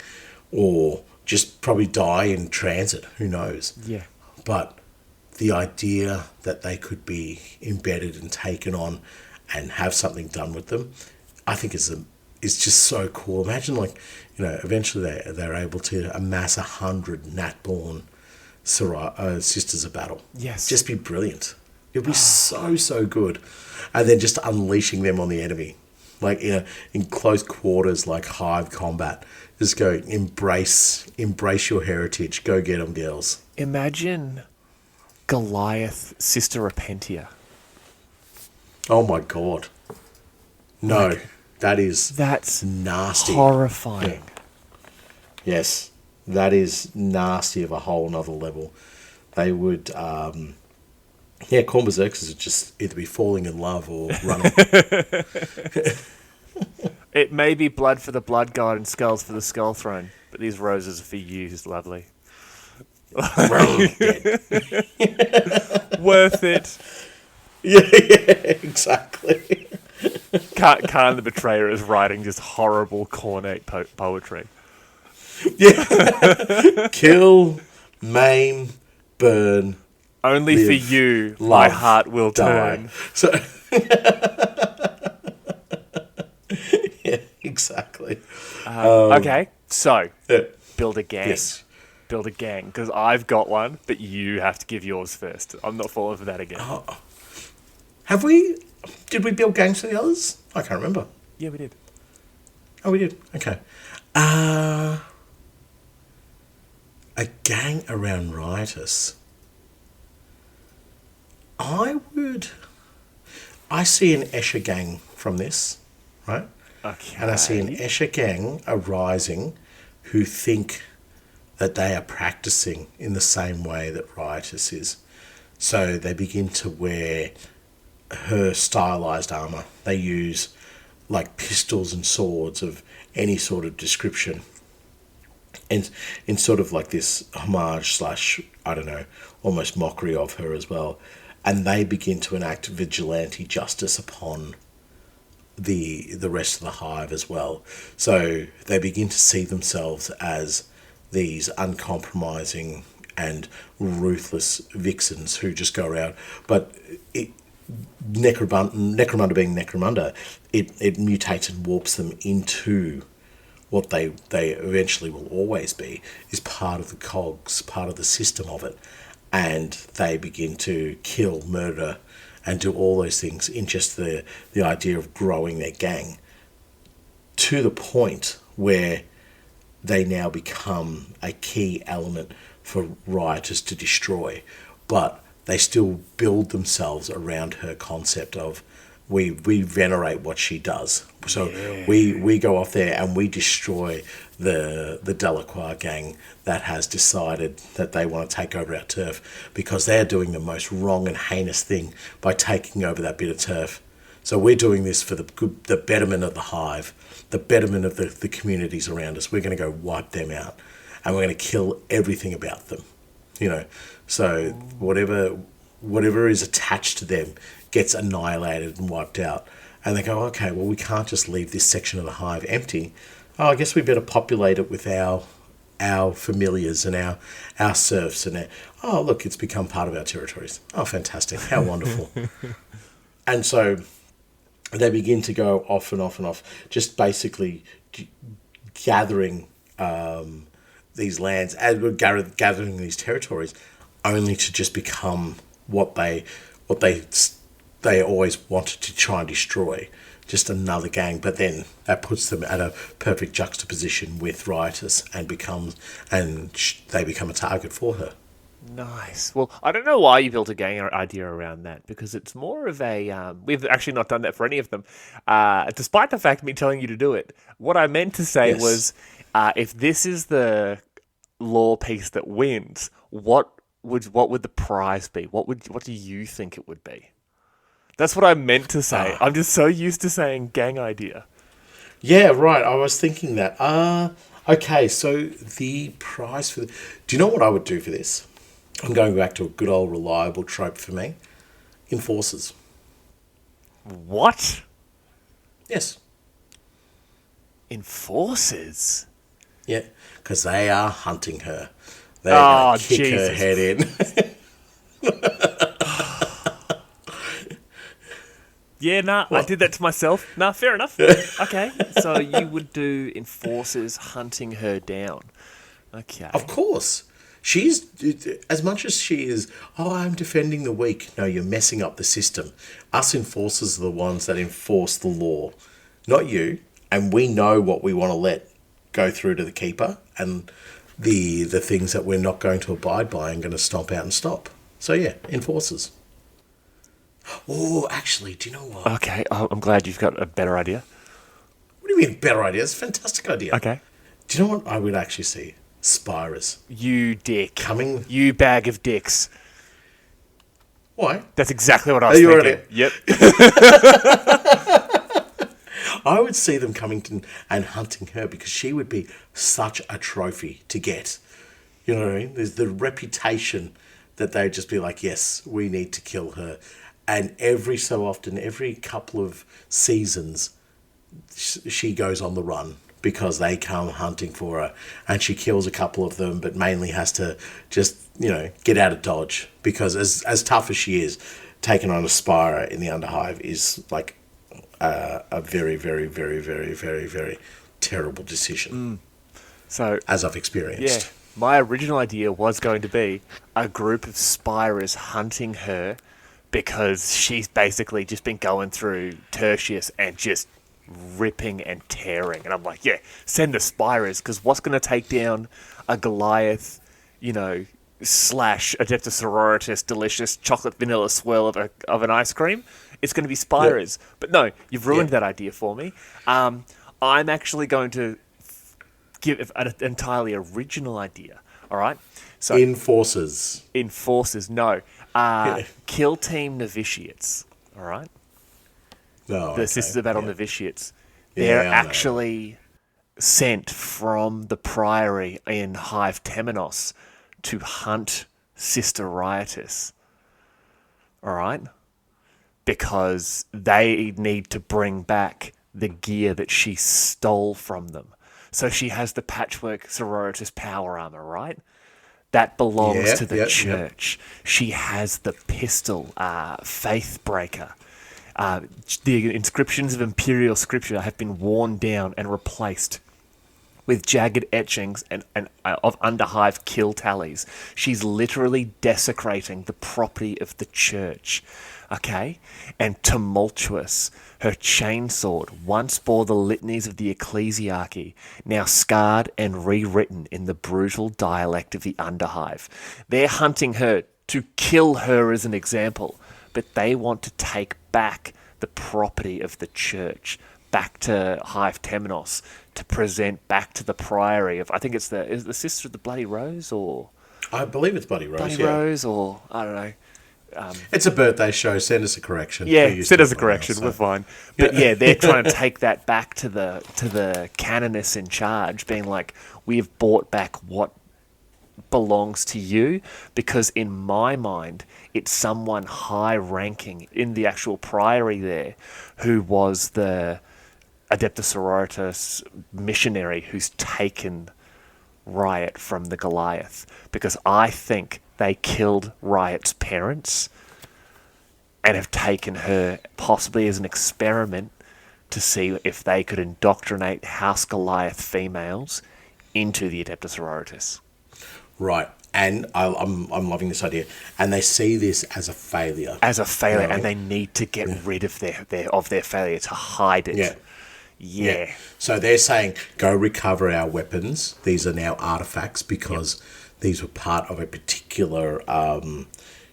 or just probably die in transit. Who knows? Yeah. But the idea that they could be embedded and taken on and have something done with them, I think is just so cool. Imagine, eventually they're able to amass 100 Nat-born Sisters of Battle. Yes. Just be brilliant. It'd be so good. And then just unleashing them on the enemy. Like, in close quarters, like hive combat. Just go, embrace your heritage. Go get them, girls. Imagine Goliath Sister Repentia. Oh my God. No, that's nasty. Horrifying. Yeah. Yes, that is nasty of a whole nother level. They would, Corn Berserkers would just either be falling in love or running. It may be blood for the blood god and skulls for the skull throne, but these roses are for you, who's lovely. Dead. Worth it. Yeah, exactly. Khan the Betrayer is writing just horrible, cornate poetry. Yeah. Kill, maim, burn. Only live, for you, love, my heart will die. turn. So, yeah, exactly. Okay, so Yeah. build a gang. Yes. Build a gang, because I've got one, but you have to give yours first. I'm not falling for that again. Have we? Did we build gangs for the others? I can't remember. Yeah, we did. Oh, we did. Okay. A gang around Riotous. I see an Escher gang from this, right? Okay. And I see an Escher gang arising who think that they are practicing in the same way that Riotous is. So they begin to wear her stylized armor. They use like pistols and swords of any sort of description. And in sort of like this homage / I don't know, almost mockery of her as well. And they begin to enact vigilante justice upon the rest of the hive as well. So they begin to see themselves as these uncompromising and ruthless vixens who just go around. But Necromunda being Necromunda, it mutates and warps them into what they eventually will always be, is part of the cogs, part of the system of it. And they begin to kill, murder, and do all those things in just the idea of growing their gang, to the point where they now become a key element for rioters to destroy. But they still build themselves around her concept of we venerate what she does. So we go off there and we destroy the Delacroix gang that has decided that they want to take over our turf, because they're doing the most wrong and heinous thing by taking over that bit of turf. So we're doing this for the betterment of the hive, the betterment of the communities around us. We're going to go wipe them out, and we're going to kill everything about them. So whatever is attached to them gets annihilated and wiped out. And they go, okay, well, we can't just leave this section of the hive empty. Oh, I guess we better populate it with our familiars and our serfs. And oh, look, it's become part of our territories. Oh, fantastic. How wonderful. And so they begin to go off and off and off, just basically gathering these lands, gathering these territories, only to just become what they always wanted to try and destroy, just another gang. But then that puts them at a perfect juxtaposition with Riotous and they become a target for her. Nice. Well, I don't know why you built a gang idea around that, because it's more of a... we've actually not done that for any of them, despite the fact of me telling you to do it. What I meant to say was, if this is the lore piece that wins, what would the prize be? What do you think it would be? That's what I meant to say. I'm just so used to saying gang idea. Yeah, right. I was thinking that. Okay, so the prize for... Do you know what I would do for this? I'm going back to a good old reliable trope for me. Enforcers. What? Yes. Enforcers? Yeah, because they are hunting her. They're going to kick her head in. Yeah, I did that to myself. Fair enough. Okay, so you would do enforcers hunting her down. Okay. Of course. She's, as much as she is, I'm defending the weak. No, you're messing up the system. Us enforcers are the ones that enforce the law, not you. And we know what we want to let go through to the keeper, and the things that we're not going to abide by and going to stomp out and stop. So yeah, enforcers. Oh, actually, do you know what? Okay, I'm glad you've got a better idea. What do you mean better idea? It's a fantastic idea. Okay. Do you know what I would actually see? Spirers. You dick. Coming. You bag of dicks. Why? That's exactly what I was thinking. Already? Yep. I would see them coming to and hunting her because she would be such a trophy to get. You know what I mean? There's the reputation that they'd just be like, yes, we need to kill her. And every so often, every couple of seasons, she goes on the run because they come hunting for her, and she kills a couple of them, but mainly has to just, get out of Dodge because as tough as she is, taking on a Spira in the Underhive is like a very, very, very, very, very, very terrible decision. So, as I've experienced. yeah, my original idea was going to be a group of Spiras hunting her because she's basically just been going through Tertius and just ripping and tearing. And I'm like, yeah, send the Spiras, because what's going to take down a Goliath, slash Adeptus Sororitas delicious chocolate vanilla swirl of an ice cream? It's going to be Spiras. Yep. But no, you've ruined that idea for me. I'm actually going to give an entirely original idea. All right. So Enforcers, no. Kill Team Novitiates. All right. No, The Sisters of Battle Novitiates. They're actually sent from the Priory in Hive Temenos to hunt Sister Riotus. All right. Because they need to bring back the gear that she stole from them. So she has the Patchwork Sororitas power armor, right? That belongs to the church. She has the pistol, Faithbreaker. The inscriptions of Imperial Scripture have been worn down and replaced with jagged etchings and of Underhive kill tallies. She's literally desecrating the property of the church. Okay? And Tumultuous, her chainsword, once bore the litanies of the ecclesiarchy, now scarred and rewritten in the brutal dialect of the Underhive. They're hunting her to kill her as an example, but they want to take back the property of the church, back to Hive Temenos, to present back to the Priory of, I think is the Sister of the Bloody Rose, or... I believe it's Bloody Rose, Bloody Rose, or, I don't know. It's a birthday show. Send us a correction. Yeah, send us a correction. We're fine. But yeah, they're trying to take that back to the canoness in charge, being like, we have bought back what belongs to you, because in my mind, it's someone high-ranking in the actual priory there who was the Adeptus Sororitas missionary who's taken Riot from the Goliath. Because I think they killed Riot's parents and have taken her possibly as an experiment to see if they could indoctrinate House Goliath females into the Adeptus Sororitas. Right. And I'm loving this idea. And they see this as a failure. And they need to get rid of their failure, to hide it. Yeah. So they're saying, go recover our weapons. These are now artifacts because these were part of a particular,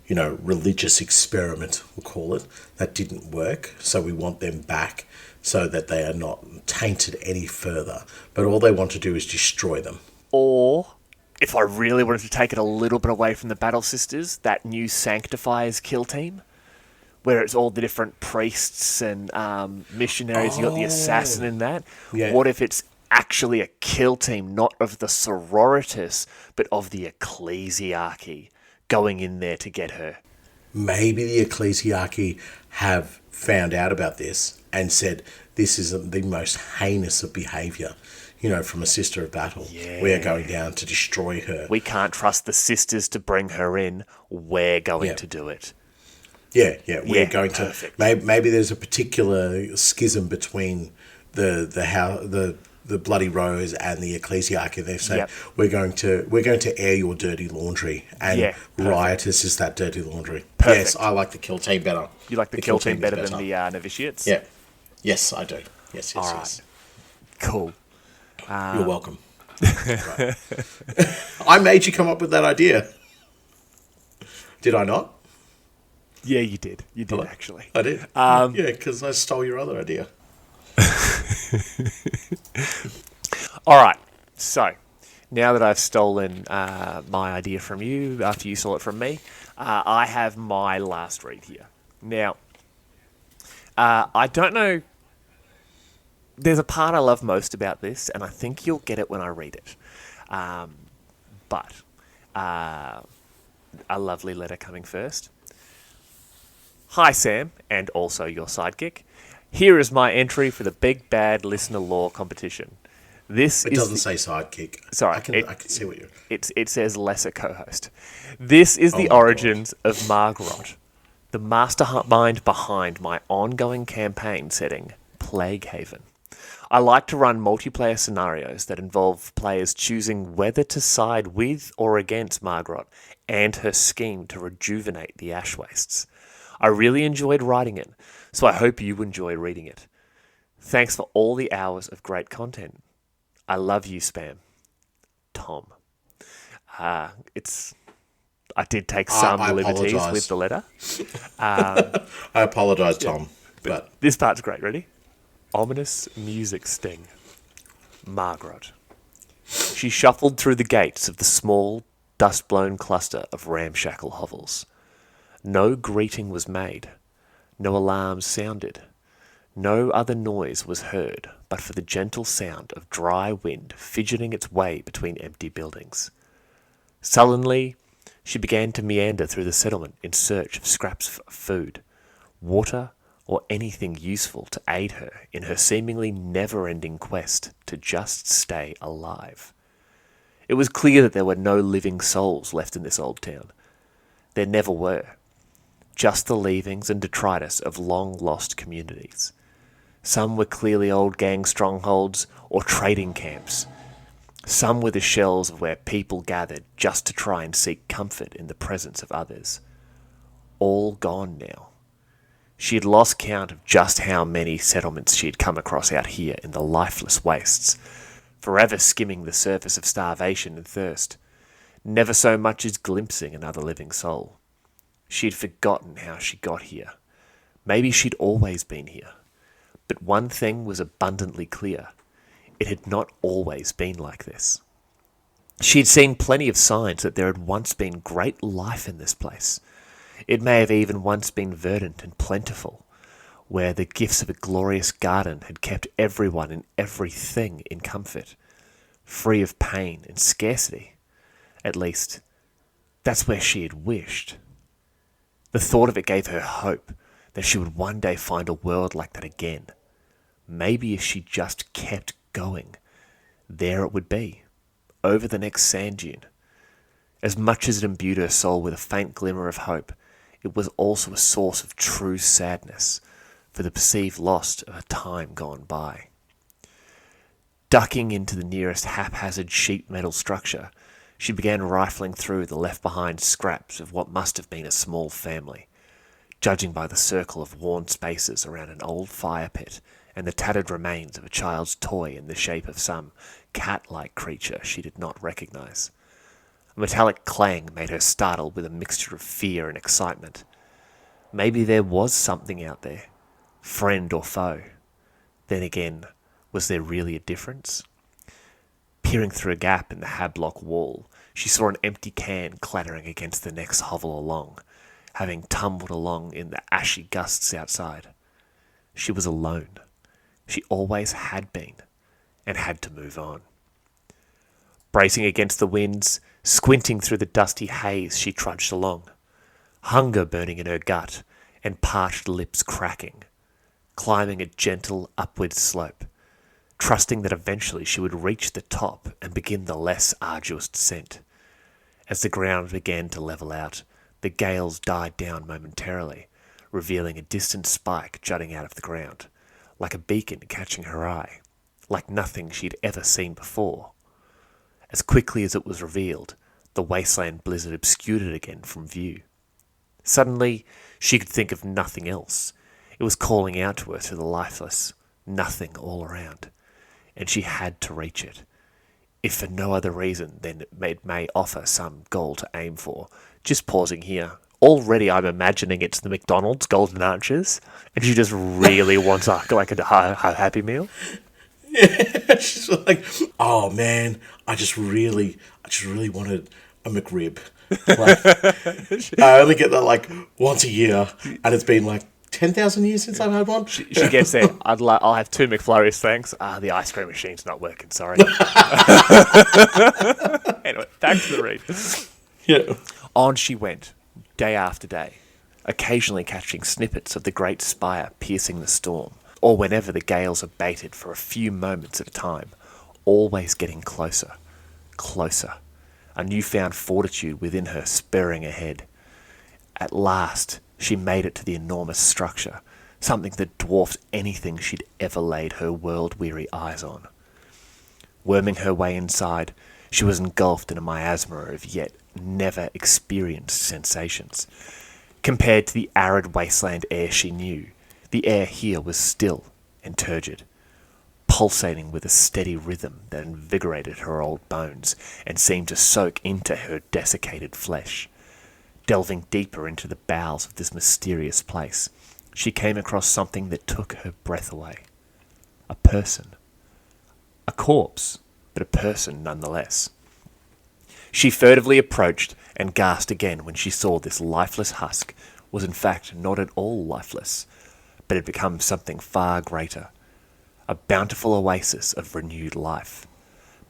religious experiment, we'll call it, that didn't work. So we want them back so that they are not tainted any further. But all they want to do is destroy them. Or, if I really wanted to take it a little bit away from the Battle Sisters, that new Sanctifiers kill team, where it's all the different priests and missionaries. You got the assassin in that. Yeah. What if it's actually a kill team, not of the Sororitas, but of the ecclesiarchy, going in there to get her? Maybe the ecclesiarchy have found out about this and said, this is the most heinous of behaviour, from a sister of battle. Yeah. We are going down to destroy her. We can't trust the sisters to bring her in. We're going to do it. Yeah. We're going perfect. to. Maybe there's a particular schism between the Bloody Rose and the ecclesiarchy. They say we're going to air your dirty laundry, and Riotous is that dirty laundry. Perfect. Yes, I like the kill team better. You like the kill team better than the novitiates? Yeah. Yes, I do. Yes. All right. Yes. Cool. You're welcome. Right. I made you come up with that idea. Did I not? Yeah, you did. You did, actually. I did. Because I stole your other idea. All right. So, now that I've stolen my idea from you, after you stole it from me, I have my last read here. Now, I don't know there's a part I love most about this, and I think you'll get it when I read it. But a lovely letter coming first. Hi, Sam, and also your sidekick. Here is my entry for the Big Bad Listener Law competition. It doesn't say sidekick. Sorry, I can see what you're... It says lesser co-host. This is the origins of Margrot, the mastermind behind my ongoing campaign setting, Plague Haven. I like to run multiplayer scenarios that involve players choosing whether to side with or against Margrot and her scheme to rejuvenate the ash wastes. I really enjoyed writing it, so I hope you enjoy reading it. Thanks for all the hours of great content. I love you, Spam. Tom. I did take some liberties with the letter. I apologise, Tom. But this part's great. Ready? Ominous music sting. Margrot. She shuffled through the gates of the small, dust-blown cluster of ramshackle hovels. No greeting was made. No alarms sounded. No other noise was heard but for the gentle sound of dry wind fidgeting its way between empty buildings. Sullenly, she began to meander through the settlement in search of scraps of food, water, or anything useful to aid her in her seemingly never-ending quest to just stay alive. It was clear that there were no living souls left in this old town. There never were. Just the leavings and detritus of long-lost communities. Some were clearly old gang strongholds or trading camps. Some were the shells of where people gathered just to try and seek comfort in the presence of others. All gone now. She had lost count of just how many settlements she had come across out here in the lifeless wastes, forever skimming the surface of starvation and thirst, never so much as glimpsing another living soul. She had forgotten how she got here. Maybe she'd always been here. But one thing was abundantly clear. It had not always been like this. She had seen plenty of signs that there had once been great life in this place. It may have even once been verdant and plentiful, where the gifts of a glorious garden had kept everyone and everything in comfort, free of pain and scarcity. At least, that's where she had wished. The thought of it gave her hope that she would one day find a world like that again. Maybe if she just kept going, there it would be, over the next sand dune. As much as it imbued her soul with a faint glimmer of hope, it was also a source of true sadness for the perceived loss of a time gone by. Ducking into the nearest haphazard sheet metal structure, she began rifling through the left-behind scraps of what must have been a small family, judging by the circle of worn spaces around an old fire pit and the tattered remains of a child's toy in the shape of some cat-like creature she did not recognize. A metallic clang made her startled with a mixture of fear and excitement. Maybe there was something out there, friend or foe. Then again, was there really a difference? Peering through a gap in the hablock wall, she saw an empty can clattering against the next hovel along, having tumbled along in the ashy gusts outside. She was alone. She always had been, and had to move on. Bracing against the winds, squinting through the dusty haze, she trudged along, hunger burning in her gut and parched lips cracking, climbing a gentle upward slope, trusting that eventually she would reach the top and begin the less arduous descent. As the ground began to level out, the gales died down momentarily, revealing a distant spike jutting out of the ground, like a beacon catching her eye, like nothing she'd ever seen before. As quickly as it was revealed, the wasteland blizzard obscured it again from view. Suddenly, she could think of nothing else. It was calling out to her through the lifeless, nothing all around, and she had to reach it. If for no other reason than it may offer some goal to aim for. Just pausing here. Already I'm imagining it's the McDonald's Golden Arches, and she just really wants a Happy Meal. Yeah, she's like, oh man, I just really wanted a McRib. Like, I only get that like once a year, and it's been like 10,000 years since I've had one. She gets there. I'll have 2 McFlurries, thanks. The ice cream machine's not working. Sorry. Anyway, back to the read. Yeah. On she went, day after day, occasionally catching snippets of the great spire piercing the storm, or whenever the gales abated for a few moments at a time, always getting closer, closer, a newfound fortitude within her spurring ahead. At last, she made it to the enormous structure, something that dwarfed anything she'd ever laid her world-weary eyes on. Worming her way inside, she was engulfed in a miasma of yet never experienced sensations. Compared to the arid wasteland air she knew, the air here was still and turgid, pulsating with a steady rhythm that invigorated her old bones and seemed to soak into her desiccated flesh. Delving deeper into the bowels of this mysterious place, she came across something that took her breath away. A person. A corpse, but a person nonetheless. She furtively approached and gasped again when she saw this lifeless husk was in fact not at all lifeless, but had become something far greater. A bountiful oasis of renewed life.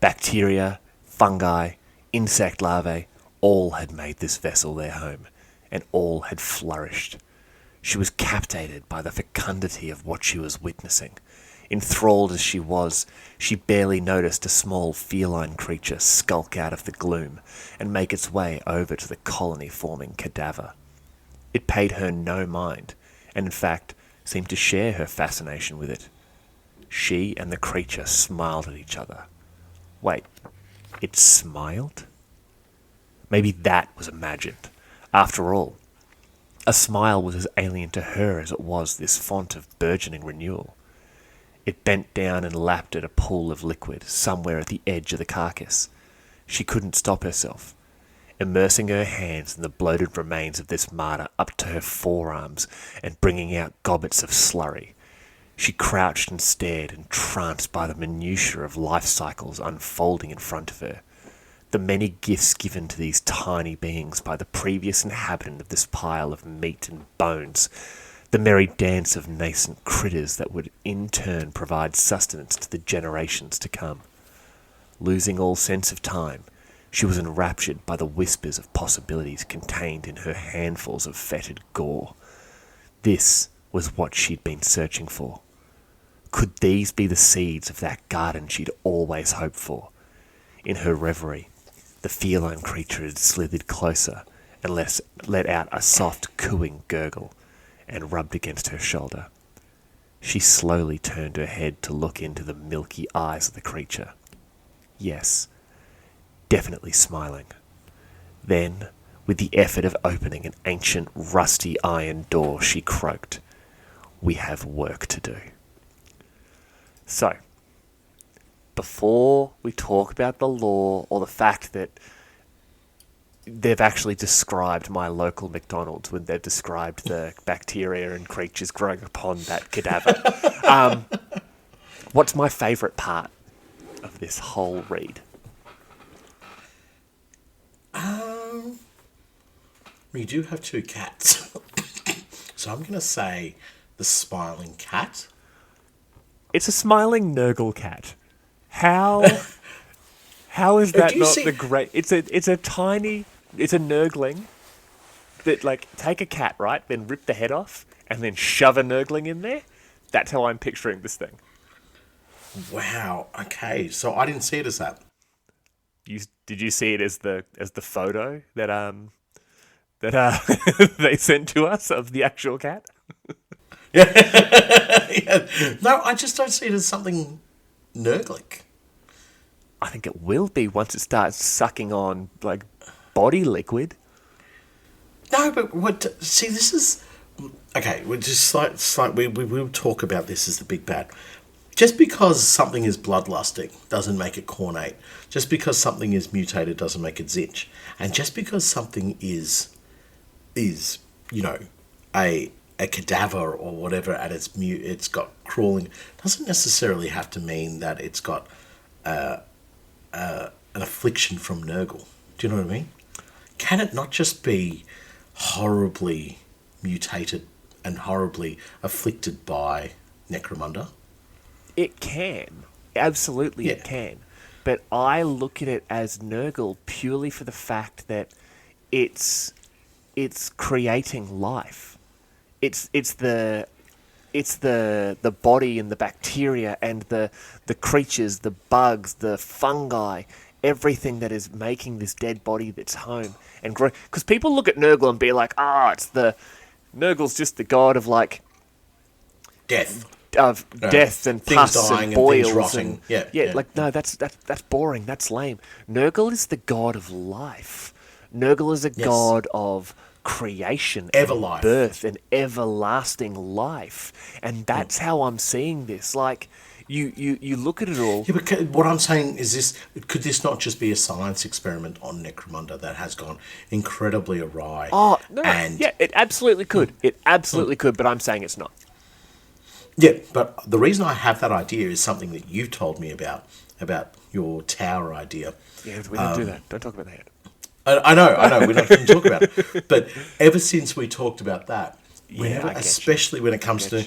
Bacteria, fungi, insect larvae, all had made this vessel their home, and all had flourished. She was captivated by the fecundity of what she was witnessing. Enthralled as she was, she barely noticed a small feline creature skulk out of the gloom and make its way over to the colony-forming cadaver. It paid her no mind, and in fact seemed to share her fascination with it. She and the creature smiled at each other. Wait, it smiled? Maybe that was imagined. After all, a smile was as alien to her as it was this font of burgeoning renewal. It bent down and lapped at a pool of liquid somewhere at the edge of the carcass. She couldn't stop herself. Immersing her hands in the bloated remains of this martyr up to her forearms and bringing out gobbets of slurry, she crouched and stared, entranced by the minutiae of life cycles unfolding in front of her. The many gifts given to these tiny beings by the previous inhabitant of this pile of meat and bones, the merry dance of nascent critters that would in turn provide sustenance to the generations to come. Losing all sense of time, she was enraptured by the whispers of possibilities contained in her handfuls of fetid gore. This was what she'd been searching for. Could these be the seeds of that garden she'd always hoped for? In her reverie, the feline creature had slithered closer and let out a soft cooing gurgle and rubbed against her shoulder. She slowly turned her head to look into the milky eyes of the creature. Yes, definitely smiling. Then, with the effort of opening an ancient rusty iron door, she croaked, "We have work to do." So, before we talk about the lore or the fact that they've actually described my local McDonald's when they've described the bacteria and creatures growing upon that cadaver, what's my favourite part of this whole read? We do have 2 cats. So I'm going to say the smiling cat. It's a smiling Nurgle cat. How is that not the great... It's a Nurgling that, like, take a cat, right, then rip the head off, and then shove a Nurgling in there. That's how I'm picturing this thing. Wow. Okay. So I didn't see it as that. Did you see it as the photo that they sent to us of the actual cat? Yeah. No, I just don't see it as something Nurglic. I think it will be once it starts sucking on, like, body liquid. No, but see, this is okay. We're just we will talk about this as the big bad. Just because something is bloodlusting doesn't make it cornate. Just because something is mutated doesn't make it zinch. And just because something is a cadaver or whatever at it's got crawling doesn't necessarily have to mean that it's got an affliction from Nurgle. Do you know what I mean? Can it not just be horribly mutated and horribly afflicted by Necromunda? It can. Absolutely, Yeah. it can. But I look at it as Nurgle purely for the fact that it's creating life. It's the body and the bacteria and the creatures, the bugs, the fungi, everything that is making this dead body that's home and grow. Because people look at Nurgle and be like, Nurgle's just the god of like Death. death and things pus dying and and boils things rotting. Yeah. like no, that's boring. That's lame. Nurgle is the god of life. Nurgle is a god of creation, Everlife. and birth, and everlasting life, and that's how I'm seeing this. Like you look at it all. Yeah, but what I'm saying is this: could this not just be a science experiment on Necromunda that has gone incredibly awry? Oh no, and yeah, it absolutely could. It absolutely could, but I'm saying it's not. yeah, but the reason I have that idea is something that you told me about your tower idea. Yeah, we don't do that. Don't talk about that yet. I know, we're not going to talk about it. But ever since we talked about that, whenever, especially when it comes to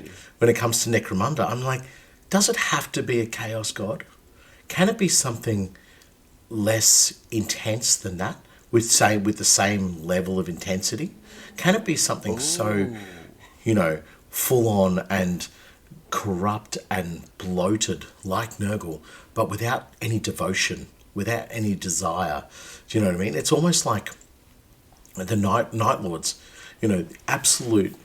Necromunda, I'm like, does it have to be a chaos god? Can it be something less intense than that, with the same level of intensity? Can it be something so, full on and corrupt and bloated like Nurgle, but without any devotion, without any desire? Do you know what I mean? It's almost like the Night Lords, absolute,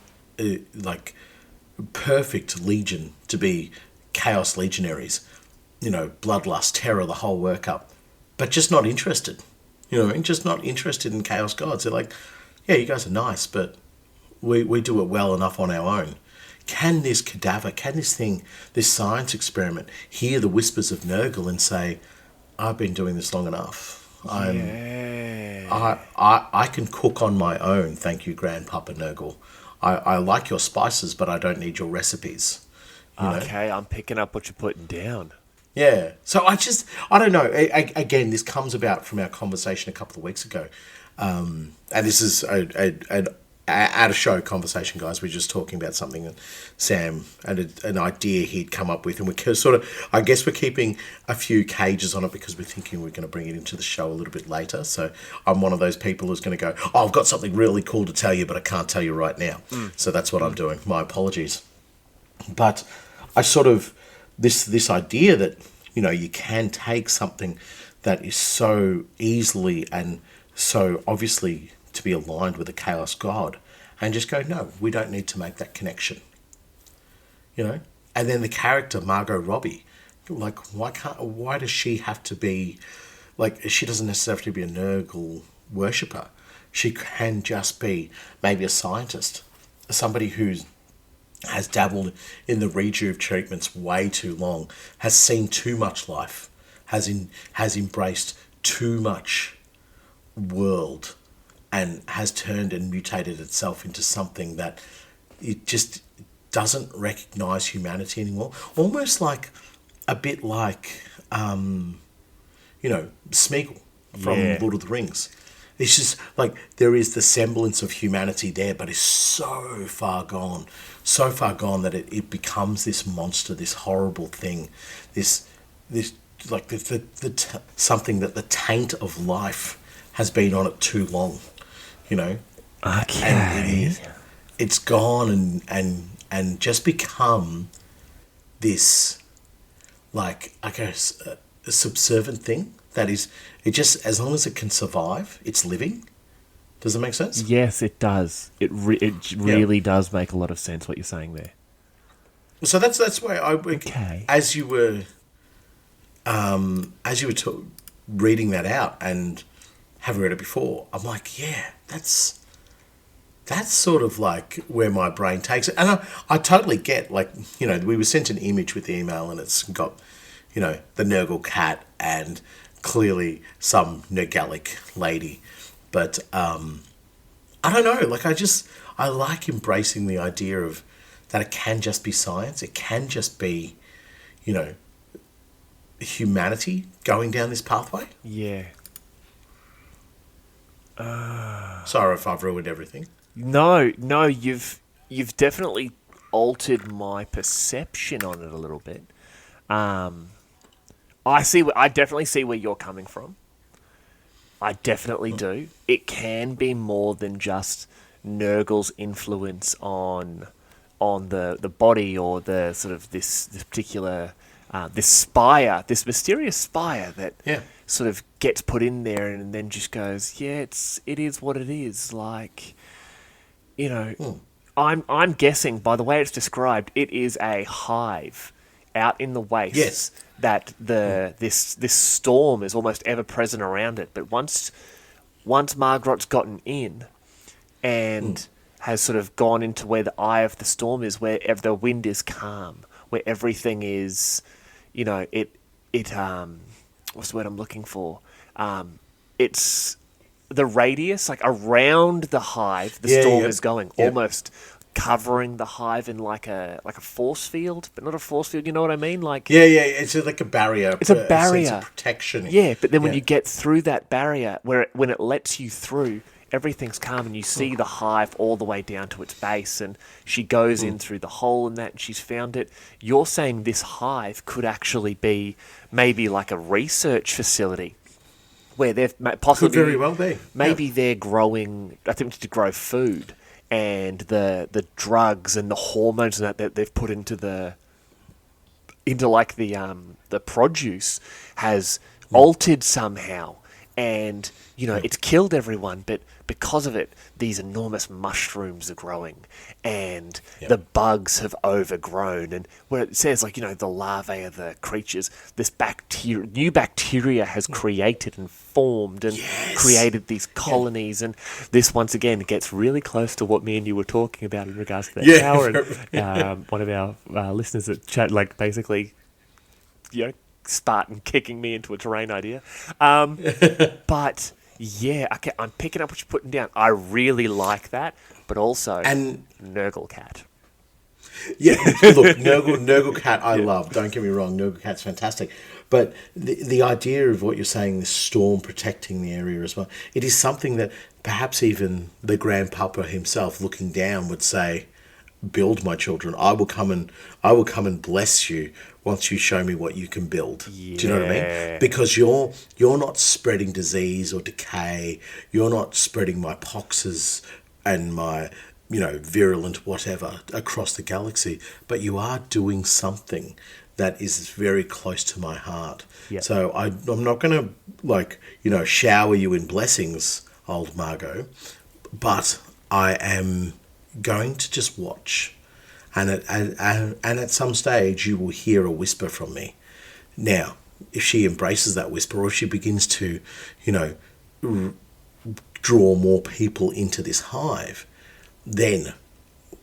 perfect legion to be chaos legionaries, bloodlust, terror, the whole workup, but just not interested. You know what I mean? Just not interested in chaos gods. They're like, yeah, you guys are nice, but we do it well enough on our own. Can this cadaver, this science experiment, hear the whispers of Nurgle and say, I've been doing this long enough. I can cook on my own, thank you, Grandpapa Nurgle. I like your spices, but I don't need your recipes. Okay, I'm picking up what you're putting down. Yeah. So I don't know. Again, this comes about from our conversation a couple of weeks ago. And this is an out-of-show conversation, guys. We're just talking about something that Sam and an idea he'd come up with. And we're sort of, I guess we're keeping a few cages on it because we're thinking we're going to bring it into the show a little bit later. So I'm one of those people who's going to go, I've got something really cool to tell you, but I can't tell you right now. So that's what I'm doing. My apologies. But I sort of, this idea that, you can take something that is so easily and so obviously to be aligned with a chaos god and just go, no, we don't need to make that connection. And then the character Margot Robbie, like, why does she have to be, like, she doesn't necessarily have to be a Nurgle worshipper. She can just be maybe a scientist, somebody who's has dabbled in the rejuve treatments way too long, has seen too much life, has embraced too much world, and has turned and mutated itself into something that it just doesn't recognize humanity anymore. Almost like, a bit like, Smeagol from Lord of the Rings. It's just like there is the semblance of humanity there, but it's so far gone that it becomes this monster, this horrible thing, this like something that the taint of life has been on it too long, Okay. And it's gone and just become this, like, I guess, a subservient thing. That is, it just, as long as it can survive, it's living. Does that make sense? Yes, it does. It really does make a lot of sense what you're saying there. So that's why Okay. as you were reading that out and having read it before, I'm like, yeah, that's sort of like where my brain takes it. And I totally get, like, we were sent an image with the email and it's got, the Nurgle cat and clearly some Nurgalic lady. But I don't know, like, I like embracing the idea of that it can just be science. It can just be, humanity going down this pathway. Yeah. Sorry if I've ruined everything. No, you've you've definitely altered my perception on it a little bit. I definitely see where you're coming from. I definitely do. It can be more than just Nurgle's influence on the body, or the sort of this particular this spire, this mysterious spire that Yeah. sort of gets put in there and then just goes, yeah, it is what it is. Like, you know, I'm guessing by the way it's described, it is a hive out in the wastes Yes. that this storm is almost ever present around it. But once Margot's gotten in and has sort of gone into where the eye of the storm is, where the wind is calm, where everything is, you know, what's the word I'm looking for? It's the radius, like around the hive, the Yeah, storm yeah. is going, Yeah. almost covering the hive in like a force field, but not a force field. You know what I mean? Like, Yeah, yeah. It's like a barrier. it's a sense barrier. of protection. Yeah, but then when Yeah. you get through that barrier, when it lets you through, everything's calm, and you see the hive all the way down to its base, and she goes in through the hole in that, and she's found it. You're saying this hive could actually be maybe like a research facility where they've possibly Could very well be. maybe they're growing, attempting to grow food, and the drugs and the hormones and that they've put into like the produce has altered somehow, and you know it's killed everyone, but because of it these enormous mushrooms are growing, and the bugs have overgrown, and where it says, like, you know, the larvae of the creatures, this new bacteria has created and formed and created these colonies, and this once again gets really close to what me and you were talking about in regards to that Yeah. tower. And one of our listeners that chat, like, basically, you know, Spartan kicking me into a terrain idea. But yeah, okay, I'm picking up what you're putting down. I really like that, but also And Nurgle Cat. yeah, look, Nurgle Cat, I love. Don't get me wrong, Nurgle Cat's fantastic. But the idea of what you're saying, the storm protecting the area as well, it is something that perhaps even the Grandpapa himself, looking down, would say, "Build, my children. I will come and bless you once you show me what you can build." Yeah. Do you know what I mean? Because you're not spreading disease or decay. You're not spreading my poxes and my, you know, virulent whatever across the galaxy, but you are doing something that is very close to my heart. Yep. So I'm not going to, like, you know, shower you in blessings, old Margot, but I am going to just watch, and at some stage you will hear a whisper from me. Now, if she embraces that whisper, or if she begins to, you know, draw more people into this hive, then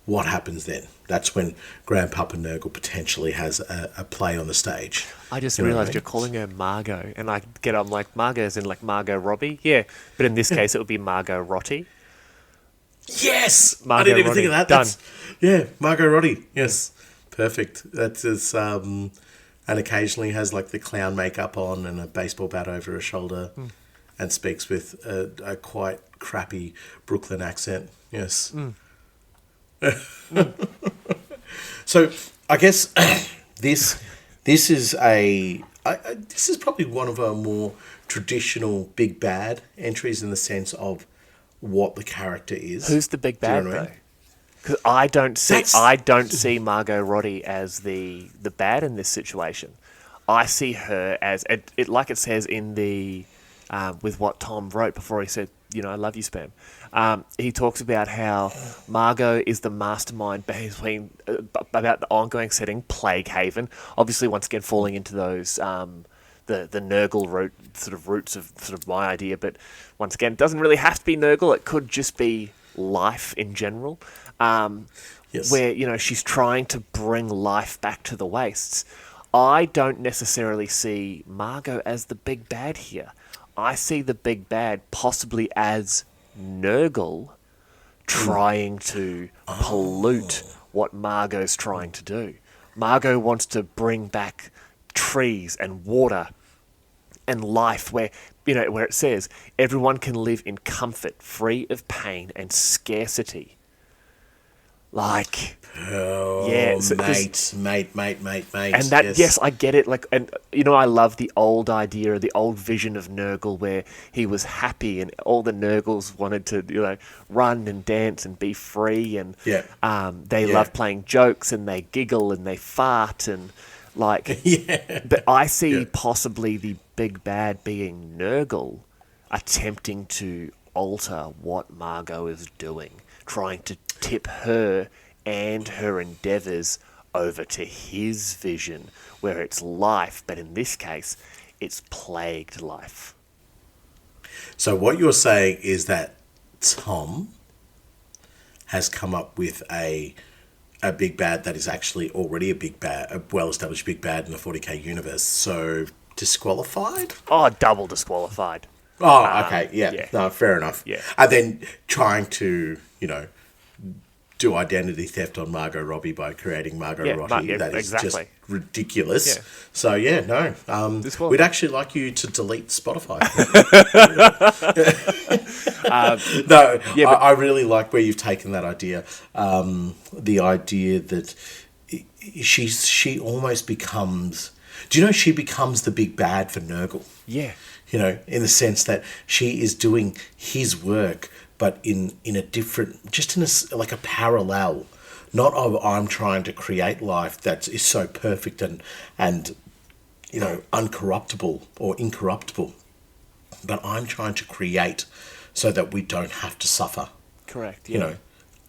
what happens then? That's when Grandpapa Nurgle potentially has a play on the stage. I just You know what I realised mean? you're calling her Margot, and I'm like, Margot as in like Margot Robbie? Yeah, but in this case it would be Margot Rotti. Yes! Margot I didn't even Roddy. think of that. Done. Yeah, Margot Roddy. Yes. Perfect. That's his, and occasionally has like the clown makeup on and a baseball bat over her shoulder, and speaks with a quite crappy Brooklyn accent. Yes. So I guess this is this is probably one of our more traditional big bad entries in the sense of what the character is. Who's the big Do you bad know what I though? mean? Because I don't see That's- Margot Robbie as the bad in this situation. I see her as it like it says in the with what Tom wrote before he said, you know, I love you, Spam. He talks about how Margot is the mastermind between about the ongoing setting, Plague Haven. Obviously, once again, falling into those the Nurgle roots of sort of my idea. But once again, it doesn't really have to be Nurgle. It could just be life in general. Yes. Where, you know, she's trying to bring life back to the wastes. I don't necessarily see Margot as the big bad here. I see the big bad possibly as Nurgle trying to pollute what Margot's trying to do. Margot wants to bring back trees and water and life where, you know, where it says everyone can live in comfort, free of pain and scarcity. Like, Oh, yeah, so- 'cause- mate. and that, yes, I get it. Like, and I love the old idea, the old vision of Nurgle, where he was happy, and all the Nurgles wanted to, run and dance and be free, and Yeah. they Yeah. love playing jokes, and they giggle and they fart, and like, Yeah. but I see Yeah. possibly the big bad being Nurgle attempting to alter what Margot is doing, trying to tip her and her endeavours over to his vision, where it's life, but in this case, it's plagued life. So what you're saying is that Tom has come up with a big bad that is actually already a big bad, a well-established big bad in the 40k universe. So disqualified? Oh, double disqualified. Oh, okay, yeah. yeah. No, fair enough. Yeah. And then trying to, do identity theft on Margot Robbie by creating Margot Yeah, Robbie. yeah, That is exactly. just ridiculous. Yeah. So, yeah, no. Disqualified. We'd actually like you to delete Spotify. No, Yeah, but- I really like where you've taken that idea. The idea that she almost becomes... Do you know she becomes the big bad for Nurgle? Yeah. In the sense that she is doing his work, but in a different, just in like a parallel, not of I'm trying to create life that is so perfect and uncorruptible or incorruptible, but I'm trying to create so that we don't have to suffer. Correct, yeah.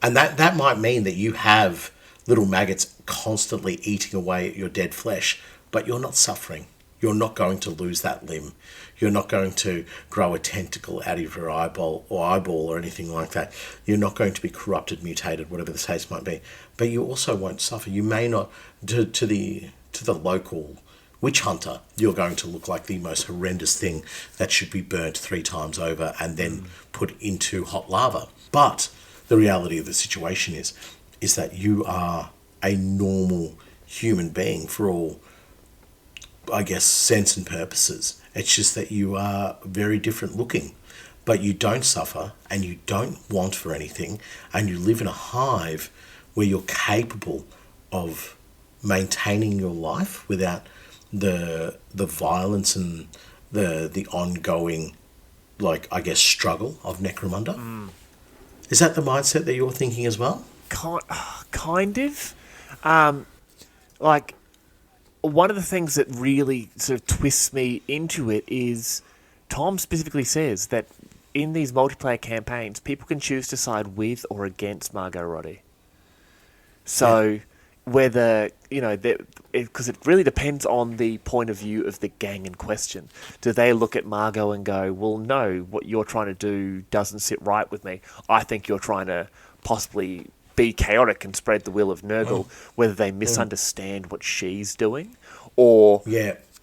And that might mean that you have little maggots constantly eating away at your dead flesh, but you're not suffering. You're not going to lose that limb. You're not going to grow a tentacle out of your eyeball or anything like that. You're not going to be corrupted, mutated, whatever the case might be. But you also won't suffer. You may not, to the local witch hunter, you're going to look like the most horrendous thing that should be burnt 3 times over and then put into hot lava. But the reality of the situation is that you are a normal human being for all, I guess, sense and purposes. It's just that you are very different looking, but you don't suffer and you don't want for anything, and you live in a hive where you're capable of maintaining your life without the violence and the ongoing, like, I guess, struggle of Necromunda. Is that the mindset that you're thinking as well? Kind of. Like, one of the things that really sort of twists me into it is Tom specifically says that in these multiplayer campaigns, people can choose to side with or against Margot Robbie. So whether, because it really depends on the point of view of the gang in question. Do they look at Margot and go, well, no, what you're trying to do doesn't sit right with me. I think you're trying to possibly be chaotic and spread the will of Nurgle, whether they misunderstand what she's doing, or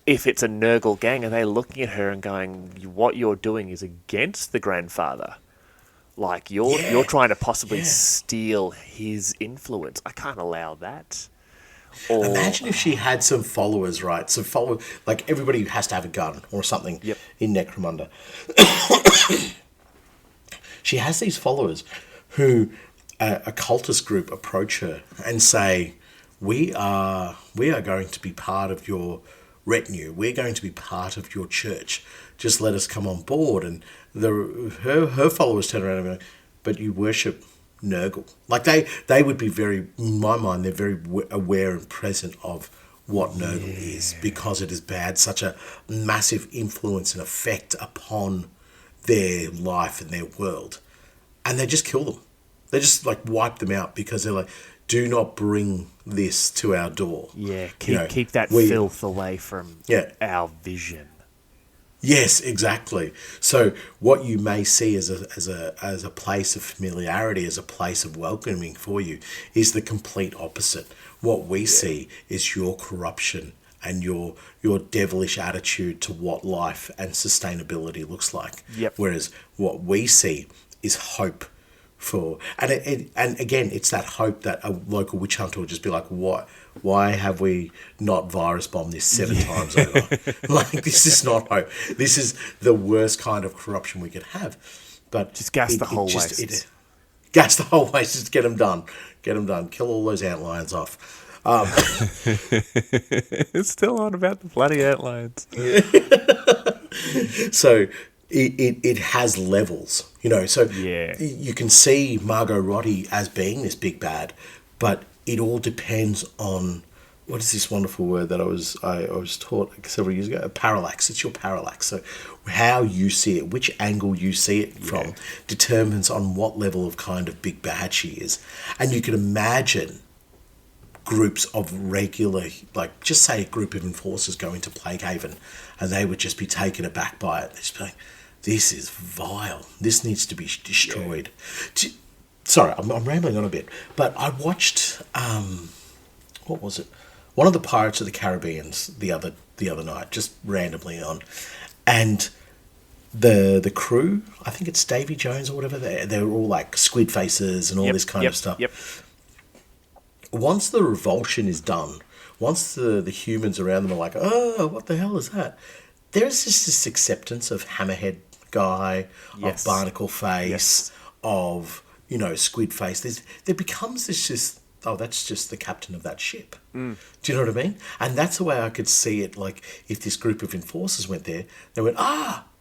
if it's a Nurgle gang, are they looking at her and going, what you're doing is against the grandfather? Like, you're trying to possibly steal his influence. I can't allow that. Or, imagine if she had some followers, right? Some followers, like everybody has to have a gun or something in Necromunda. She has these followers who a cultist group approach her and say, we are going to be part of your retinue. We're going to be part of your church. Just let us come on board. And her followers turn around and go, but you worship Nurgle. Like they would be very, in my mind, they're very aware and present of what Nurgle is, because it has had such a massive influence and effect upon their life and their world. And they just kill them. They just like wipe them out because they're like, do not bring this to our door. Yeah, keep that filth away from our vision. Yes, exactly. So what you may see as a place of familiarity, as a place of welcoming for you, is the complete opposite. What we see is your corruption and your devilish attitude to what life and sustainability looks like. Yep. Whereas what we see is hope for, and again, it's that hope that a local witch hunter will just be like, what? Why have we not virus bombed this 7 times over? Like, this is not hope. This is the worst kind of corruption we could have. But just gas the whole waste. Gas the whole way, just get them done. Get them done. Kill all those antlions off. It's still on about the bloody antlions. So it has levels, So Yeah. you can see Margot Robbie as being this big bad, but it all depends on what is this wonderful word that I was taught several years ago? A parallax. It's your parallax. So how you see it, which angle you see it from, determines on what level of kind of big bad she is. And you can imagine groups of regular, like just say a group of enforcers go into Plaguehaven, and they would just be taken aback by it. They'd just be like, this is vile. This needs to be destroyed. Sorry, I'm rambling on a bit, but I watched, what was it? One of the Pirates of the Caribbeans the other night, just randomly on, and the crew, I think it's Davy Jones or whatever, they're all like squid faces and all this kind of stuff. Yep. Once the revulsion is done, once the humans around them are like, oh, what the hell is that? There's just this acceptance of Hammerhead guy, of Barnacle face, of, squid face. There becomes this just, oh, that's just the captain of that ship. Do you know what I mean? And that's the way I could see it. Like, if this group of enforcers went there, they went,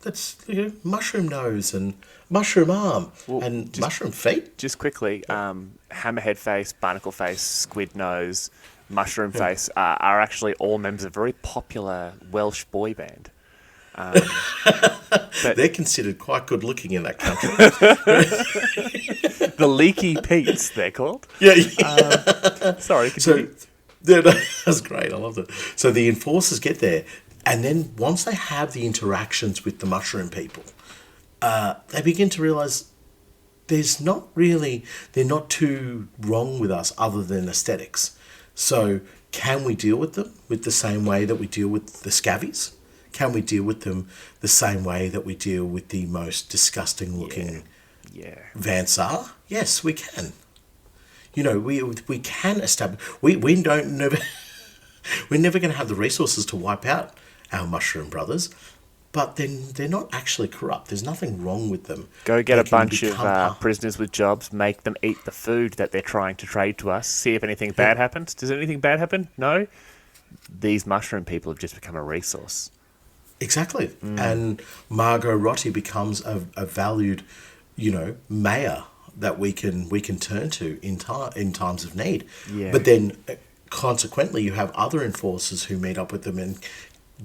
that's mushroom nose and mushroom arm and mushroom feet. Just quickly, hammerhead face, barnacle face, squid nose, mushroom face are actually all members of a very popular Welsh boy band. But they're considered quite good looking in that country. The Leaky Pete's, they're called. Yeah. Sorry, continue. That's great. I love it. So the enforcers get there, and then once they have the interactions with the mushroom people, they begin to realise they're not too wrong with us other than aesthetics. So can we deal with them with the same way that we deal with the scabbies? Can we deal with them the same way that we deal with the most disgusting looking Vansar? Yes, we can. We can establish. We don't never. We're never going to have the resources to wipe out our mushroom brothers, but then they're not actually corrupt. There's nothing wrong with them. Go get a bunch of prisoners with jobs, make them eat the food that they're trying to trade to us, see if anything bad happens. Does anything bad happen? No. These mushroom people have just become a resource. Exactly. And Margot Robbie becomes a valued, mayor that we can turn to in times of need. Yeah. But then consequently you have other enforcers who meet up with them and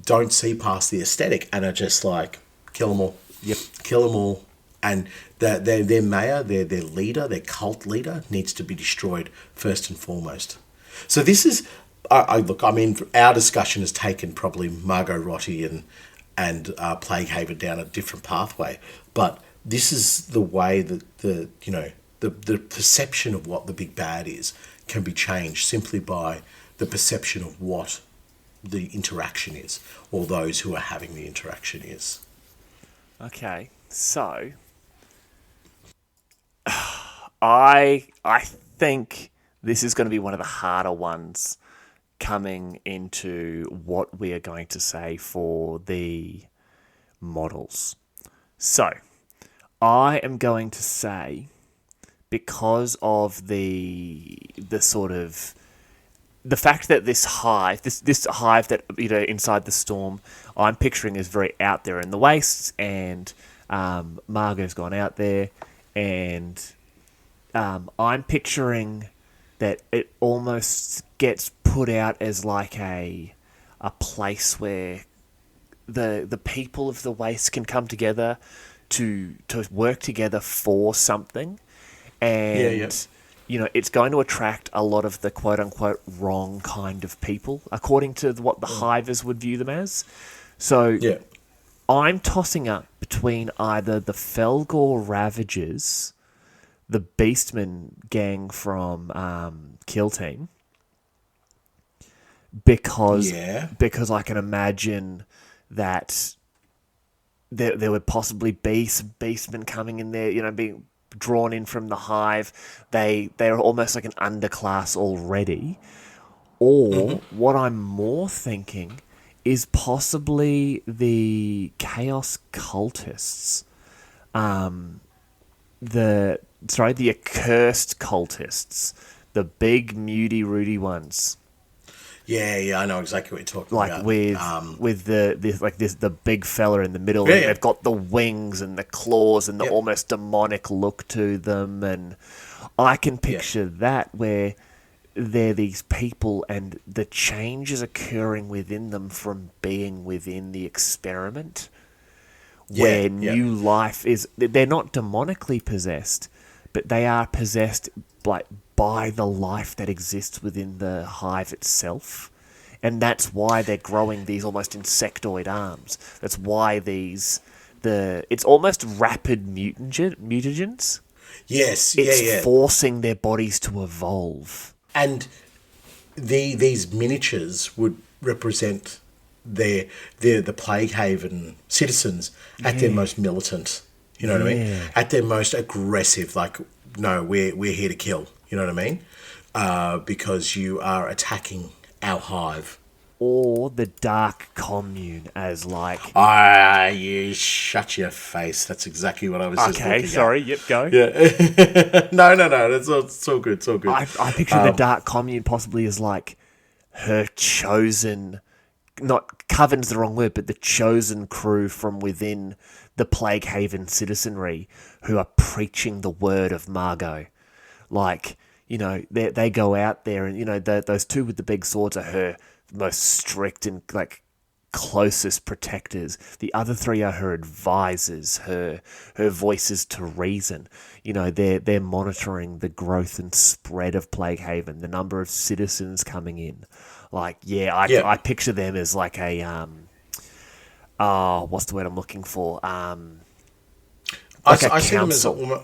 don't see past the aesthetic and are just like, kill them all. Yep. Kill them all. And their mayor, their leader, their cult leader needs to be destroyed first and foremost. So this is, our discussion has taken probably Margot Robbie and Plaguehaven down a different pathway, but this is the way that the perception of what the big bad is can be changed simply by the perception of what the interaction is, or those who are having the interaction is. Okay, so I think this is going to be one of the harder ones coming into what we are going to say for the models. So, I am going to say, because of the sort of the fact that this hive that inside the storm, I'm picturing is very out there in the wastes, and Margot's gone out there, and I'm picturing that it almost gets put out as like a place where the people of the waste can come together to work together for something, and it's going to attract a lot of the quote unquote wrong kind of people according to what the hivers would view them as. So I'm tossing up between either the Felgor Ravagers, the Beastman gang from Kill Team, because I can imagine that there would possibly be some beastmen coming in there, being drawn in from the hive. They're almost like an underclass already. Or what I'm more thinking is possibly the Chaos Cultists. the accursed cultists, the big muty Rudy ones. Yeah, I know exactly what you're talking about. With the big fella in the middle, Yeah, and yeah. they've got the wings and the claws and the Yep. almost demonic look to them, and I can picture that where they're these people and the change is occurring within them from being within the experiment, where Yeah. new life is. They're not demonically possessed, but they are possessed like by the life that exists within the hive itself. And that's why they're growing these almost insectoid arms. That's why it's almost rapid mutagens. Yes, It's yeah. forcing their bodies to evolve. And these miniatures would represent the Plague Haven citizens at their most militant. You know what I mean? Yeah. At their most aggressive. Like, no, we're here to kill. You know what I mean? Because you are attacking our hive. Or the Dark Commune as like... You shut your face. That's exactly what I was just looking Okay, sorry, at. yep, go. Yeah. No. It's all good. It's all good. I picture the Dark Commune possibly as like her chosen... Not coven's the wrong word, but the chosen crew from within the Plague Haven citizenry who are preaching the word of Margot. Like, they go out there and, those two with the big swords are her most strict and, like, closest protectors. The other three are her advisors, her voices to reason. They're monitoring the growth and spread of Plague Haven, the number of citizens coming in. Like, I picture them as like a what's the word I'm looking for? Like a I see them as council.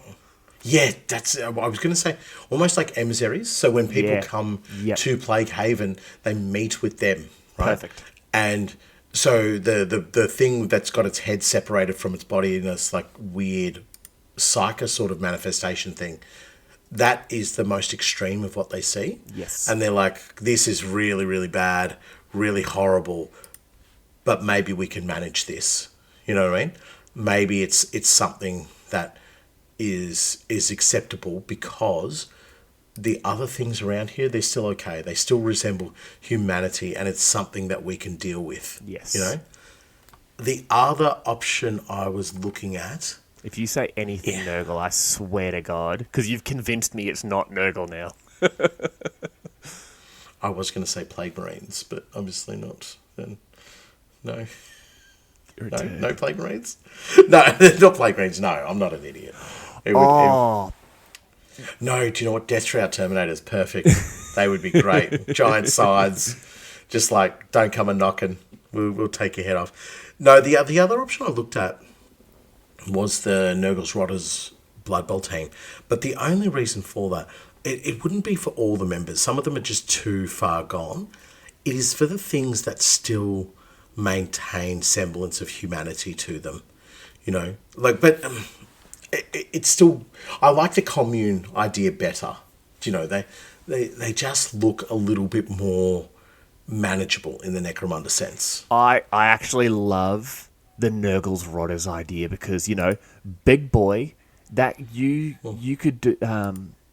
that's. I was going to say almost like emissaries. So when people Yeah. come Yep. to Plague Haven, they meet with them, right? Perfect. And so the thing that's got its head separated from its body in this like weird psycho sort of manifestation thing, that is the most extreme of what they see. Yes. And they're like, this is really, really bad, really horrible, but maybe we can manage this. You know what I mean? Maybe it's something that is acceptable because the other things around here, they're still okay. They still resemble humanity, and it's something that we can deal with. Yes. You know? The other option I was looking at... If you say anything Nurgle, I swear to God, because you've convinced me it's not Nurgle now. I was going to say Plague Marines, but obviously not. Then no. No Plague Marines? No, not Plague Marines. No, I'm not an idiot. No, do you know what? Death Shroud Terminators, perfect. They would be great. Giant sides, just like, don't come a knocking. We'll take your head off. No, the other option I looked at was the Nurgle's Rotters Blood Bowl team. But the only reason for that, it wouldn't be for all the members. Some of them are just too far gone. It is for the things that still maintain semblance of humanity to them. It's still... I like the commune idea better. They just look a little bit more manageable in the Necromunda sense. I actually love the Nurgle's Rotters idea because, big boy, that you could do...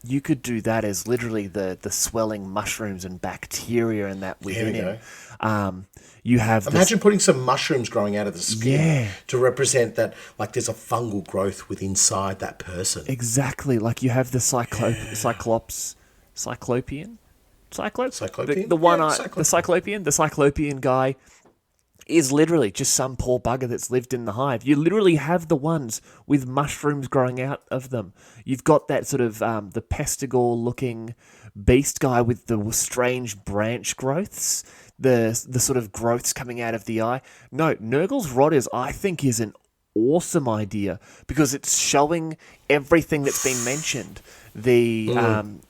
you could do that as literally the swelling mushrooms and bacteria and that within him. You have Imagine putting some mushrooms growing out of the skin Yeah. to represent that, like, there's a fungal growth within inside that person. Exactly, like you have the Cyclopean? Cyclopean? The one Yeah, the Cyclopean guy is literally just some poor bugger that's lived in the hive. You literally have the ones with mushrooms growing out of them. You've got that sort of the pestigore-looking beast guy with the strange branch growths, the sort of growths coming out of the eye. No, Nurgle's Rotters, I think, is an awesome idea because it's showing everything that's been mentioned. The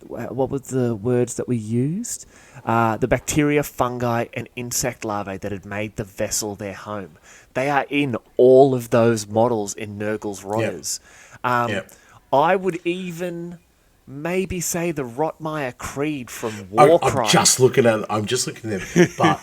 what were the words that we used? The bacteria, fungi, and insect larvae that had made the vessel their home. They are in all of those models in Nurgle's Rotters. Yep. I would even maybe say the Rotmeier Creed from Warcry. I'm just looking at them, but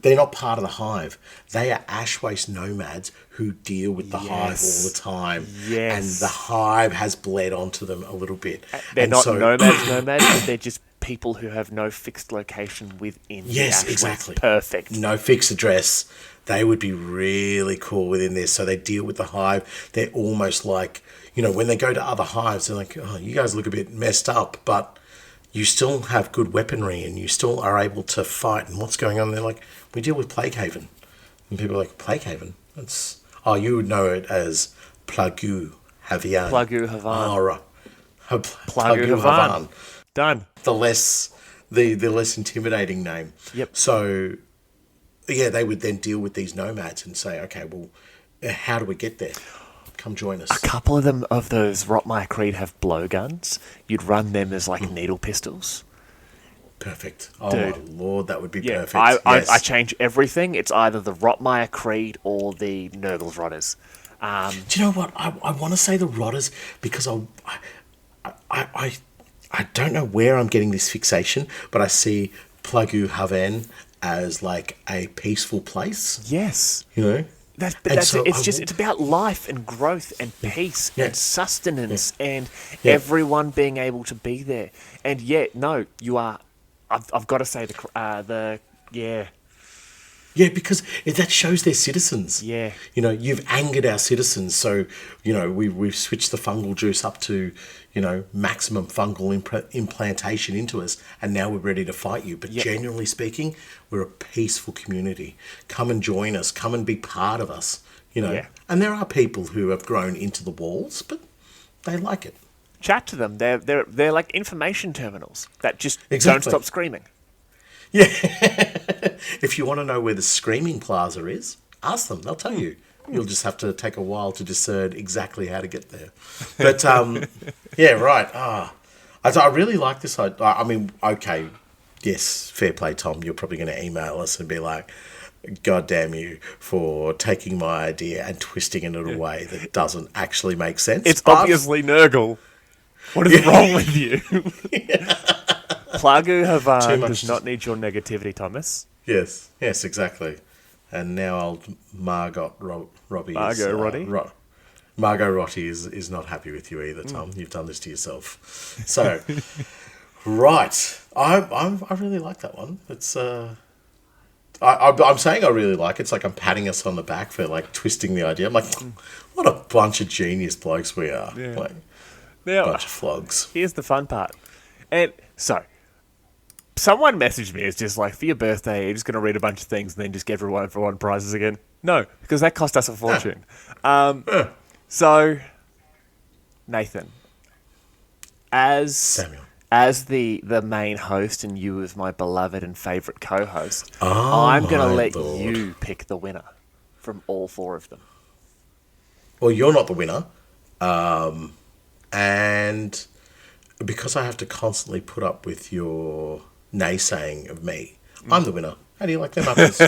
they're not part of the hive. They are ash waste nomads who deal with the hive all the time. Yes. And the hive has bled onto them a little bit. They're not nomads, but they're just people who have no fixed location within the ash waste. Exactly. Perfect. No fixed address. They would be really cool within this. So they deal with the hive. They're almost like, when they go to other hives, they're like, oh, you guys look a bit messed up, but you still have good weaponry and you still are able to fight. And what's going on? They're like, we deal with Plague Haven. And people are like, Plague Haven? You would know it as Plagu Havian. Plagu Havan. Oh, right. Plagu Havan. Done. The less intimidating name. Yep. So, yeah, they would then deal with these nomads and say, okay, well, how do we get there? Come join us. A couple of those Rotmeier Creed have blowguns. You'd run them as like needle pistols. Perfect. Oh, Dude. my Lord, that would be perfect. I change everything. It's either the Rotmeier Creed or the Nurgle's Rotters. Do you know what? I want to say the Rotters because I don't know where I'm getting this fixation, but I see Plagu Haven as like a peaceful place. Yes. It's about life and growth and peace and sustenance and everyone being able to be there. And you are. I've got to say because that shows their citizens. Yeah. You've angered our citizens, so we've switched the fungal juice up to maximum fungal implantation into us, and now we're ready to fight you. But genuinely speaking, we're a peaceful community. Come and join us. Come and be part of us. And there are people who have grown into the walls, but they like it. Chat to them. They're like information terminals that just don't stop screaming. Yeah. If you want to know where the Screaming Plaza is, ask them. They'll tell you. You'll just have to take a while to discern exactly how to get there. But, right. I really like this. I mean, okay, yes, fair play, Tom. You're probably going to email us and be like, God damn you for taking my idea and twisting it in a way that doesn't actually make sense. It's obviously Nurgle. What is wrong with you? Plagu Havan does not need your negativity, Thomas. Yes, exactly. And now old Margot Robbie Margot Rotti is not happy with you either, Tom. You've done this to yourself. So, right. I really like that one. It's I'm saying I really like it. It's like I'm patting us on the back for like twisting the idea. I'm like, what a bunch of genius blokes we are. Yeah. Like, now, bunch of flogs. Here's the fun part. And so, someone messaged me. It's just like, for your birthday, you're just going to read a bunch of things and then just give everyone for one prizes again. No, because that cost us a fortune. So, Nathan, Samuel. as the main host and you as my beloved and favourite co-host, I'm going to let you pick the winner from all four of them. Well, you're not the winner. And because I have to constantly put up with your naysaying of me, I'm the winner. How do you like them apples?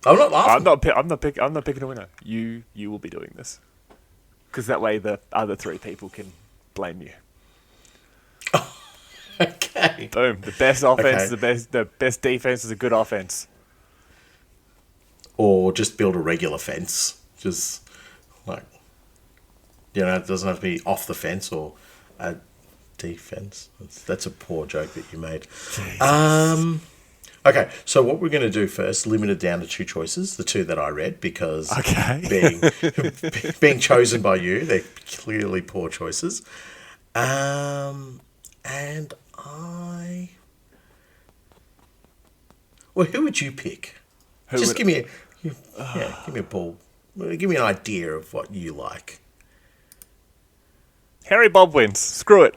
I'm not laughing. I'm not picking a winner. You will be doing this, because that way the other three people can blame you. Okay. Boom. The best offense is the best defense is a good offense. Or just build a regular fence. Just like, it doesn't have to be off the fence or a defense. That's a poor joke that you made. Okay, so what we're going to do first, limit it down to two choices, the two that I read, because being chosen by you, they're clearly poor choices. And who would you pick? Give me a ball. Give me an idea of what you like. Harry Bob wins. Screw it.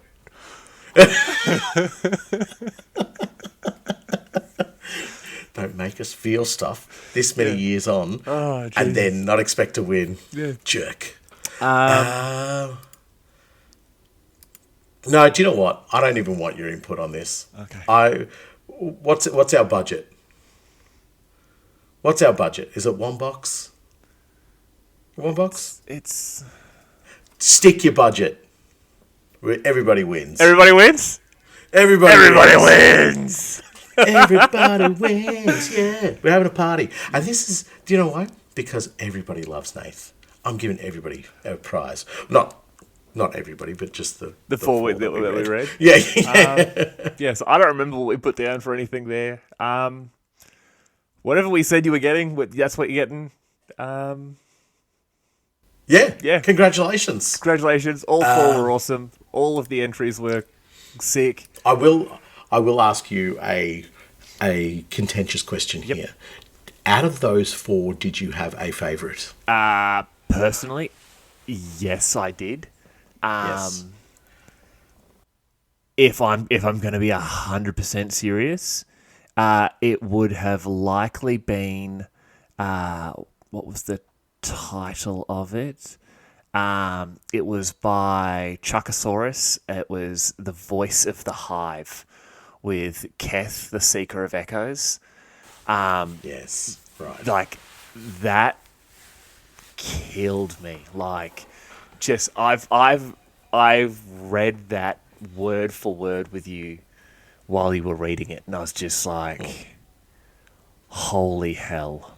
Don't make us feel stuff this many years on and then not expect to win. Yeah. Jerk. No, do you know what? I don't even want your input on this. Okay. What's our budget? What's our budget? Is it one box? One box. It's Stick your budget. Everybody wins. everybody wins. Everybody Wins. Everybody wins. Yeah, we're having a party, and this is. Do you know why? Because everybody loves Nath. I'm giving everybody a prize. Not everybody, but just the four that we read. Yeah, yeah. Yes, I don't remember what we put down for anything there. Whatever we said you were getting, that's what you're getting. Yeah. Congratulations. Congratulations. All four were awesome. All of the entries were sick. I will ask you a contentious question here. Out of those four, did you have a favourite? Personally, yes, I did. Yes. If I'm going to be 100% serious, it would have likely been what was the title of it? It was by Chuckosaurus. It was The Voice of the Hive with Keth, the Seeker of Echoes. Yes. Right. Like, that killed me. Like, just I've read that word for word with you while you were reading it, and I was just like, holy hell.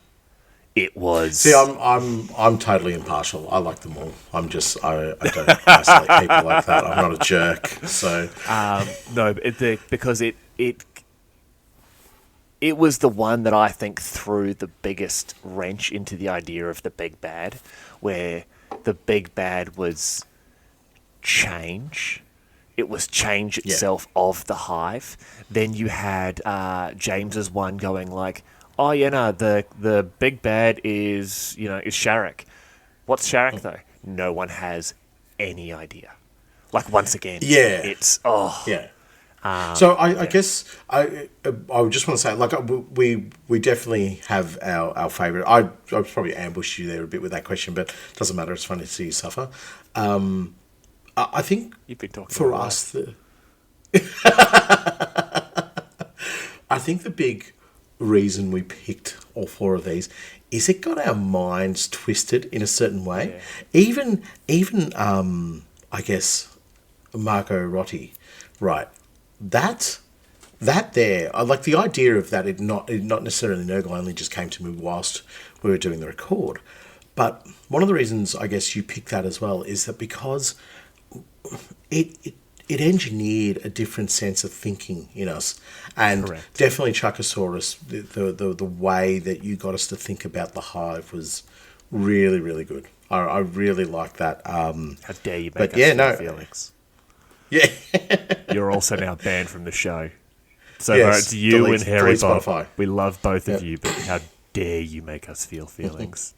It was. See, I'm totally impartial. I like them all. I don't isolate people like that. I'm not a jerk. So no, because it was the one that I think threw the biggest wrench into the idea of the big bad, where the big bad was change. It was change itself of the hive. Then you had James's one going like, oh yeah, no, the big bad is Sharrock. What's Sharrock though? No one has any idea. Like, once again, it's yeah. So I guess I just want to say, like, we definitely have our favourite. I probably ambushed you there a bit with that question, but it doesn't matter. It's funny to see you suffer. I think you've been talking for us, I think the big reason we picked all four of these is it got our minds twisted in a certain way. Yeah. Even I guess Marco Rotti, right? That there, I like the idea of that. It not necessarily Nurgle only just came to me whilst we were doing the record, but one of the reasons I guess you picked that as well is that because it engineered a different sense of thinking in us, and Correct. Definitely Chuckosaurus, the way that you got us to think about the hive was really, really good. I really like that. How dare you make us feel Felix? Yeah. You're also now banned from the show. So yes, it's you and Harry Bob. Spotify. We love both of you, but how dare you make us feel feelings?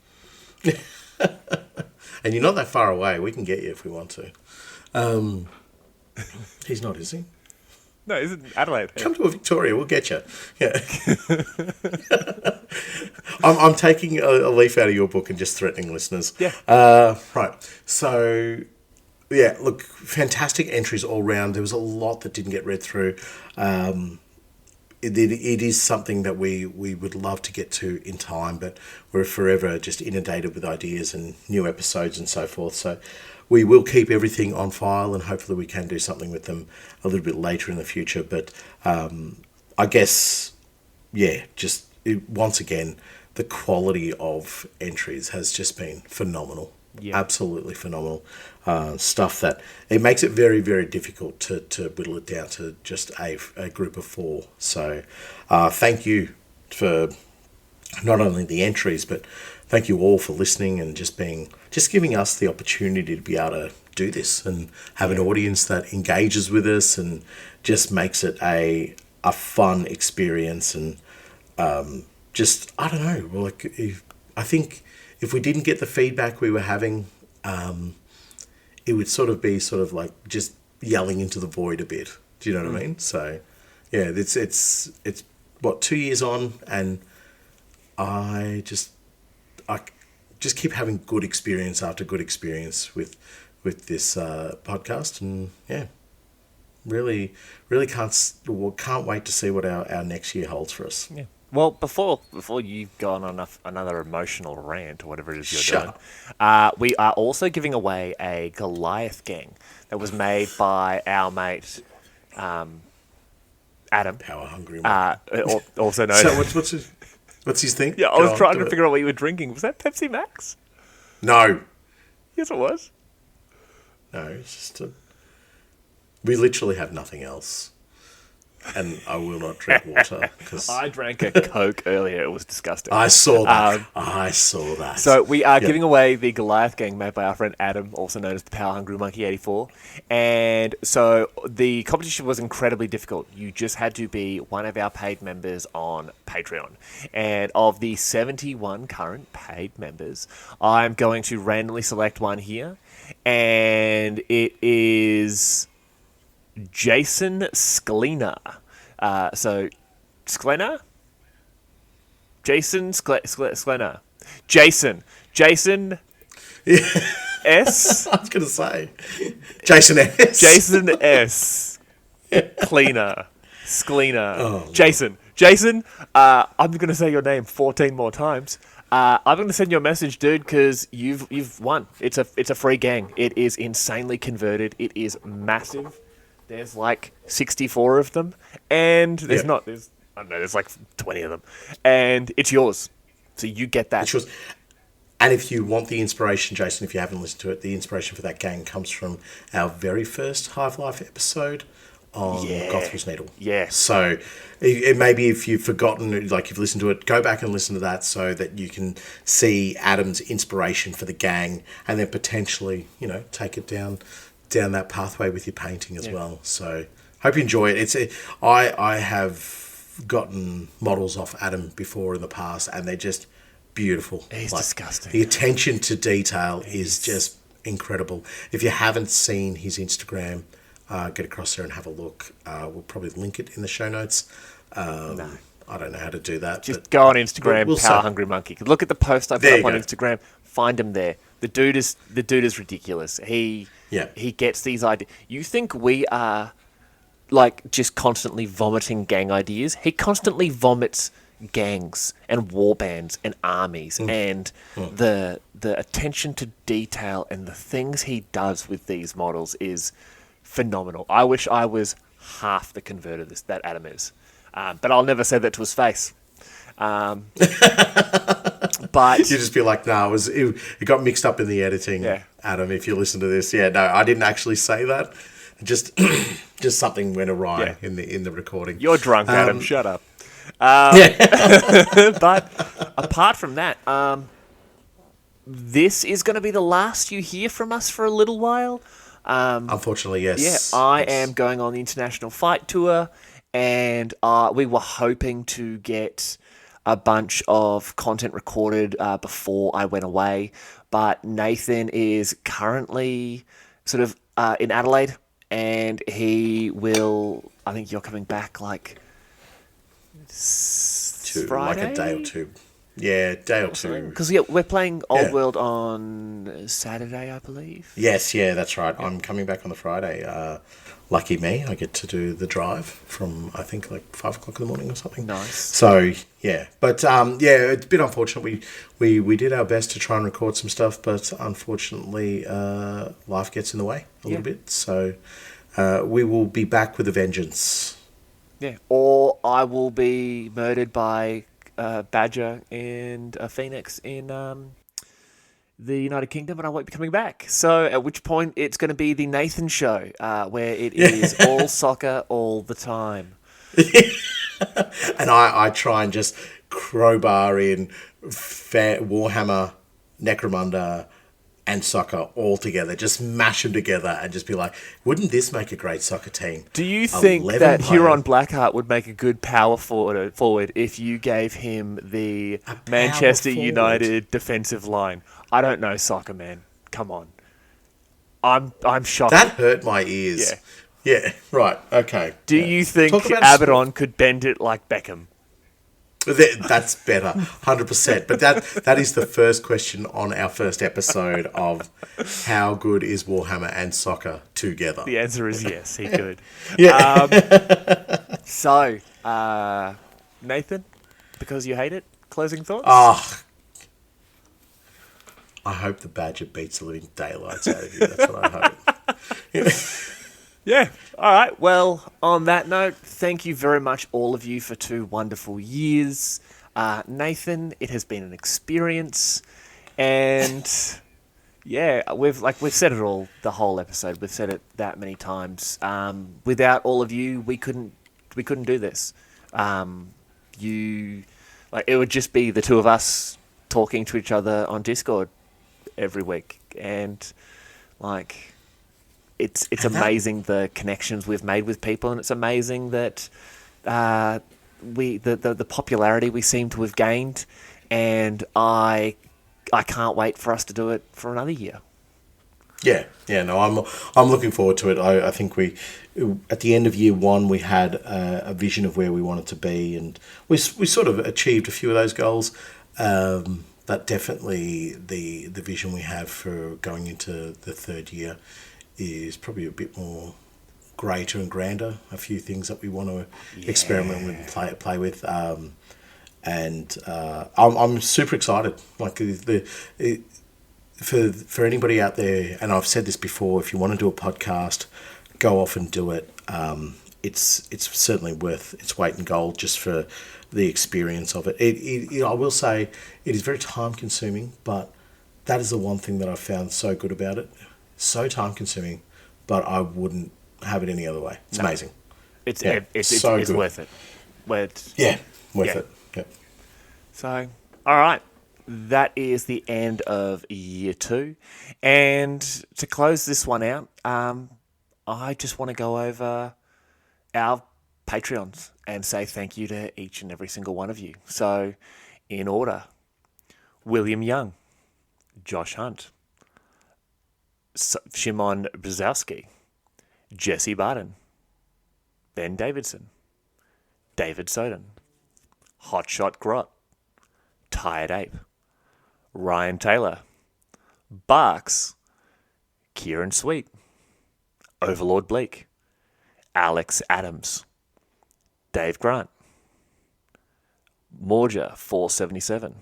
And you're not that far away. We can get you if we want to. He's not, is he? No, is it Adelaide? Come to Victoria, we'll get you. Yeah. I'm taking a leaf out of your book and just threatening listeners. Yeah. Right. So, yeah, look, fantastic entries all round. There was a lot that didn't get read through. It is something that we would love to get to in time, but we're forever just inundated with ideas and new episodes and so forth. So we will keep everything on file, and hopefully we can do something with them a little bit later in the future. But I guess, once again, the quality of entries has just been phenomenal. Yeah. Absolutely phenomenal. Stuff that it makes it very, very difficult to whittle it down to just a group of four. So thank you for not only the entries, but thank you all for listening and just giving us the opportunity to be able to do this and have an audience that engages with us and just makes it a fun experience. And I don't know, like, I think if we didn't get the feedback we were having, it would sort of be like just yelling into the void a bit. Do you know what I mean? So, yeah, it's what, 2 years on, and I just keep having good experience after good experience with this podcast, and yeah, really can't wait to see what our next year holds for us. Yeah, Well, before you go on another emotional rant or whatever it is you're Sure. doing, we are also giving away a Goliath gang that was made by our mate Adam, Power hungry man. also known. So what's his thing? Yeah, I Go was on, trying do to it. figure out what you were drinking. Was that Pepsi Max? No, Yes, it was. no, it's just we literally have nothing else, and I will not drink water because I drank a Coke earlier. It was disgusting. I saw that. I saw that. So we are Yeah. giving away the Goliath gang made by our friend Adam, also known as the Power Hungry Monkey 84. And so the competition was incredibly difficult. You just had to be one of our paid members on Patreon. And of the 71 current paid members, I'm going to randomly select one here. And it is Jason Sklena. So Sklena? Jason Sklena. Jason S. I was going to say Jason S. Jason S. Cleaner. Sklena. Oh, Jason, I'm going to say your name 14 more times. I'm going to send you a message, dude, because you've won. It's a free gang. It is insanely converted. It is massive. There's like 64 of them, and there's I don't know, there's like 20 of them, and it's yours. So you get that. Which was, and if you want the inspiration, Jason, if you haven't listened to it, the inspiration for that gang comes from our very first Hive Life episode on Gotham's Needle. Yeah. So it maybe if you've forgotten, like you've listened to it, go back and listen to that so that you can see Adam's inspiration for the gang, and then potentially, take it down that pathway with your painting as well. So hope you enjoy it. I have gotten models off Adam before in the past, and they're just beautiful. He's disgusting. The attention to detail is just incredible. If you haven't seen his Instagram, get across there and have a look. We'll probably link it in the show notes. No. I don't know how to do that. Just but go on Instagram, we'll Power see. Hungry Monkey. Look at the post I put There up you on go. Instagram. Find him there. The dude is ridiculous. He gets these ideas. You think we are like just constantly vomiting gang ideas? He constantly vomits gangs and war bands and armies and the attention to detail and the things he does with these models is phenomenal. I wish I was half the converter that Adam is. But I'll never say that to his face. But You just be like, no, it got mixed up in the editing. Yeah. Adam, if you listen to this, no, I didn't actually say that. Just something went awry in the recording. you're drunk, Adam. Shut up. But apart from that, this is going to be the last you hear from us for a little while. Unfortunately, yes. Yeah, I am going on the international fight tour, and we were hoping to get a bunch of content recorded before I went away, but Nathan is currently sort of in Adelaide, and he will. I think you're coming back like Friday? Like a day or two. Yeah, day or two. Because we're playing Old World on Saturday, I believe. Yes, that's right. I'm coming back on the Friday. Lucky me, I get to do the drive from, I think, like 5 o'clock in the morning or something. Nice. So, But, it's a bit unfortunate. We did our best to try and record some stuff, but unfortunately, life gets in the way a little bit. So, we will be back with a vengeance. Yeah. Or I will be murdered by Badger and a Phoenix in the United Kingdom, and I won't be coming back. So at which point it's going to be the Nathan show, where it is all soccer all the time. And I try and just crowbar in Warhammer, Necromunda, and soccer all together. Just mash them together and just be like, wouldn't this make a great soccer team? Do you think 11 that player- Huron Blackheart would make a good power forward if you gave him the Manchester forward? United defensive line? I don't know soccer, man. Come on. I'm shocked. That hurt my ears. Yeah, right, okay. Do you think Talk about Abaddon could bend it like Beckham? That's better, 100%. But that is the first question on our first episode of how good is Warhammer and soccer together? The answer is yes, he could. Yeah. So, Nathan, because you hate it? Closing thoughts? Ah, I hope the badger beats the living daylights out of you. That's what I hope. Yeah. All right. Well, on that note, thank you very much, all of you, for 2 wonderful years. Nathan, it has been an experience, and yeah, we've said it all the whole episode. We've said it that many times. Without all of you, we couldn't do this. You it would just be the 2 of us talking to each other on Discord every week, and it's amazing the connections we've made with people, and it's amazing that the popularity we seem to have gained, and I can't wait for us to do it for another year. Yeah, no, I'm looking forward to it. I think we, at the end of year 1, we had a vision of where we wanted to be, and we sort of achieved a few of those goals. But definitely the vision we have for going into the 3rd year is probably a bit more greater and grander. A few things that we want to experiment with and play with. And I'm super excited. For anybody out there, and I've said this before, if you want to do a podcast, go off and do it. It's certainly worth its weight in gold just for the experience of it. I will say it is very time consuming, but that is the one thing that I've found so good about it. So time consuming, but I wouldn't have it any other way. It's amazing. It's so it's good. worth it. Worth it. Yeah. So, all right. That is the end of year 2. And to close this one out, I just want to go over our Patreons and say thank you to each and every single one of you. So, in order, William Young, Josh Hunt, Shimon Brzezowski, Jesse Barton, Ben Davidson, David Soden, Hotshot Grot, Tired Ape, Ryan Taylor, Barks, Kieran Sweet, Overlord Bleak, Alex Adams, Dave Grant, Morja 477,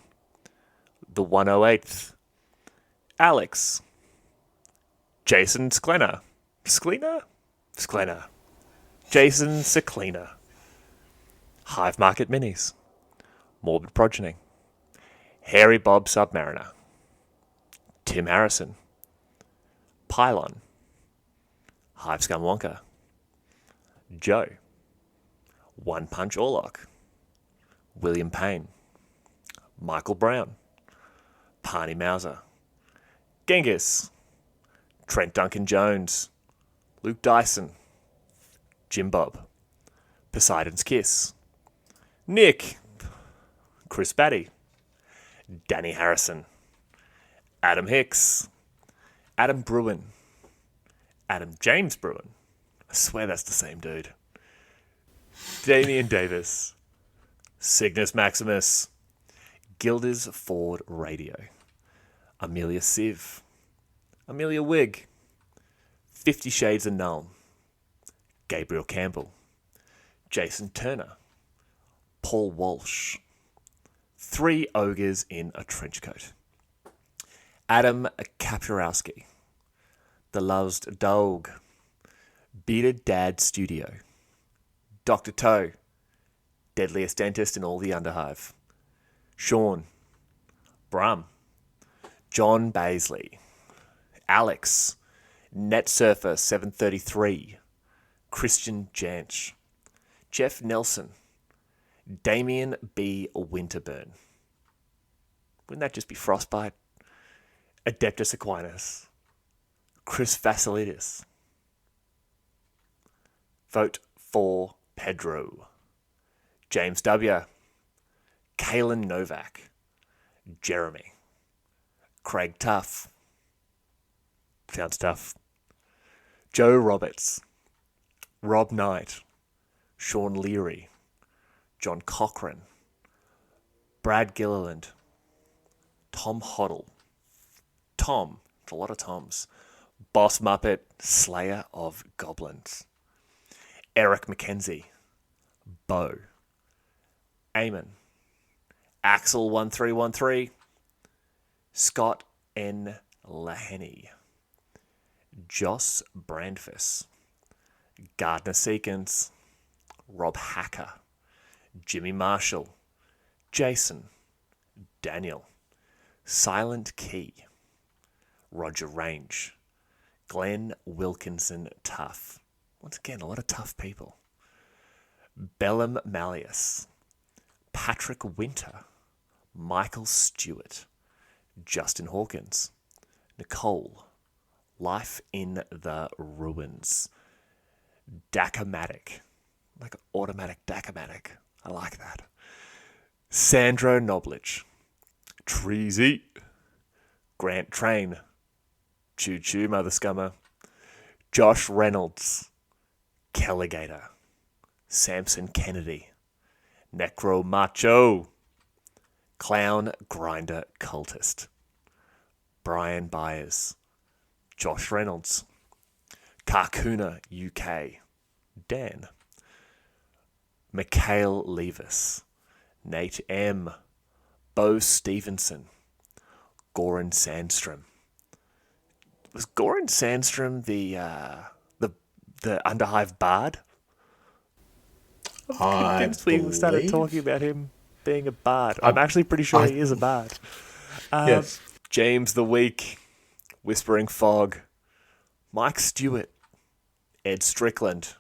The 108th, Alex, Jason Sklenar, Jason Seclina, Hive Market Minis, Morbid Progeny, Hairy Bob Submariner, Tim Harrison, Pylon, Hive Scum Wonka, Joe, One Punch Orlock, William Payne, Michael Brown, Parney Mauser, Genghis, Trent Duncan Jones, Luke Dyson, Jim Bob, Poseidon's Kiss, Nick, Chris Batty, Danny Harrison, Adam Hicks, Adam Bruin, Adam James Bruin, I swear that's the same dude, Damian Davis, Cygnus Maximus, Gilders Ford Radio, Amelia Siv, Amelia Wigg, 50 Shades of Null, Gabriel Campbell, Jason Turner, Paul Walsh, 3 Ogres in a Trench Coat, Adam Kapurowski, The Lost Dog, Bearded Dad Studio, Dr. Toe, Deadliest Dentist in all the Underhive, Sean, Brum, John Baisley, Alex, Netsurfer 733, Christian Janch, Jeff Nelson, Damien B. Winterburn. Wouldn't that just be Frostbite? Adeptus Aquinas, Chris Vasilidis. Vote for Pedro, James W., Kalen Novak, Jeremy, Craig Tuff, sounds tough, Joe Roberts, Rob Knight, Sean Leary, John Cochran, Brad Gilliland, Tom Hoddle, Tom, it's a lot of Toms, Boss Muppet, Slayer of Goblins, Eric McKenzie, Bo, Eamon, Axel1313, Scott N. Laheny, Joss Brandfus, Gardner Seekins, Rob Hacker, Jimmy Marshall, Jason, Daniel, Silent Key, Roger Range, Glenn Wilkinson Tough. Once again, a lot of tough people. Bellum Malleus, Patrick Winter, Michael Stewart, Justin Hawkins, Nicole, Life in the Ruins, Dakamatic, like automatic Dakamatic. I like that. Sandro Knoblich, Treasy, Grant Train, Choo Choo Mother Scummer, Josh Reynolds, Kelligator, Samson Kennedy, Necro Macho, Clown Grinder Cultist, Brian Byers, Josh Reynolds, Carcuna UK, Dan, Mikhail Levis, Nate M, Bo Stevenson, Goran Sandstrom. Was Goran Sandstrom the Underhive Bard? I Convinced we started believe. talking about him being a bard. I'm actually pretty sure he is a bard. Yes. James the Weak, Whispering Fog, Mike Stewart, Ed Strickland,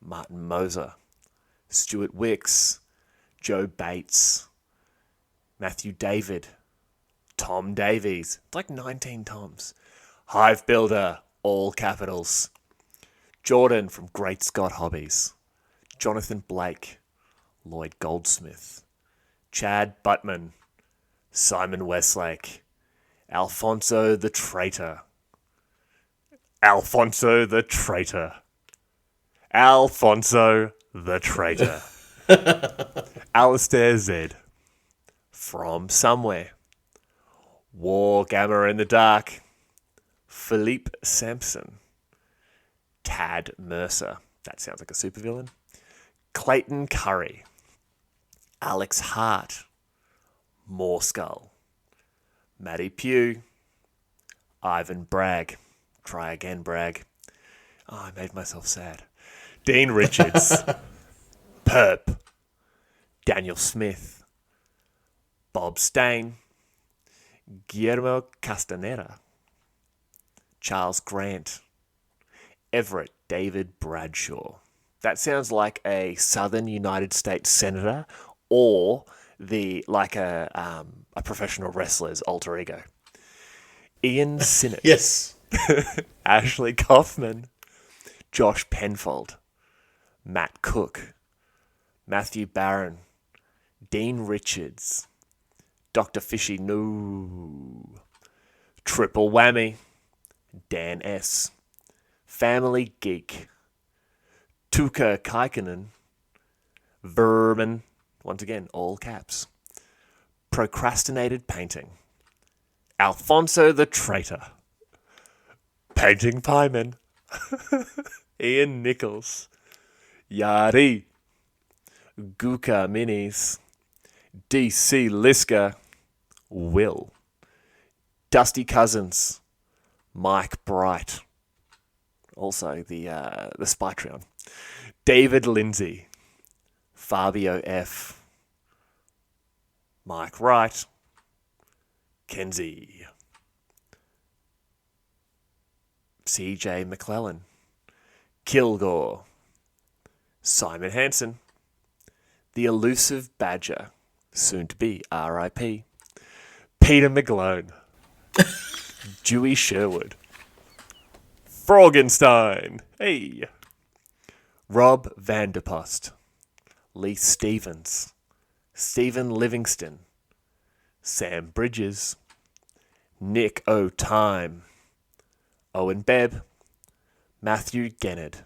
Martin Moser, Stuart Wicks, Joe Bates, Matthew David, Tom Davies. It's like 19 Toms. Hive Builder, all capitals. Jordan from Great Scott Hobbies. Jonathan Blake, Lloyd Goldsmith, Chad Buttman, Simon Westlake, Alfonso the Traitor, Alfonso the Traitor, Alfonso the Traitor, Alistair Z, From Somewhere, War Gamma in the Dark, Philippe Sampson, Tad Mercer, that sounds like a supervillain, Clayton Curry, Alex Hart, More Skull, Matty Pugh, Ivan Bragg, try again Bragg, oh, I made myself sad, Dean Richards, Perp, Daniel Smith, Bob Stain, Guillermo Castaneda, Charles Grant, Everett David Bradshaw. That sounds like a Southern United States senator or a professional wrestler's alter ego. Ian Sinnott. Yes. Ashley Kaufman. Josh Penfold. Matt Cook. Matthew Barron. Dean Richards. Dr. Fishy No. Triple Whammy. Dan S. Family Geek. Tuka Kaikinen, Vermin, once again, all caps. Procrastinated Painting. Alfonso the Traitor. Painting Pieman. Ian Nichols. Yari. Guka Minis. DC Liska. Will. Dusty Cousins. Mike Bright. Also the Spytreon. David Lindsay, Fabio F, Mike Wright, Kenzie, CJ McClellan, Kilgore, Simon Hansen, The Elusive Badger, soon to be RIP, Peter McGlone, Dewey Sherwood, Froggenstein, hey, Rob Vanderpost, Lee Stevens, Stephen Livingston, Sam Bridges, Nick O'Time, Owen Bebb, Matthew Gennard,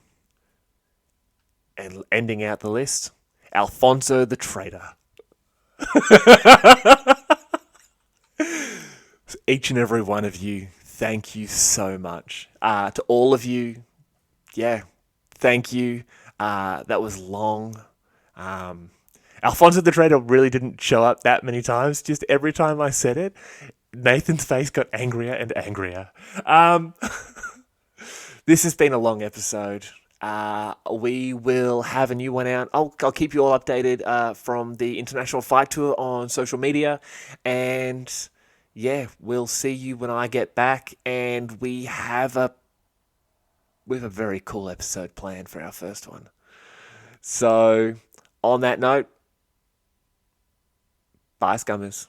and ending out the list, Alfonso the Traitor. Each and every one of you, thank you so much. To all of you, yeah, thank you. That was long. Alfonso the Traitor really didn't show up that many times. Just every time I said it, Nathan's face got angrier and angrier. This has been a long episode. We will have a new one out. I'll keep you all updated from the International Fight Tour on social media. And yeah, we'll see you when I get back. And we have a very cool episode planned for our first one. So, on that note, bye, scummers.